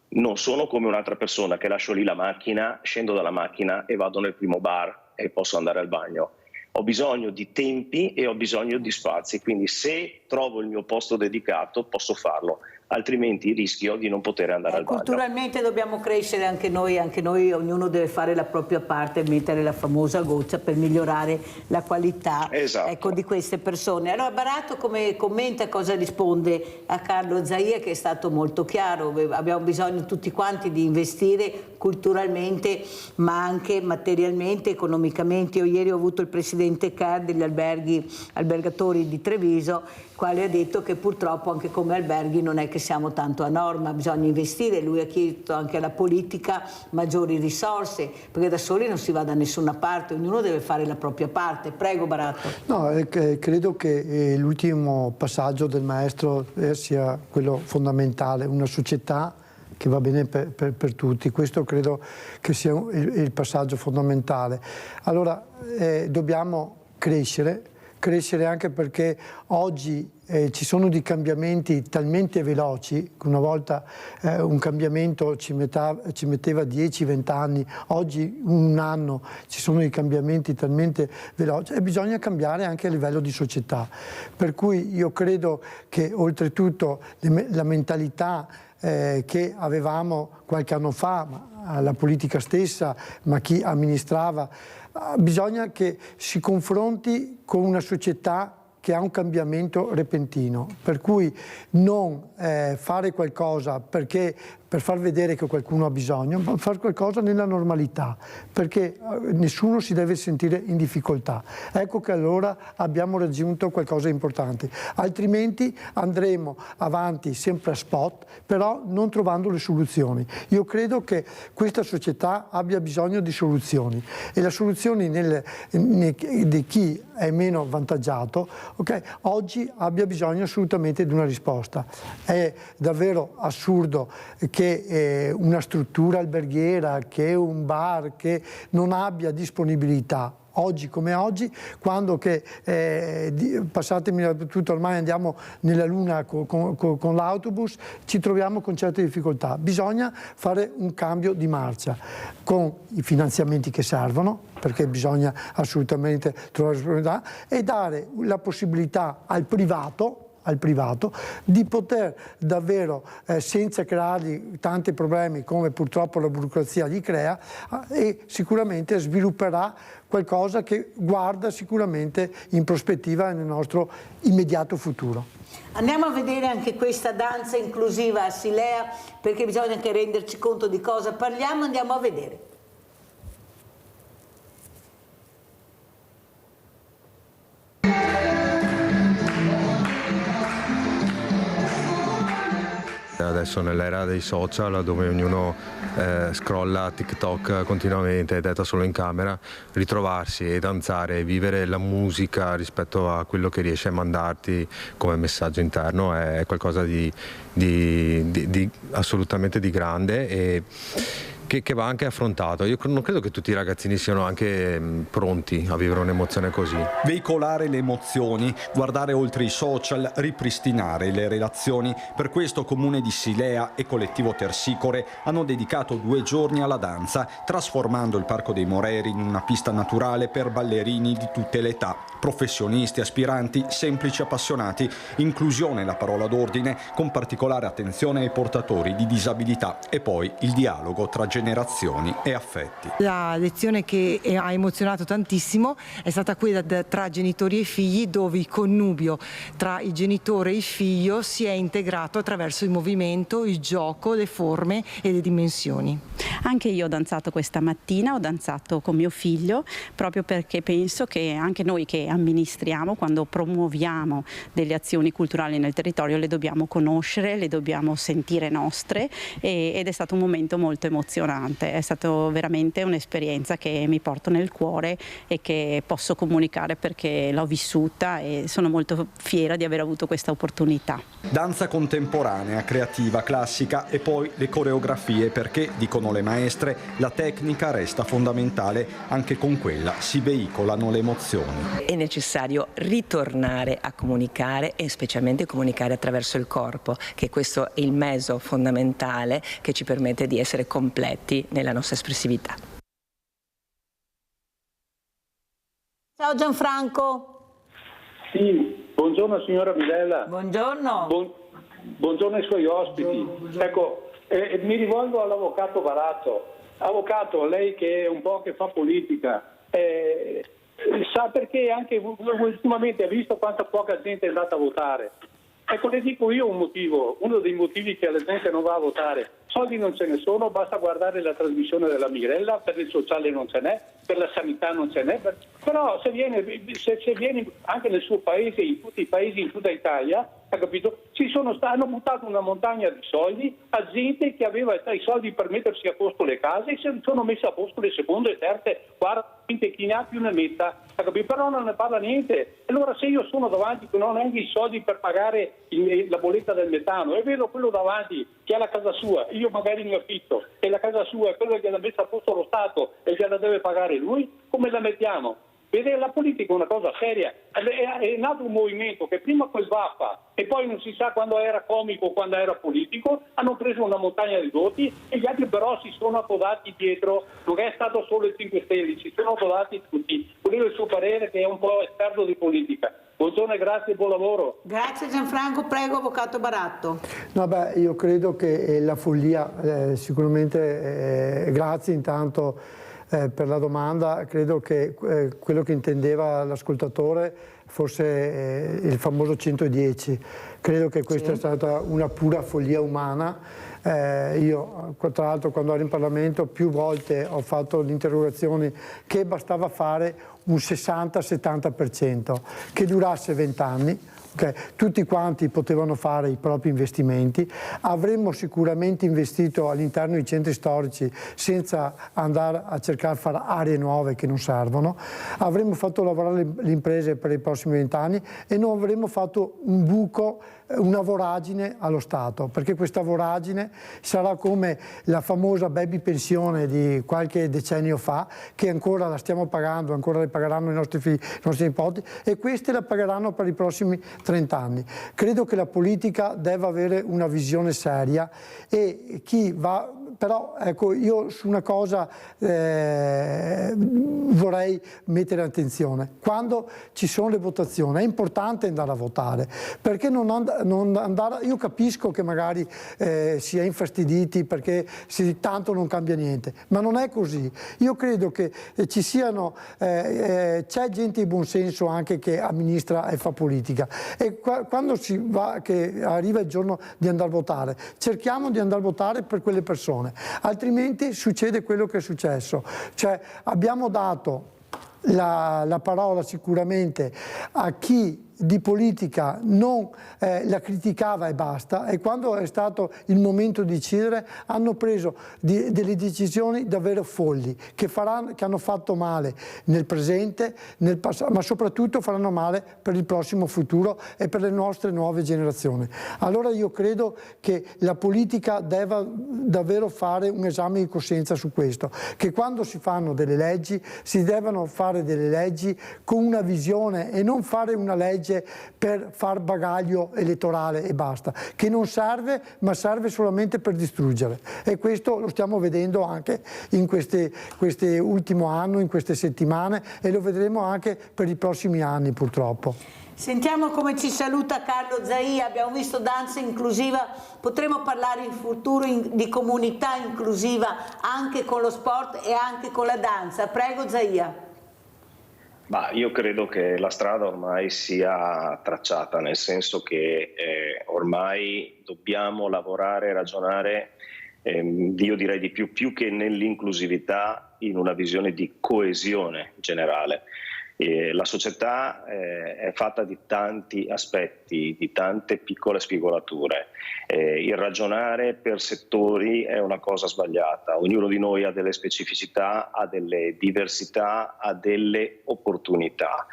non sono come un'altra persona che lascio lì la macchina, scendo dalla macchina e vado nel primo bar e posso andare al bagno. Ho bisogno di tempi e ho bisogno di spazi, quindi se trovo il mio posto dedicato posso farlo, altrimenti rischio di non poter andare al bagno. Culturalmente dobbiamo crescere anche noi, ognuno deve fare la propria parte e mettere la famosa goccia per migliorare la qualità, esatto, ecco, di queste persone. Allora Barato come commenta, cosa risponde a Carlo Zaia, che è stato molto chiaro? Abbiamo bisogno tutti quanti di investire culturalmente, ma anche materialmente, economicamente. Io ieri ho avuto il presidente CAR degli albergatori di Treviso, quale ha detto che purtroppo anche come alberghi non è che siamo tanto a norma, bisogna investire. Lui ha chiesto anche alla politica maggiori risorse, perché da soli non si va da nessuna parte, ognuno deve fare la propria parte. Prego Barato. No, credo che l'ultimo passaggio del maestro sia quello fondamentale, una società che va bene per tutti. Questo credo che sia il passaggio fondamentale. Allora dobbiamo crescere, crescere anche perché oggi ci sono dei cambiamenti talmente veloci, che una volta un cambiamento ci metteva 10-20 anni, oggi un anno ci sono dei cambiamenti talmente veloci e bisogna cambiare anche a livello di società. Per cui io credo che oltretutto la mentalità che avevamo qualche anno fa, la politica stessa, ma chi amministrava, bisogna che si confronti con una società che ha un cambiamento repentino, per cui non fare qualcosa per far vedere che qualcuno ha bisogno, ma fare qualcosa nella normalità, perché nessuno si deve sentire in difficoltà. Ecco che allora abbiamo raggiunto qualcosa di importante, altrimenti andremo avanti sempre a spot, però non trovando le soluzioni. Io credo che questa società abbia bisogno di soluzioni e le soluzioni di chi è meno avvantaggiato, oggi abbia bisogno assolutamente di una risposta. È davvero assurdo che una struttura alberghiera, che un bar, che non abbia disponibilità oggi come oggi, quando che, passatemi la battuta, ormai andiamo nella luna con l'autobus, ci troviamo con certe difficoltà. Bisogna fare un cambio di marcia con i finanziamenti che servono, perché bisogna assolutamente trovare disponibilità, e dare la possibilità al privato di poter davvero, senza creargli tanti problemi come purtroppo la burocrazia gli crea, e sicuramente svilupperà qualcosa che guarda sicuramente in prospettiva nel nostro immediato futuro. Andiamo a vedere anche questa danza inclusiva a Silea, perché bisogna anche renderci conto di cosa parliamo. Andiamo a vedere. Adesso nell'era dei social, dove ognuno scrolla TikTok continuamente ed è da solo in camera, ritrovarsi e danzare e vivere la musica rispetto a quello che riesce a mandarti come messaggio interno è qualcosa di assolutamente di grande e che va anche affrontato. Io non credo che tutti i ragazzini siano anche pronti a vivere un'emozione così. Veicolare le emozioni, guardare oltre i social, ripristinare le relazioni. Per questo Comune di Silea e Collettivo Tersicore hanno dedicato 2 giorni alla danza, trasformando il Parco dei Moreri in una pista naturale per ballerini di tutte le età, professionisti, aspiranti, semplici appassionati. Inclusione, la parola d'ordine, con particolare attenzione ai portatori di disabilità, e poi il dialogo tra generazioni e affetti. La lezione che ha emozionato tantissimo è stata quella tra genitori e figli, dove il connubio tra il genitore e il figlio si è integrato attraverso il movimento, il gioco, le forme e le dimensioni. Anche io ho danzato questa mattina, ho danzato con mio figlio, proprio perché penso che anche noi che amministriamo, quando promuoviamo delle azioni culturali nel territorio, le dobbiamo conoscere, le dobbiamo sentire nostre, ed è stato un momento molto emozionante. È stata veramente un'esperienza che mi porto nel cuore e che posso comunicare perché l'ho vissuta e sono molto fiera di aver avuto questa opportunità. Danza contemporanea, creativa, classica e poi le coreografie, perché, dicono le maestre, la tecnica resta fondamentale, anche con quella si veicolano le emozioni. È necessario ritornare a comunicare e specialmente comunicare attraverso il corpo, che questo è il mezzo fondamentale che ci permette di essere completi nella nostra espressività. Ciao Gianfranco. Sì, buongiorno signora Milella. Buongiorno. Buongiorno ai suoi ospiti. Buongiorno. Ecco, mi rivolgo all'avvocato Barazzo. Avvocato, lei che è un po' che fa politica, sa perché anche ultimamente ha visto quanta poca gente è andata a votare. Ecco, le dico io un motivo, uno dei motivi che la gente non va a votare. Soldi non ce ne sono, basta guardare la trasmissione della Mirella, per il sociale non ce n'è, per la sanità non ce n'è, però se viene anche nel suo paese, in tutti i paesi, in tutta Italia, ha capito? Hanno buttato una montagna di soldi a gente che aveva i soldi per mettersi a posto le case e si sono messe a posto le seconde, terze, quarta, quinte, chi ne ha più ne metta, ha capito? Però non ne parla niente. Allora se io sono davanti che non ho neanche i soldi per pagare la bolletta del metano e vedo quello davanti che ha la casa sua, io magari mi affitto e la casa sua è quella che l'ha messa a posto lo Stato e gliela deve pagare lui, come la mettiamo? Vedere la politica è una cosa seria. È nato un movimento che prima quel Vaffa e poi non si sa quando era comico o quando era politico, hanno preso una montagna di voti e gli altri però si sono appodati dietro. Non è stato solo il 5 Stelle, si sono appodati tutti. Volevo il suo parere, che è un po' esperto di politica. Buongiorno e grazie e buon lavoro. Grazie Gianfranco, prego Avvocato Baratto. No, beh, io credo che la follia, sicuramente, grazie intanto per la domanda, credo che quello che intendeva l'ascoltatore fosse il famoso 110. Credo che questa è stata una pura follia umana. Io tra l'altro quando ero in Parlamento più volte ho fatto le interrogazioni che bastava fare un 60-70% che durasse 20 anni. Okay. Tutti quanti potevano fare i propri investimenti, avremmo sicuramente investito all'interno dei centri storici senza andare a cercare di fare aree nuove che non servono, avremmo fatto lavorare le imprese per i prossimi 20 anni e non avremmo fatto un buco, una voragine allo Stato, perché questa voragine sarà come la famosa baby pensione di qualche decennio fa, che ancora la stiamo pagando, ancora le pagheranno i nostri figli, i nostri nipoti, e queste la pagheranno per i prossimi 30 anni. Credo che la politica deve avere una visione seria e chi va... Però ecco, io su una cosa vorrei mettere attenzione. Quando ci sono le votazioni è importante andare a votare, perché non andare... Io capisco che magari si è infastiditi perché tanto non cambia niente, ma non è così. Io credo che ci siano... c'è gente di buon senso anche che amministra e fa politica, e quando si va, che arriva il giorno di andare a votare, cerchiamo di andare a votare per quelle persone. Altrimenti succede quello che è successo, cioè abbiamo dato la parola sicuramente a chi di politica non la criticava e basta, e quando è stato il momento di decidere hanno preso delle decisioni davvero folli che hanno fatto male nel presente, nel passato, ma soprattutto faranno male per il prossimo futuro e per le nostre nuove generazioni. Allora io credo che la politica debba davvero fare un esame di coscienza su questo, che quando si fanno delle leggi si devono fare delle leggi con una visione e non fare una legge per far bagaglio elettorale e basta, che non serve, ma serve solamente per distruggere, e questo lo stiamo vedendo anche in queste ultimo anno, in queste settimane, e lo vedremo anche per i prossimi anni purtroppo. Sentiamo come ci saluta Carlo Zaia. Abbiamo visto danza inclusiva, potremo parlare in futuro di comunità inclusiva anche con lo sport e anche con la danza. Prego Zaia. Ma io credo che la strada ormai sia tracciata, nel senso che ormai dobbiamo lavorare e ragionare, io direi di più che nell'inclusività, in una visione di coesione generale. La società è fatta di tanti aspetti, di tante piccole spigolature. Il ragionare per settori è una cosa sbagliata. Ognuno di noi ha delle specificità, ha delle diversità, ha delle opportunità.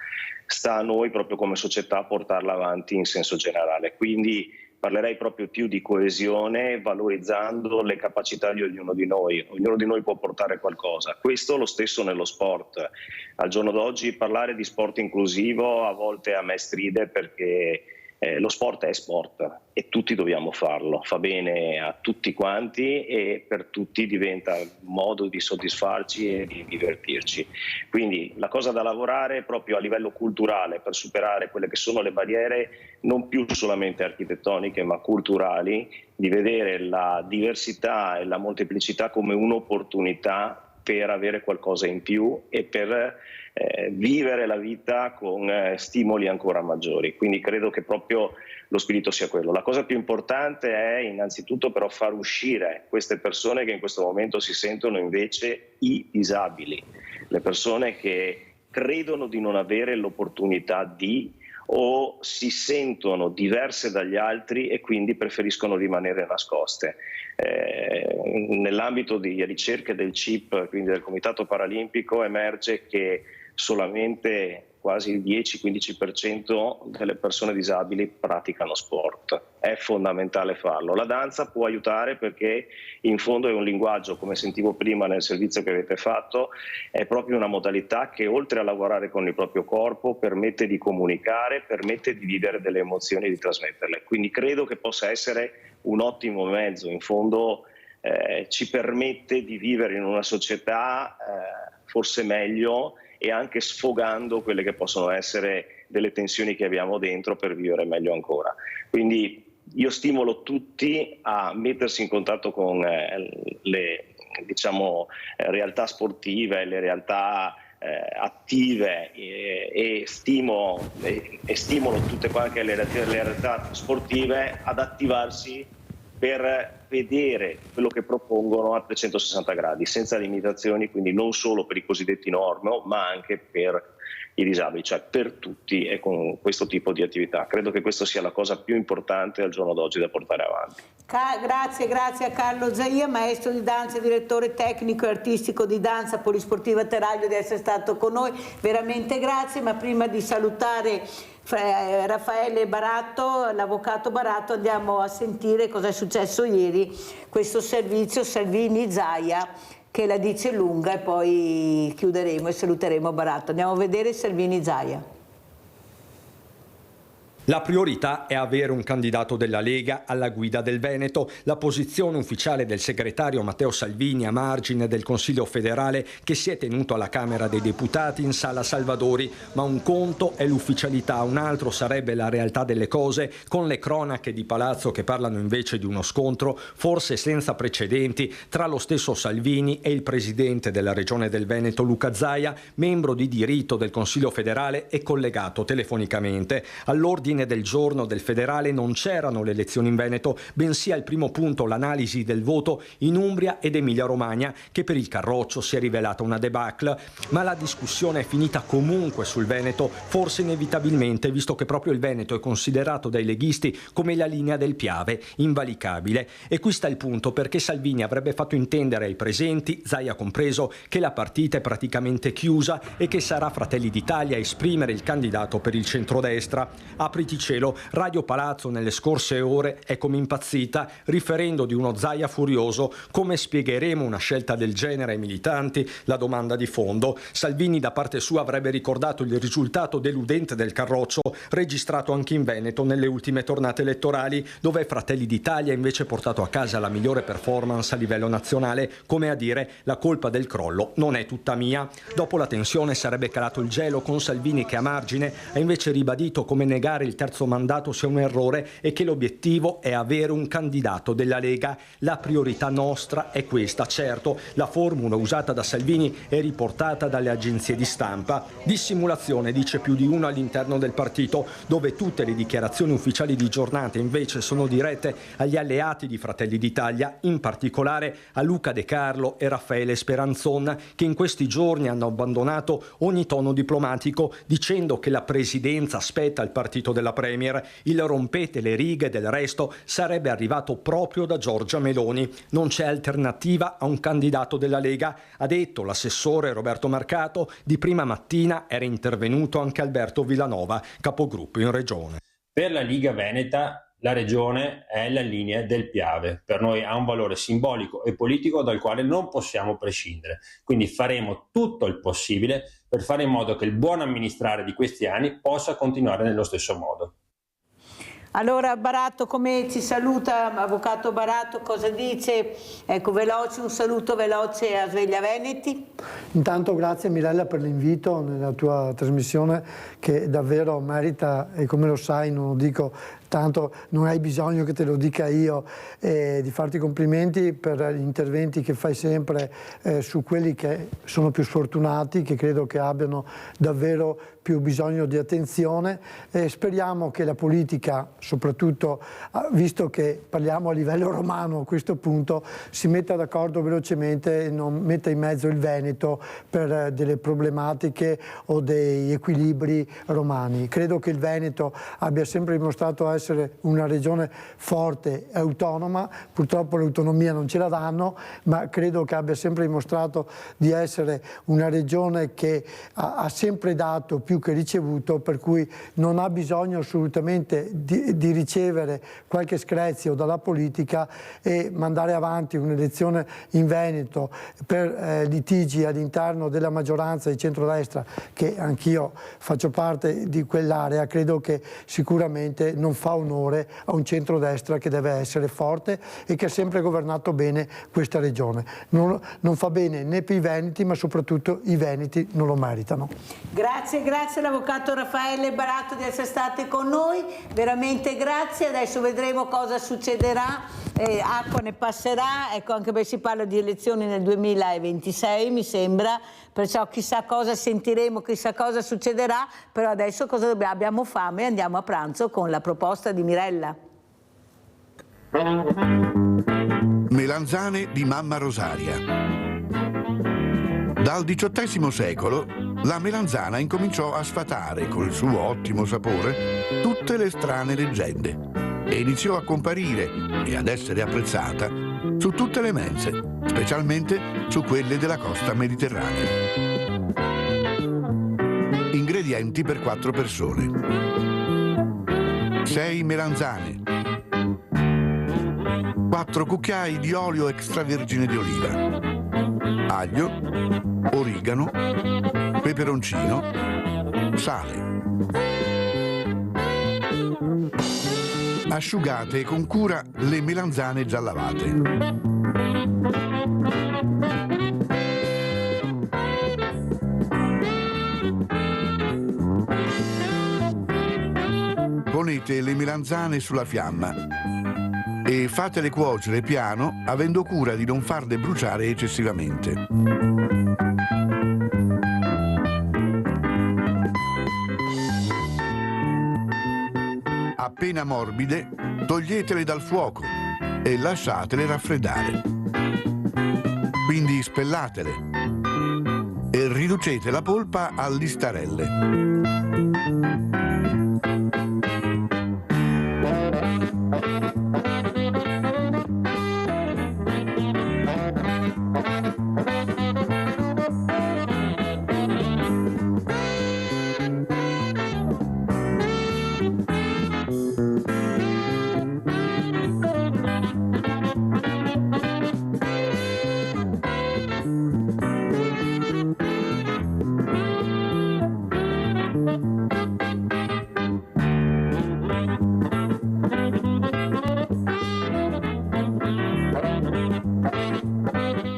Sta a noi proprio come società portarla avanti in senso generale. Quindi parlerei proprio più di coesione, valorizzando le capacità di ognuno di noi. Ognuno di noi può portare qualcosa. Questo lo stesso nello sport. Al giorno d'oggi parlare di sport inclusivo a volte a me stride, perché lo sport è sport e tutti dobbiamo farlo. Fa bene a tutti quanti e per tutti diventa un modo di soddisfarci e di divertirci. Quindi la cosa da lavorare proprio a livello culturale per superare quelle che sono le barriere non più solamente architettoniche ma culturali, di vedere la diversità e la molteplicità come un'opportunità per avere qualcosa in più e per vivere la vita con stimoli ancora maggiori. Quindi credo che proprio lo spirito sia quello. La cosa più importante è innanzitutto però far uscire queste persone che in questo momento si sentono invece i disabili, le persone che credono di non avere l'opportunità di, o si sentono diverse dagli altri e quindi preferiscono rimanere nascoste. Nell'ambito di ricerche del CIP, quindi del Comitato Paralimpico, emerge che solamente quasi il 10-15% delle persone disabili praticano sport. È fondamentale farlo. La danza può aiutare perché in fondo è un linguaggio, come sentivo prima nel servizio che avete fatto, è proprio una modalità che oltre a lavorare con il proprio corpo permette di comunicare, permette di vivere delle emozioni e di trasmetterle. Quindi credo che possa essere un ottimo mezzo, in fondo ci permette di vivere in una società forse meglio e anche sfogando quelle che possono essere delle tensioni che abbiamo dentro per vivere meglio ancora. Quindi io stimolo tutti a mettersi in contatto con le realtà sportive, le realtà attive e stimolo tutte quante le realtà sportive ad attivarsi per vedere quello che propongono a 360 gradi, senza limitazioni, quindi non solo per i cosiddetti normo, ma anche per i disabili, cioè per tutti e con questo tipo di attività. Credo che questa sia la cosa più importante al giorno d'oggi da portare avanti. Grazie a Carlo Zaia, maestro di danza e direttore tecnico e artistico di danza polisportiva Teraglio, di essere stato con noi. Veramente grazie, ma prima di salutare Raffaele Baratto, l'avvocato Baratto, andiamo a sentire cosa è successo ieri, questo servizio Salvini-Zaia che la dice lunga, e poi chiuderemo e saluteremo Baratto. Andiamo a vedere Salvini-Zaia. La priorità è avere un candidato della Lega alla guida del Veneto. La posizione ufficiale del segretario Matteo Salvini a margine del Consiglio federale che si è tenuto alla Camera dei Deputati in Sala Salvadori. Ma un conto è l'ufficialità, un altro sarebbe la realtà delle cose, con le cronache di Palazzo che parlano invece di uno scontro, forse senza precedenti, tra lo stesso Salvini e il presidente della Regione del Veneto Luca Zaia, membro di diritto del Consiglio federale e collegato telefonicamente. All'ordine del giorno del federale non c'erano le elezioni in Veneto, bensì al primo punto l'analisi del voto in Umbria ed Emilia-Romagna, che per il Carroccio si è rivelata una debacle. Ma la discussione è finita comunque sul Veneto, forse inevitabilmente, visto che proprio il Veneto è considerato dai leghisti come la linea del Piave, invalicabile. E qui sta il punto, perché Salvini avrebbe fatto intendere ai presenti, Zaia compreso, che la partita è praticamente chiusa e che sarà Fratelli d'Italia a esprimere il candidato per il centrodestra. Apriti cielo, Radio Palazzo nelle scorse ore è come impazzita, riferendo di uno Zaia furioso. Come spiegheremo una scelta del genere ai militanti? La domanda di fondo. Salvini da parte sua avrebbe ricordato il risultato deludente del Carroccio, registrato anche in Veneto nelle ultime tornate elettorali, dove Fratelli d'Italia ha invece portato a casa la migliore performance a livello nazionale, come a dire la colpa del crollo non è tutta mia. Dopo la tensione sarebbe calato il gelo, con Salvini che a margine ha invece ribadito come negare il terzo mandato sia un errore e che l'obiettivo è avere un candidato della Lega. La priorità nostra è questa. Certo, la formula usata da Salvini è riportata dalle agenzie di stampa. Dissimulazione, dice più di uno all'interno del partito, dove tutte le dichiarazioni ufficiali di giornata invece sono dirette agli alleati di Fratelli d'Italia, in particolare a Luca De Carlo e Raffaele Speranzon, che in questi giorni hanno abbandonato ogni tono diplomatico, dicendo che la presidenza spetta al partito della Premier. Il rompete le righe del resto sarebbe arrivato proprio da Giorgia Meloni. Non c'è alternativa a un candidato della Lega, ha detto l'assessore Roberto Marcato. Di prima mattina era intervenuto anche Alberto Villanova, capogruppo in regione. Per la Liga Veneta la regione è la linea del Piave, per noi ha un valore simbolico e politico dal quale non possiamo prescindere, quindi faremo tutto il possibile per fare in modo che il buon amministrare di questi anni possa continuare nello stesso modo. Allora Baratto, come ci saluta avvocato Baratto, cosa dice? Ecco, veloce, un saluto veloce a Sveglia Veneti. Intanto grazie Mirella per l'invito nella tua trasmissione, che davvero merita, e come lo sai non lo dico tanto, non hai bisogno che te lo dica io, di farti complimenti per gli interventi che fai sempre su quelli che sono più sfortunati, che credo che abbiano davvero più bisogno di attenzione, e speriamo che la politica, soprattutto visto che parliamo a livello romano a questo punto, si metta d'accordo velocemente e non metta in mezzo il Veneto per delle problematiche o dei equilibri romani. Credo che il Veneto abbia sempre dimostrato essere essere una regione forte e autonoma. Purtroppo l'autonomia non ce la danno, ma credo che abbia sempre dimostrato di essere una regione che ha sempre dato più che ricevuto, per cui non ha bisogno assolutamente di ricevere qualche screzio dalla politica e mandare avanti un'elezione in Veneto per litigi all'interno della maggioranza di centrodestra, che anch'io faccio parte di quell'area. Credo che sicuramente non fa onore a un centrodestra che deve essere forte e che ha sempre governato bene questa regione. Non fa bene né per i veneti, ma soprattutto i veneti non lo meritano. Grazie all'avvocato Raffaele Barato di essere stati con noi, veramente grazie. Adesso vedremo cosa succederà, acqua ne passerà, ecco, anche perché si parla di elezioni nel 2026 mi sembra, perciò chissà cosa sentiremo, chissà cosa succederà, però adesso abbiamo fame e andiamo a pranzo con la proposta di Mirella. Melanzane di Mamma Rosaria. Dal XVIII secolo la melanzana incominciò a sfatare, con il suo ottimo sapore, tutte le strane leggende e iniziò a comparire e ad essere apprezzata su tutte le mense, specialmente su quelle della costa mediterranea. Ingredienti per 4 persone: 6 melanzane, 4 cucchiai di olio extravergine di oliva, aglio, origano, peperoncino, sale. Asciugate con cura le melanzane già lavate. Ponete le melanzane sulla fiamma e fatele cuocere piano, avendo cura di non farle bruciare eccessivamente. Appena morbide, toglietele dal fuoco e lasciatele raffreddare. Quindi spellatele e riducete la polpa a listarelle.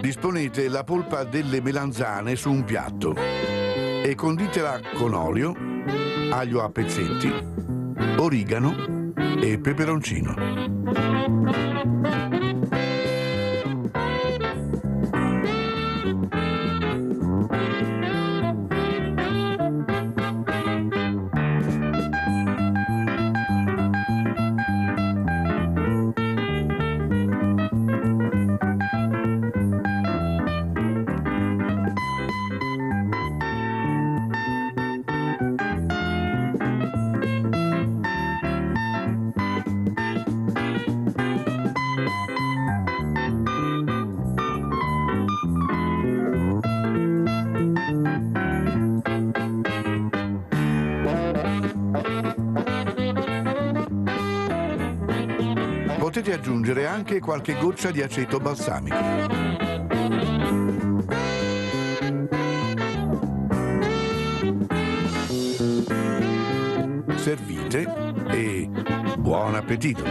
Disponete la polpa delle melanzane su un piatto e conditela con olio, aglio a pezzetti, origano e peperoncino. Potete aggiungere anche qualche goccia di aceto balsamico. Servite e buon appetito!